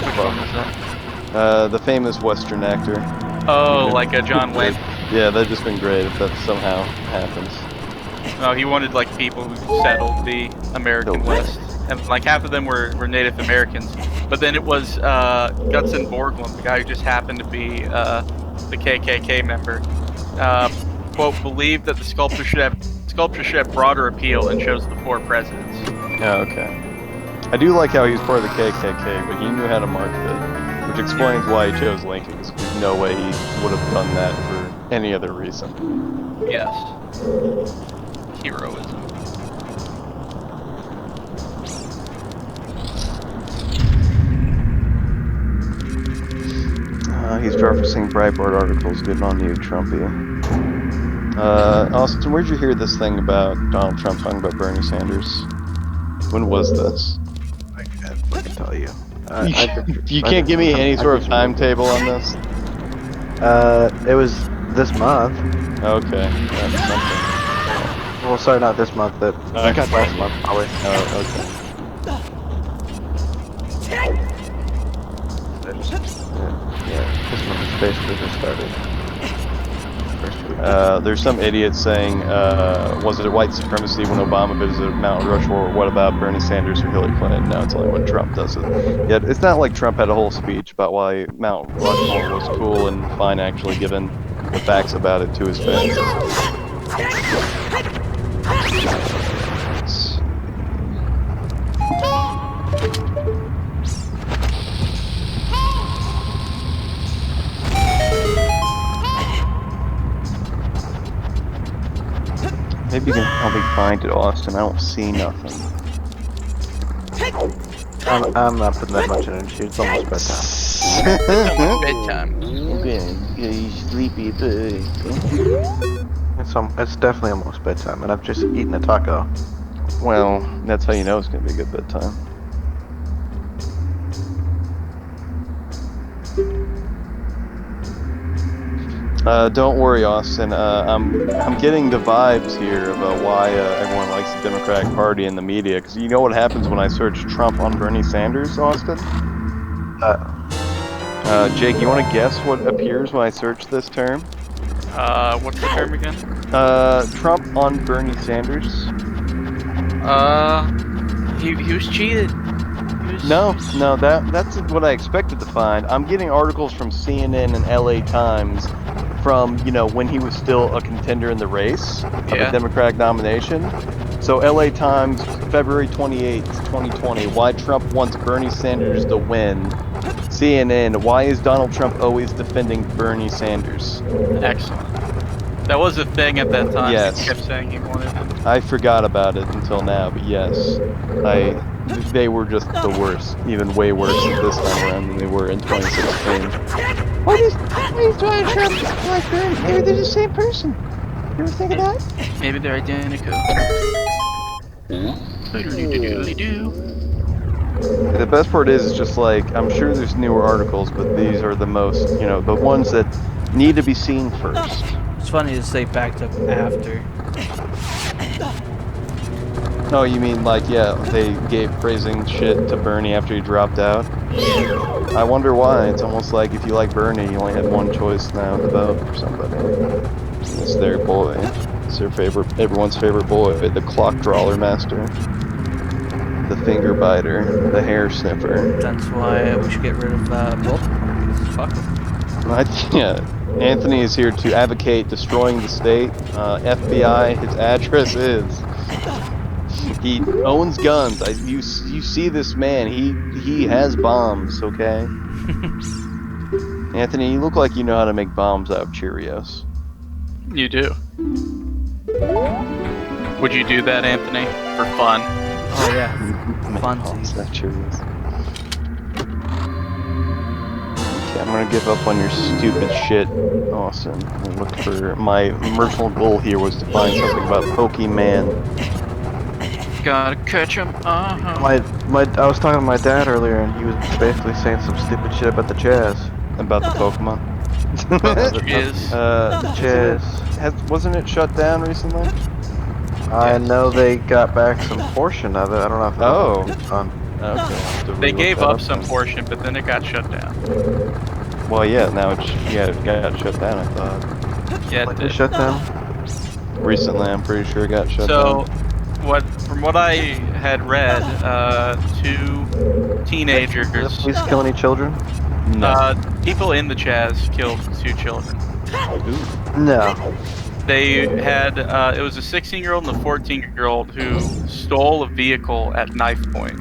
Which one was that? The famous Western actor. Oh, like a John Wayne. Yeah, that'd just been great if that somehow happens. No, he wanted like people who settled the American West, and like half of them were Native Americans. But then it was Gutzon Borglum, the guy who just happened to be the KKK member. Quote, believed that the sculpture should have broader appeal and shows the 4 presidents. Oh, okay. I do like how he was part of the KKK, but he knew how to market it, which explains why he chose Lincoln, because there's no way he would have done that for any other reason. Yes. Heroism. He's referencing Breitbart articles. Good on you, Trumpy. Austin, where'd you hear this thing about Donald Trump talking about Bernie Sanders? When was this? I can tell you. You can't give me any sort of timetable on this? It was this month. Okay, that's something. Well, sorry, not this month, but last month, probably. Oh, okay. Yeah, this month is basically just started. First week. There's some idiot saying, was it white supremacy when Obama visited Mount Rushmore? What about Bernie Sanders or Hillary Clinton? No, it's only when Trump does it. Yeah, it's not like Trump had a whole speech about why Mount Rushmore was cool and fine, actually given the facts about it to his face. Maybe you can help me find it, Austin. I don't see nothing. I'm not putting that much energy. It's almost bedtime. Bedtime. Okay, you sleepy bird. It's definitely almost bedtime, and I've just eaten a taco. Well, that's how you know it's gonna be a good bedtime. Don't worry, Austin. I'm getting the vibes here about why everyone likes the Democratic Party in the media. Because you know what happens when I search Trump on Bernie Sanders, Austin? Jake, you want to guess what appears when I search this term? What's the term again? Trump on Bernie Sanders. He was cheated. No, that's what I expected to find. I'm getting articles from CNN and LA Times from, when he was still a contender in the race of the Democratic nomination. So LA Times, February 28th, 2020, why Trump wants Bernie Sanders to win. CNN, why is Donald Trump always defending Bernie Sanders? Excellent. That was a thing at that time. Yes. He kept saying he wanted him. I forgot about it until now, but yes. They were just the worst, even way worse this time around than they were in 2016. Why is Donald Trump like Bernie? Maybe they're the same person. You ever think of that? Maybe they're identical. The best part is just like, I'm sure there's newer articles, but these are the most, the ones that need to be seen first. It's funny to say backed up after. No, you mean they gave praising shit to Bernie after he dropped out? I wonder why. It's almost like if you like Bernie, you only had one choice now to vote for somebody. It's their boy. It's their everyone's favorite boy, the clock drawer master, the finger biter, the hair sniffer. That's why we should get rid of both. Fuck 'em. Yeah, Anthony is here to advocate destroying the state. FBI, his address is. He owns guns. You see this man? He has bombs. Okay, Anthony, you look like you know how to make bombs out of Cheerios. You do. Would you do that, Anthony, for fun? Oh yeah, Make bombs funsies. out of Cheerios. Okay, I'm gonna give up on your stupid shit, Austin. I looked for my original goal here was to find something about Pokemon. Gotta catch him. Uh-huh. I was talking to my dad earlier, and he was basically saying some stupid shit about the Chaz. About the Pokemon. Is The Chaz. Wasn't it shut down recently? I know they got back some portion of it. I don't know if Oh. done. Okay. I'll have to they relook gave that up some then. portion, but then it got shut down. Well, yeah. Now it got shut down. I thought Yeah, it Like they did. shut down. recently. I'm pretty sure it got shut So, down. from what I had read, 2 teenagers, Police kill any children? No. people in the Chaz killed 2 children. Ooh. No. They had, it was a 16-year-old and a 14-year-old who stole a vehicle at knife point,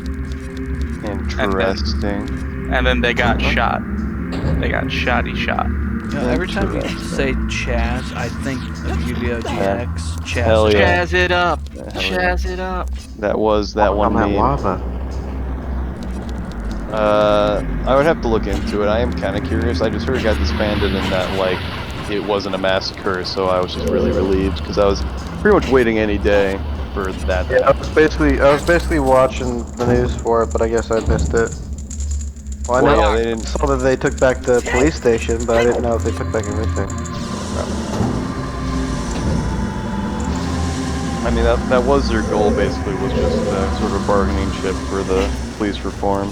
Interesting. and then they got shot. They got shot. You know, every time you say Chaz, I think of Yu-Gi-Oh! GX. Chaz. Hell yeah. Chaz it up. Hell yeah. Chaz it up. That was that one I'm at meme. lava. I would have to look into it. I am kind of curious. I just heard it got disbanded and that like it wasn't a massacre, so I was just really relieved because I was pretty much waiting any day for that. Yeah, I was basically watching the news for it, but I guess I missed it. Well, I Well, know yeah, I they didn't- saw that they took back the police station, but I didn't know if they took back everything. I mean, that was their goal, basically, was just sort of a bargaining chip for the police reform.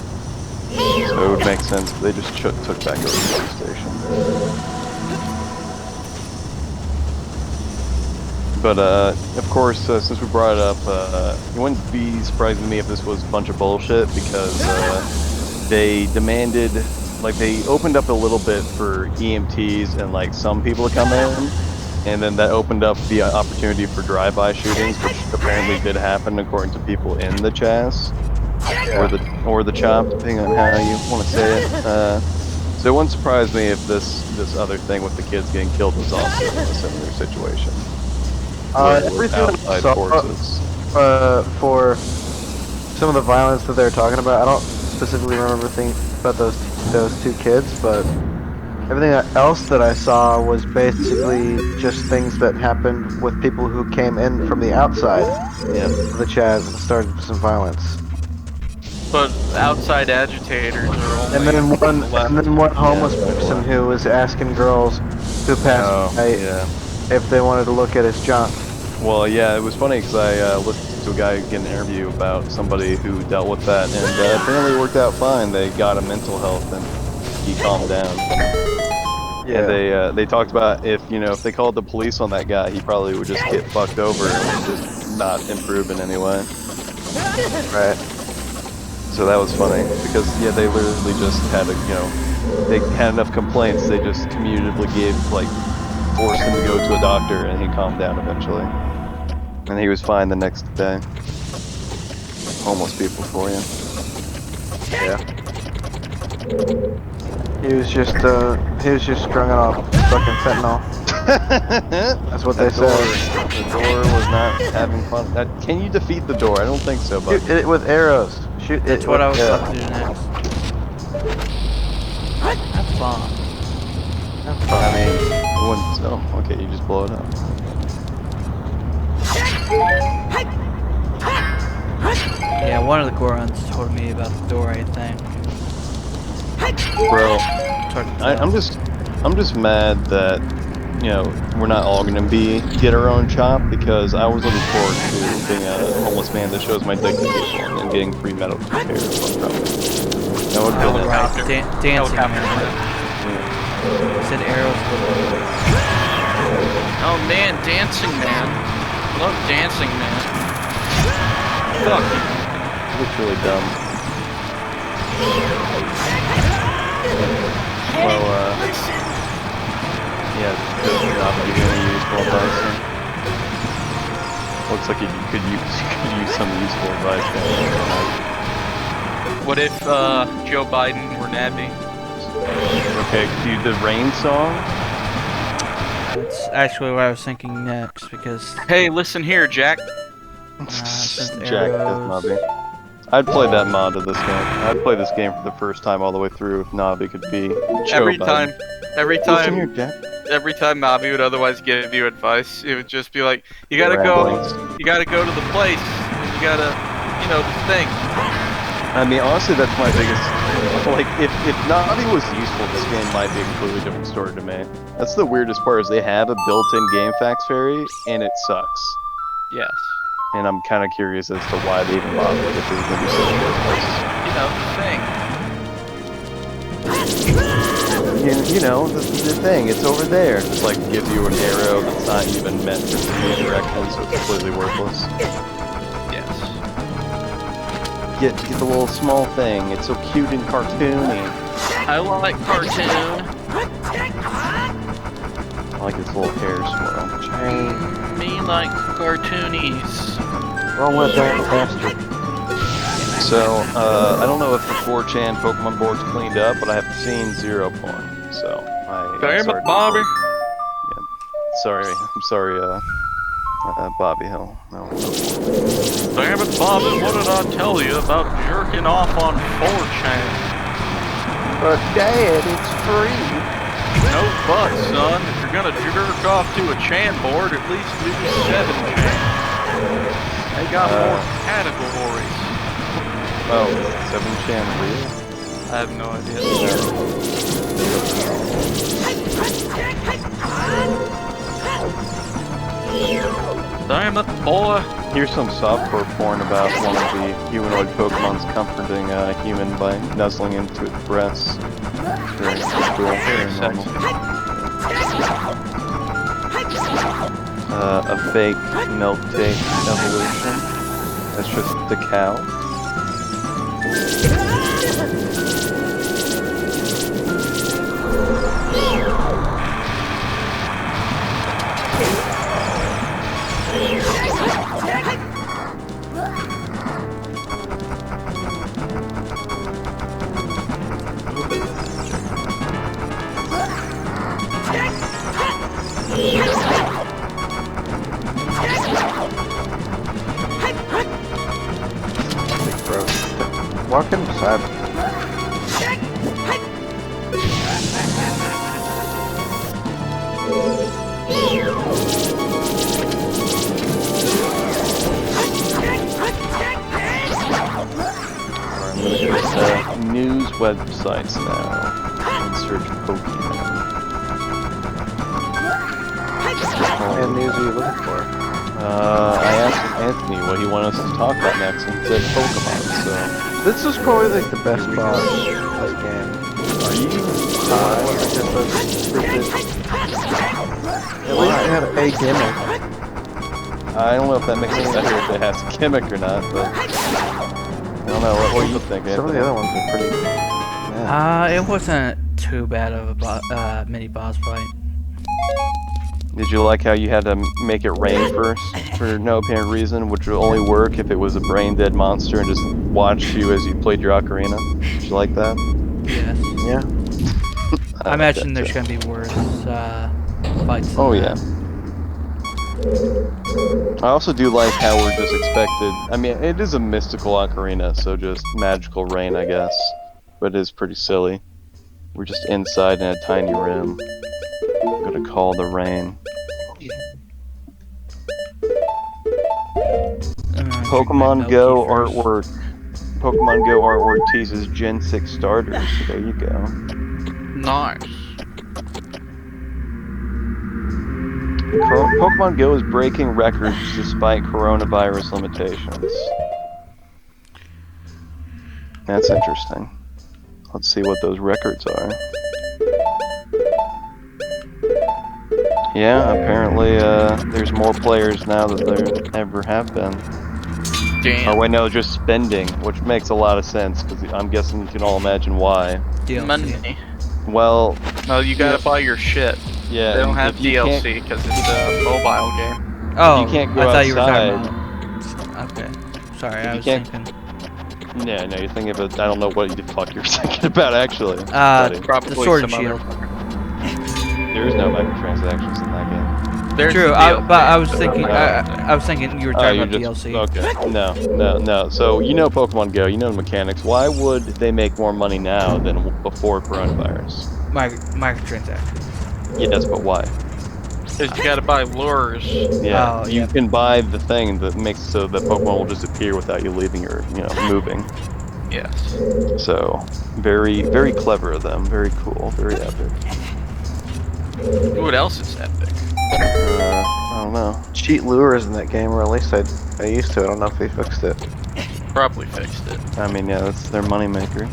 So it would make sense if they just took back over the police station. But, of course, since we brought it up, it wouldn't be surprising to me if this was a bunch of bullshit, because they demanded, like, they opened up a little bit for EMTs and, like, some people to come in. And then that opened up the opportunity for drive-by shootings, which apparently did happen according to people in the Chaz, or the Chop, depending on how you want to say it. So it wouldn't surprise me if this other thing with the kids getting killed was also a similar situation. With Everything I outside saw, forces. for some of the violence that they're talking about, I don't specifically remember things about those 2 kids, but everything else that I saw was basically just things that happened with people who came in from the outside of the Chaz and started some violence. But outside agitators are only. And then one homeless Yeah, person who was asking girls who passed by yeah. if they wanted to look at his junk. Well, yeah, it was funny because I listened to a guy get an interview about somebody who dealt with that, and apparently it worked out fine. They got him mental health, and he calmed down. Yeah. And they talked about if they called the police on that guy, he probably would just get fucked over and just not improve in any way. Right. So that was funny because they literally just had they had enough complaints. They just commutatively forced him to go to a doctor, and he calmed down eventually. And he was fine the next day. Homeless people for you. Yeah. He was just strung off fucking fentanyl. That's what they said. The door was not having fun. Can you defeat the door? I don't think so, but Shoot it with arrows. Shoot it. That's what I was with- about to do next. Have fun. I mean, it wouldn't. Oh, okay, you just blow it up. Yeah, one of the Gorons told me about the door, I think. Bro, Talked to I'm just mad that we're not all gonna get our own chop, because I was looking forward to being a homeless man that shows my dick to people and getting free medical care. That would Oh, be right. Dancing. Helicopter. He said arrows would. Oh man, dancing man. Love dancing man. Fuck. It looks really dumb. Well, Yeah, does not give you any useful advice. Looks like you could use some useful advice there. What if Joe Biden were Navi? Okay, do the rain song? That's actually what I was thinking next because Hey, listen here, Jack. since Jack arrows. Navi. I'd play that mod of this game. I'd play this game for the first time all the way through if Navi could be Joe Every Biden. Listen here, Jack. every time Navi would otherwise give you advice, it would just be like, you gotta go to the place, and you gotta, the thing. I mean, honestly, that's my biggest. Like, if Navi was useful, this game might be a completely different story to me. That's the weirdest part, is they have a built-in game facts fairy, and it sucks. Yes. And I'm kind of curious as to why they even bothered if it was going to be such a good place. The thing. The thing, it's over there. Just like give you an arrow that's not even meant for any direction, so it's completely worthless. Yes. Get the little small thing. It's so cute and cartoony. I like cartoon. I like its little hair swirl. Me like cartoonies. Wrong with that bastard. So, I don't know if the 4chan Pokemon board's cleaned up, but I have seen 0 porn. So, Damn it, Bobby. I'm sorry, Bobby Hill. No. Damn it, Bobby, what did I tell you about jerking off on 4chan? But Dad, it's free. No but, son. If you're gonna jerk off to a Chan board, at least do 7chan. They got more categories. Oh, is 7chan real? I have no idea. Damn it, boy. Here's some softcore porn about one of the humanoid Pokemon's comforting a human by nuzzling into its breasts. It's very cool, very normal. A fake milk take evolution. That's just the cow. Walk inside. News websites now. And search Pokemon. What news are you looking for? I asked Anthony what he wanted us to talk about next, and he said Pokemon, so... This is probably like the best boss of this game. Are you At least it had a gimmick. I don't know if that makes it better if it has a gimmick or not, but... I don't know, what do you think, Anthony? Some of the other ones are pretty... Yeah. It wasn't too bad of a mini boss fight. Did you like how you had to make it rain first, for no apparent reason, which would only work if it was a brain-dead monster and just watched you as you played your Ocarina? Did you like that? Yes. Yeah. I imagine there's gonna be worse fights. Oh yeah. I also do like how we're just expected. I mean, it is a mystical Ocarina, so just magical rain, I guess. But it is pretty silly. We're just inside in a tiny room. I'm gonna call the rain. Pokemon Go artwork. Pokemon Go artwork teases Gen 6 starters. So there you go. Nice. Pokemon Go is breaking records despite coronavirus limitations. That's interesting. Let's see what those records are. Yeah, apparently there's more players now than there ever have been. Damn. Or wait, no, just spending, which makes a lot of sense, because I'm guessing you can all imagine why. DLC. Money. Well, No, you gotta buy your shit. Yeah. They don't have if you can't- DLC because it's a mobile game. Oh, you can't go I thought you were outside. talking about. Okay, sorry, If I you was can't- thinking. Yeah, no, you're thinking about. I don't know what the fuck you're thinking about actually. buddy. Probably the sword and some other- shield. There is no microtransactions in that game. There's True, the but I was DLC, thinking, but I was thinking you were talking about DLC. Okay. No. So you know Pokemon Go, you know the mechanics. Why would they make more money now than before coronavirus? Microtransactions. Yes, but why? Because you gotta buy lures. Yeah, Oh, you yep. can buy the thing that makes so that Pokemon will just appear without you leaving or moving. Yes. So very, very clever of them. Very cool. Very epic. What else is epic? I don't know. Cheat lures in that game, or at least I used to. I don't know if they fixed it. Probably fixed it. I mean, yeah, that's their moneymaker.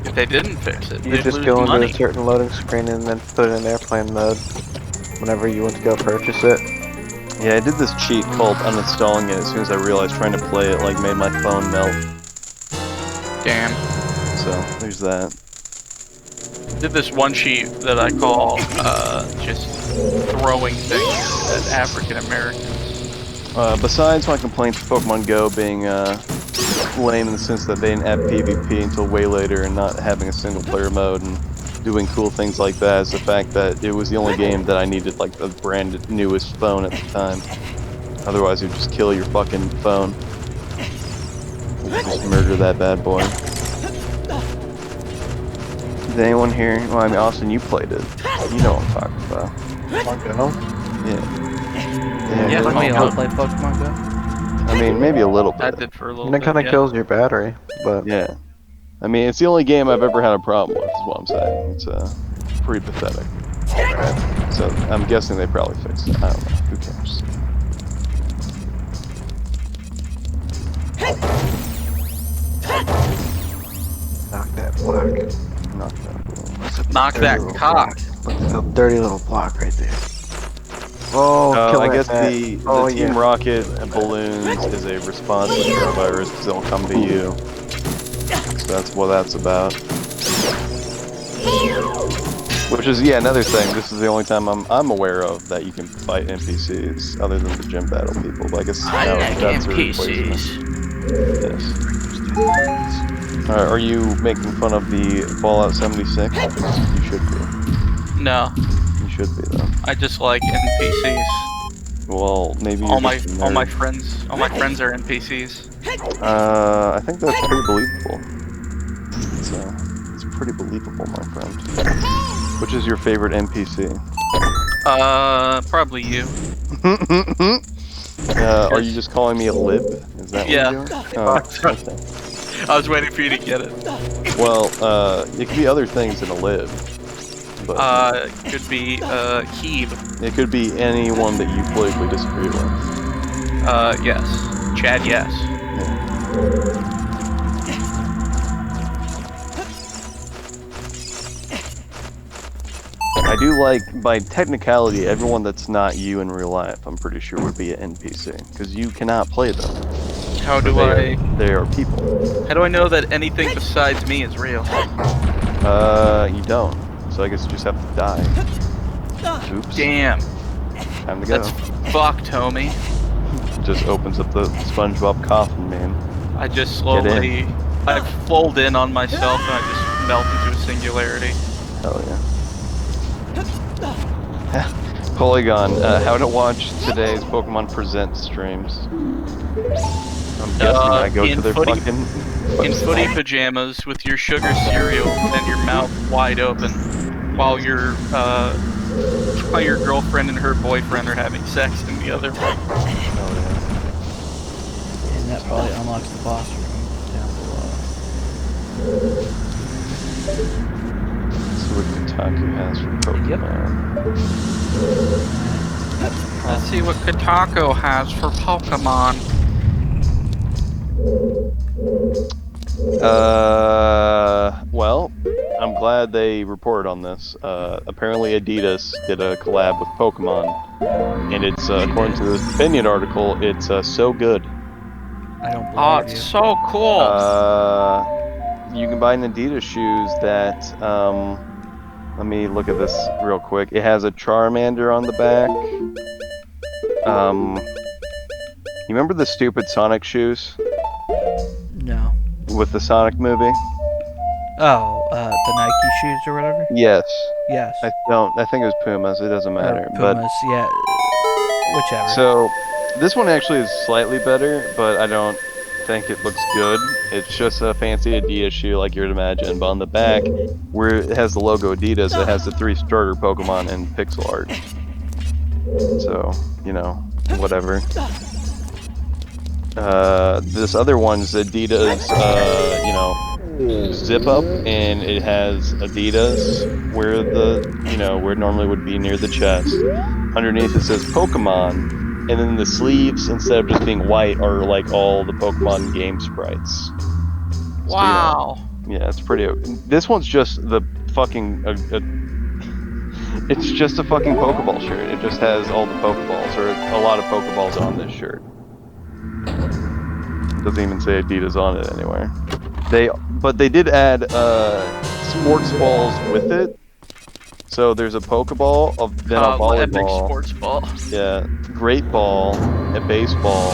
If they didn't fix it, You they'd just lose go into money. a certain loading screen and then put it in airplane mode whenever you want to go purchase it. Yeah, I did this cheat called uninstalling it as soon as I realized trying to play it like made my phone melt. Damn. So there's that. Did this one cheat that I call just throwing things at African Americans. Besides my complaints of Pokemon Go being lame in the sense that they didn't have PvP until way later and not having a single player mode and doing cool things like that, is the fact that it was the only game that I needed like the brand newest phone at the time. Otherwise, it would just kill your fucking phone. Just murder that bad boy. Is anyone here? Well, I mean, Austin, you played it. You know what I'm talking about. Pokemon Go? Yeah. Yeah, Didn't we Pokemon all Go. play Pokemon Go? I mean, maybe a little I bit. did for a little And it bit. kind of Yeah. kills your battery, but Yeah. I mean, it's the only game I've ever had a problem with, is what I'm saying. It's pretty pathetic. So I'm guessing they probably fixed it. I don't know. Who cares? knock that block. Not that. Knock Dirty that little cock. block. Look at that dirty little block right there. Oh, kill I that guess bat. the Oh, Team yeah. Rocket and balloons is a response to coronavirus because they'll come to you. So that's what that's about. Which is, yeah, another thing. This is the only time I'm aware of that you can fight NPCs other than the gym battle people. But I guess now that's a replacement. Yes. Are you making fun of the Fallout 76? You should be. No, You should be though. I just like NPCs. Well, maybe you're All my just a all my nerd. friends are NPCs. I think that's pretty believable. It's pretty believable, my friend. Which is your favorite NPC? Probably you. Are you just calling me a lib? Is that Yeah. what you're doing? Oh, okay. I was waiting for you to get it. Well, it could be other things than a lib. But Could be Keeb. it could be anyone that you politically disagree with. Yes. Chad, yes. I do like, by technicality, everyone that's not you in real life, I'm pretty sure would be an NPC. Because you cannot play them. How do I? They are people. How do I know that anything besides me is real? You don't. So I guess you just have to die. Oops. Damn. Time to go. That's fucked, homie. Just opens up the SpongeBob coffin, man. I just Get slowly, I fold in on myself and I just melt into a singularity. Hell yeah. Polygon, how to watch today's Pokemon Present streams. I'm guessing I go in to their footy- fucking... In footy pajamas with your sugar cereal and your mouth wide open while your girlfriend and her boyfriend are having sex in the other room. Oh, And that probably unlocks the boss room down below. Let's see what Kotaku has for Pokemon. Let's see what Kotaku has for Pokemon. Well, I'm glad they reported on this. Apparently Adidas did a collab with Pokemon, and it's, according to this opinion article, it's so good. I don't believe Oh, you. it's so cool. You can buy an Adidas shoes that, Let me look at this real quick. It has a Charmander on the back. You remember the stupid Sonic shoes No. with the Sonic movie? Oh, the Nike shoes or whatever? Yes. Yes. I think it was Pumas. It doesn't matter. Or Pumas, yeah. Whichever. So, this one actually is slightly better, but I don't think it looks good. It's just a fancy Adidas shoe like you would imagine, but on the back, where it has the logo Adidas, it has the 3 starter Pokemon in pixel art. So, you know, whatever. This other one's Adidas, you know, zip up, and it has Adidas where where it normally would be near the chest. Underneath it says Pokemon, and then the sleeves, instead of just being white, are like all the Pokemon game sprites. Wow. So, yeah, it's pretty. This one's just the fucking. It's just a fucking Pokeball shirt. It just has all the Pokeballs, or a lot of Pokeballs on this shirt. Doesn't even say Adidas on it anywhere. But they did add sports balls with it. So there's a Pokeball, then a volleyball. Epic sports ball. Yeah, great ball, a baseball,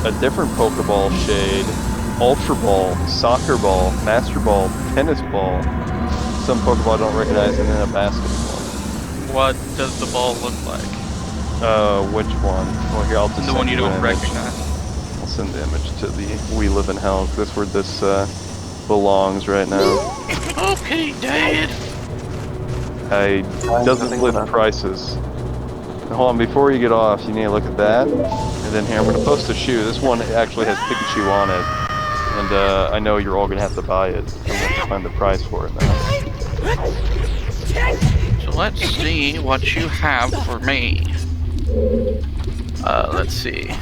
a different Pokeball shade, Ultra Ball, Soccer Ball, Master Ball, Tennis Ball, some Pokeball I don't recognize, and then a basketball. What does the ball look like? Which one? Well, here, I'll just The one send you an don't image. recognize. I'll send the image to the We Live in Hell, 'cause that's where this belongs right now. Okay, Dad. I doesn't list prices. Now, hold on, before you get off, you need to look at that. And then here, I'm gonna post a shoe. This one actually has Pikachu on it. And I know you're all gonna have to buy it. I'm gonna have to find the price for it now. So let's see what you have for me. Let's see.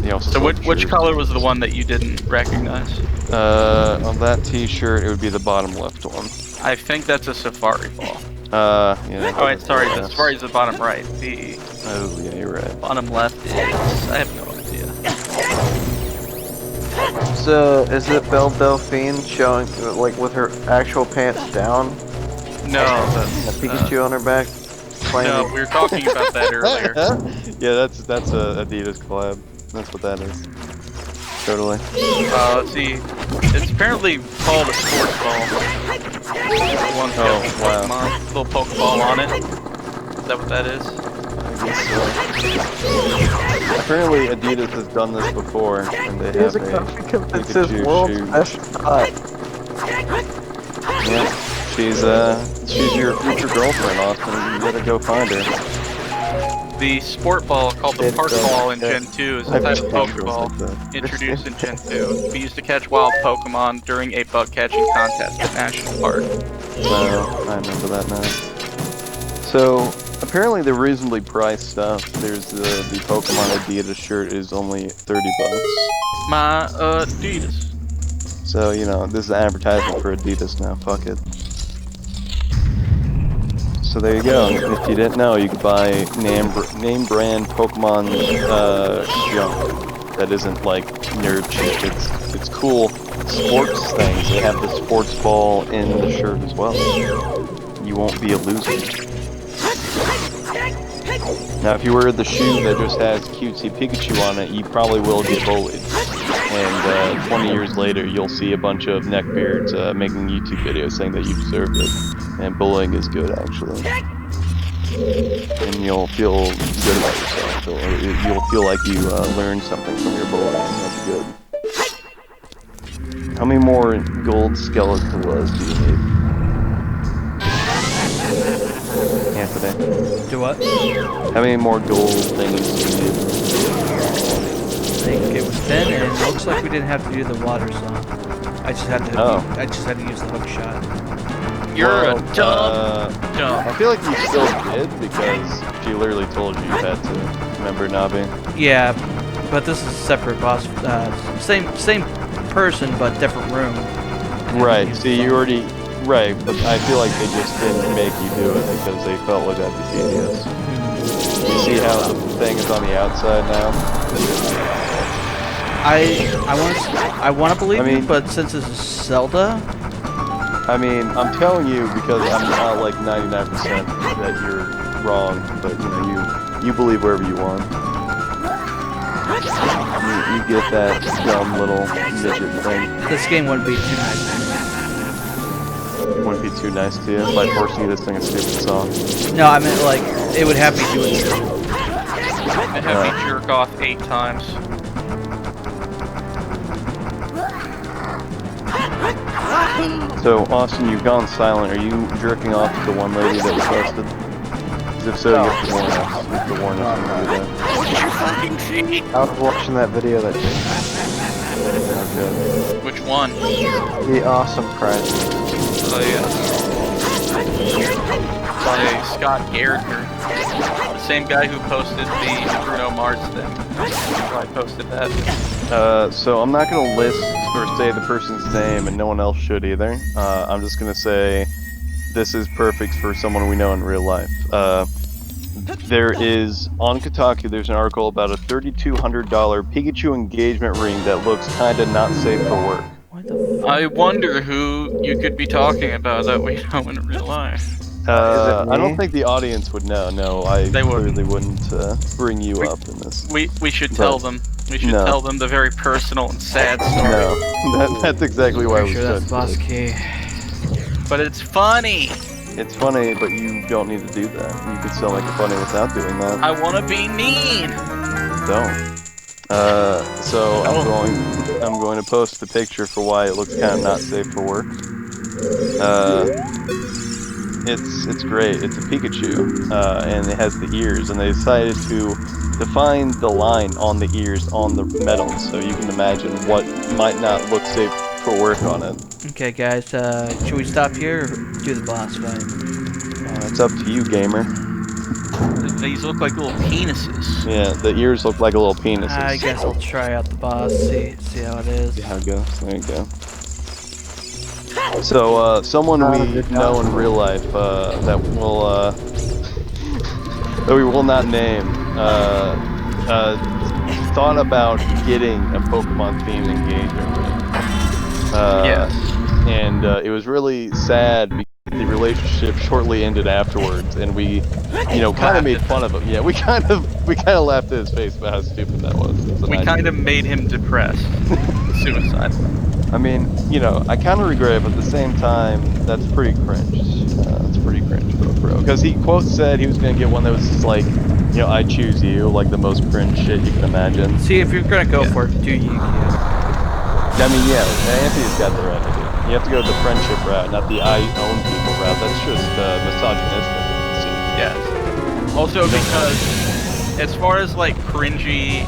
You know, So which color was the one that you didn't recognize? On that t-shirt, it would be the bottom left one. I think that's a safari ball. Yeah. Oh wait, sorry, the safari is the bottom right. The Oh, yeah, you're right. bottom left is... I have no idea. So, is it Belle Delphine showing, like, with her actual pants down? No, A that's... Pikachu on her back? no, we were talking about that earlier. Yeah, that's a Adidas collab. That's what that is. Totally. Let's see. It's apparently called a sports ball. One wow. little Pokeball on it. Is that what that is? I guess so. Apparently Adidas has done this before, and they Here's have a a coffee cup that says Pikachu World's shoe. Best Thought. Yeah, she's your future girlfriend, Austin. You better go find her. The sport ball, called the Park Ball in Gen 2, is a type of Pokeball Like that. introduced in Gen 2. Be used to catch wild Pokemon during a bug catching contest at National Park. Well, I remember that now. So, apparently the reasonably priced stuff, there's the Pokemon Adidas shirt is only $30. My Adidas. So, you know, this is an advertisement for Adidas now, fuck it. So there you go. If you didn't know, you could buy name brand Pokemon junk that isn't like nerd shit. It's cool sports things. They have the sports ball in the shirt as well. You won't be a loser. Now, if you wear the shoe that just has cutesy Pikachu on it, you probably will get bullied. And 20 years later, you'll see a bunch of neckbeards making YouTube videos saying that you deserved it. And bullying is good, actually. And you'll feel good about yourself. You'll feel like you learned something from your bullying. That's good. How many more gold Skeletor's do you need? Anthony. Do what? How many more gold things do you need? I think it was 10, and it looks like we didn't have to do the water song. I just had to. I just had to use the hook shot. You're a dumb. I feel like you still did because she literally told you you had to. Remember, Nabi? Yeah, but this is a separate boss. Same person, but different room. Right. See, you already. Right, but I feel like they just didn't make you do it because they felt like that'd be tedious. You see how the thing is on the outside now? I want to believe you, but since this is Zelda, I mean, I'm telling you because I'm not like 99% that you're wrong, but you know, you believe wherever you want. You get that dumb little midget thing. This game wouldn't be too nice. Wouldn't be too nice to you by forcing you to sing a stupid song. No, I meant like it would have me doing it. And have me jerk off 8 times. So, Austin, you've gone silent. Are you jerking off to the one lady that was posted? Because if so, you have to warn us. You have to warn us when you do that. I was watching that video that Okay. Which one? the awesome prize. Oh yeah. By Scott Gardner. The same guy who posted the Bruno Mars thing. I posted that. So I'm not gonna list or say the person's name, and no one else should either. I'm just gonna say this is perfect for someone we know in real life. There is on Kotaku. There's an article about a $3,200 Pikachu engagement ring that looks kinda not safe for work. What the I wonder who you could be talking about that we know in real life. I don't think the audience would know. No, I They wouldn't. clearly wouldn't bring you up in this. We should tell them. We should No. tell them the very personal and sad story. No, that's exactly why we Pretty sure that's should. boss key. But it's funny. It's funny, but you don't need to do that. You could still make it funny without doing that. I want to be mean. Don't. So I'm going to post the picture for why it looks kind of not safe for work. It's great. It's a Pikachu, and it has the ears, and they decided to define the line on the ears on the metal, so you can imagine what might not look safe for work on it. Okay, guys, should we stop here or do the boss fight? It's up to you, gamer. These look like little penises. Yeah, the ears look like a little penis. I guess I'll try out the boss, see how it is. See how it goes. There you go. So, someone we know in real life that we will not name thought about getting a Pokemon-themed engagement ring. Yes. And it was really sad because the relationship shortly ended afterwards, and we, kind of made fun of him. Yeah, we kind of laughed at his face about how stupid that was. We kind of made him depressed. Suicide. I mean, I kind of regret it, but at the same time, that's pretty cringe. That's pretty cringe, bro. Because he quote said he was gonna get one that was just like, I choose you, like the most cringe shit you can imagine. See, if you're gonna go for it, do Yu-Gi-Oh! I mean, yeah, Anthony's got the right idea. You have to go the friendship route, not the I own people route. That's just misogynistic. Yes. Also because, as far as like cringy,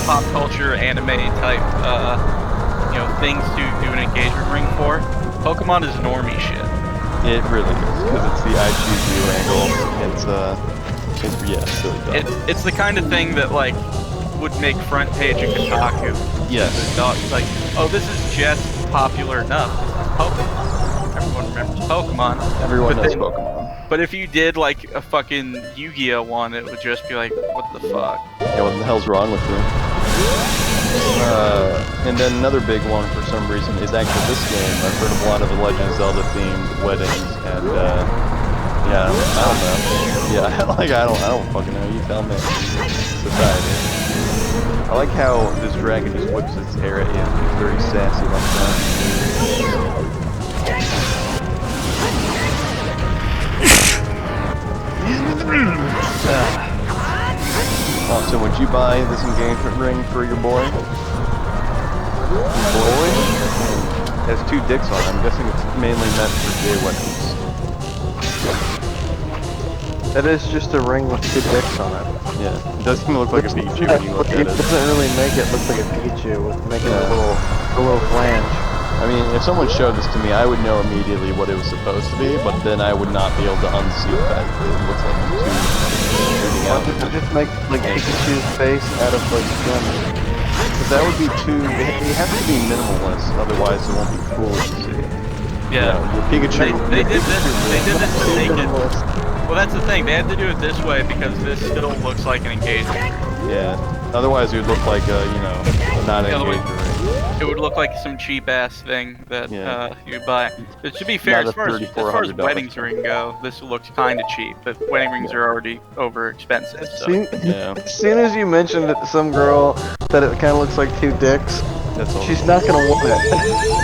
pop culture, anime type, things to do an engagement ring for, Pokemon is normie shit. It really is, because it's the I choose you angle. It's really dumb. It's the kind of thing that like would make front page of Kotaku. Yes. It's like, oh, this is just popular enough. Pokemon. Everyone remembers Pokemon. Everyone knows then, Pokemon. But if you did like a fucking Yu-Gi-Oh one, it would just be like, what the fuck? Yeah, what the hell's wrong with you? And then another big one for some reason is actually this game. I've heard of a lot of the Legend of Zelda themed weddings, and yeah, I don't know. Yeah, like I don't fucking know. You tell me. Society. I like how this dragon just whips its hair at you. It's very sassy like that. Austin, would you buy this engagement ring for your boy? Your boy? It has 2 dicks on it. I'm guessing it's mainly meant for gay weddings. It is just a ring with 2 dicks on it. Yeah, it doesn't look like a Pikachu when you look at It it. doesn't really make it look like a Pikachu with making a little flange. I mean, if someone showed this to me, I would know immediately what it was supposed to be, but then I would not be able to unsee the fact that it looks like two shooting Why out. would you just make like Pikachu's face out of like skin? Because that would be too. It has to be minimalist, otherwise it won't be cool to see. Yeah. Your Pikachu. They did this to make it. Well, that's the thing. They had to do it this way because this still looks like an engagement ring. Yeah. Otherwise, it would look like a, not an The other way- engagement ring. it would look like some cheap ass thing that Yeah. you buy. But to be fair, Not a as far as $3,400 weddings ring go, this looks kind of cheap. But wedding rings are already over expensive. So. Yeah. As soon as you mentioned it to some girl that it kind of looks like two dicks, That's all. she's not gonna want it.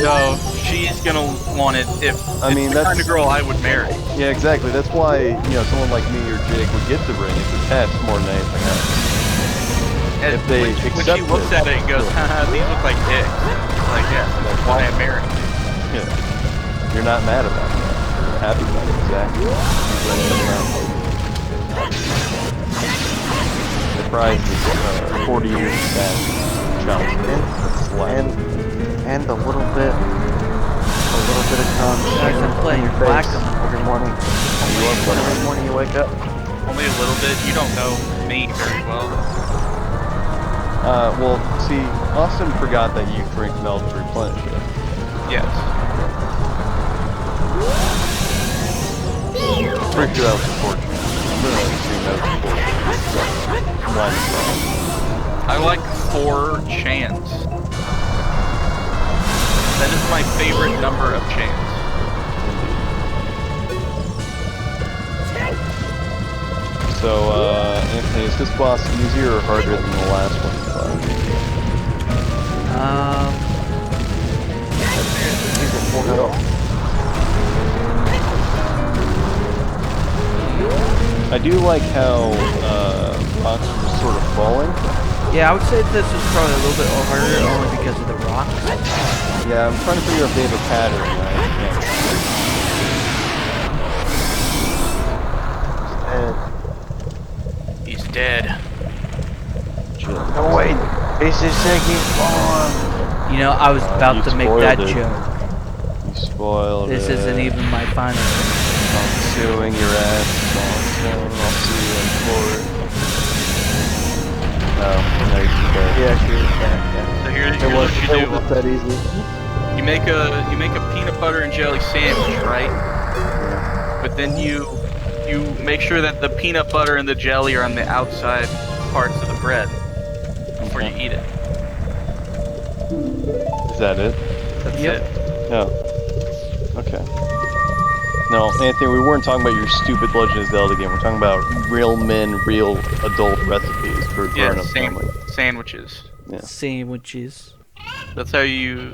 No, she's gonna want it if I mean, it's the kind that's- of girl I would marry. Yeah, exactly. That's why, someone like me or Jake would get the ring. It's attached more than anything else. And If they when she accept looks it, at it and goes, haha, these look like dicks. It's like, yeah, that's why I'm married. Yeah. You're not mad about that. You're happy about it, exactly. The prize is 40 years back. And a little bit of Guys, I'm content playing in your Black face every morning. Every morning you wake up. Only a little bit. You don't know me very well. Well, see, Austin forgot that you drink milk to replenish it. Yes. Pretty sure that was unfortunate. I'm gonna assume that was unfortunate. I like 4 chans. That is my favorite number of chans. So, Anthony, is this boss easier or harder than the last one you fought? I do like how Fox was sort of falling. Yeah, I would say this is probably a little bit harder only because of the rocks. Yeah, I'm trying to figure out if they have a pattern. Right? He's dead. Oh wait, it's his second form. You know, I was about you to make that spoiled it. joke. You spoiled This it. isn't even my final thing. I'm suing your ass. I'll sue you in court. No, you dead. Yeah, sure. Yeah. So here's It what was you do. that easy. You make a peanut butter and jelly sandwich, right? But then you make sure that the peanut butter and the jelly are on the outside parts of the bread before you eat it. Is that it? That's Yep. it. No. Okay. No, Anthony, we weren't talking about your stupid Legend of Zelda game. We're talking about real men, real adult recipes for a Yeah, grown-up family. sandwiches. Yeah. Sandwiches. That's how you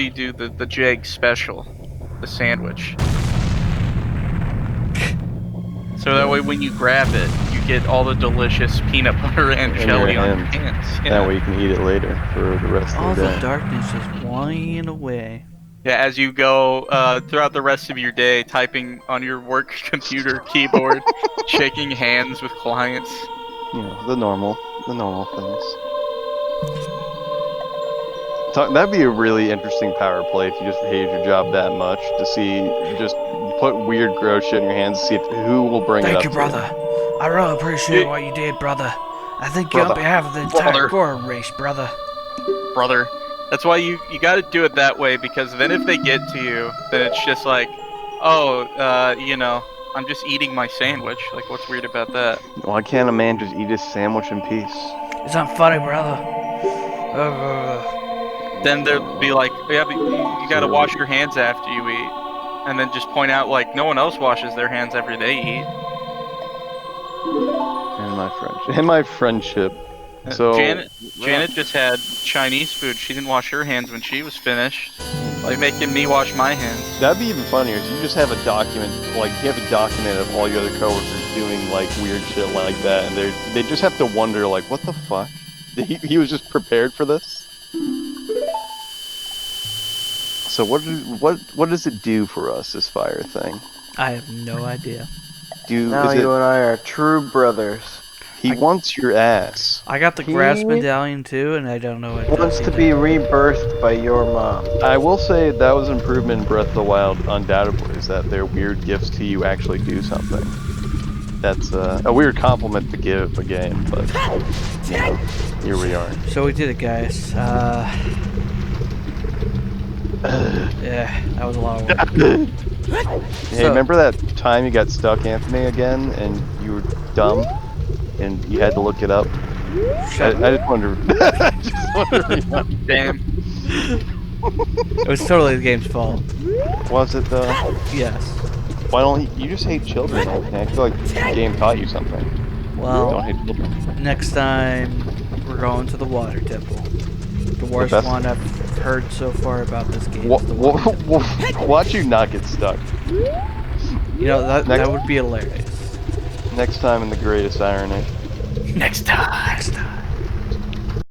do the Jag special, the sandwich. So that way when you grab it, you get all the delicious peanut butter and In jelly your on your hands. hands. Yeah. That way you can eat it later for the rest All of the the day. darkness is flying away. Yeah, as you go throughout the rest of your day, typing on your work computer keyboard, shaking hands with clients. The normal things. That'd be a really interesting power play if you just hated your job that much to see, just put weird gross shit in your hands to see who will bring it up. Thank you, brother. I really appreciate what you did, brother. I thank you on Brother. behalf of the entire Brother. Gora race, brother. Brother. That's why you got to do it that way, because then if they get to you, then it's just like, oh, I'm just eating my sandwich. Like, what's weird about that? Why can't a man just eat his sandwich in peace? It's not funny, brother. Then they'll be like, yeah, but you got to wash your hands after you eat. And then just point out, like, no one else washes their hands after they eat. And my friendship. So Janet just had Chinese food. She didn't wash her hands when she was finished. Like making me wash my hands. that'd be even funnier. If you just have a document, like you have a document of all your other coworkers doing like weird shit like that, and they just have to wonder, like, what the fuck? He was just prepared for this. So what does it do for us, this fire thing? I have no idea. Now you and I are true brothers. He wants your ass. I got the grass medallion too, and I don't know what it Wants does to either. be rebirthed by your mom. I will say that was an improvement in Breath of the Wild, undoubtedly, is that their weird gifts to you actually do something. That's a weird compliment to give a game, but here we are. So we did it, guys. Yeah, that was a lot of work. Hey, remember that time you got stuck, Anthony, again, and you were dumb, and you had to look it up? I just wonder. I just wonder. Damn. It was totally the game's fault. Was it though? Yes. Why don't you just hate children? I feel like the game taught you something. Well, Don't hate children. next time we're going to the water temple. The worst best- one I've heard so far about this game. What? Is the water temple. Watch you not get stuck. You know that Next- that would be hilarious. Next time in the greatest irony. Next time. Next time.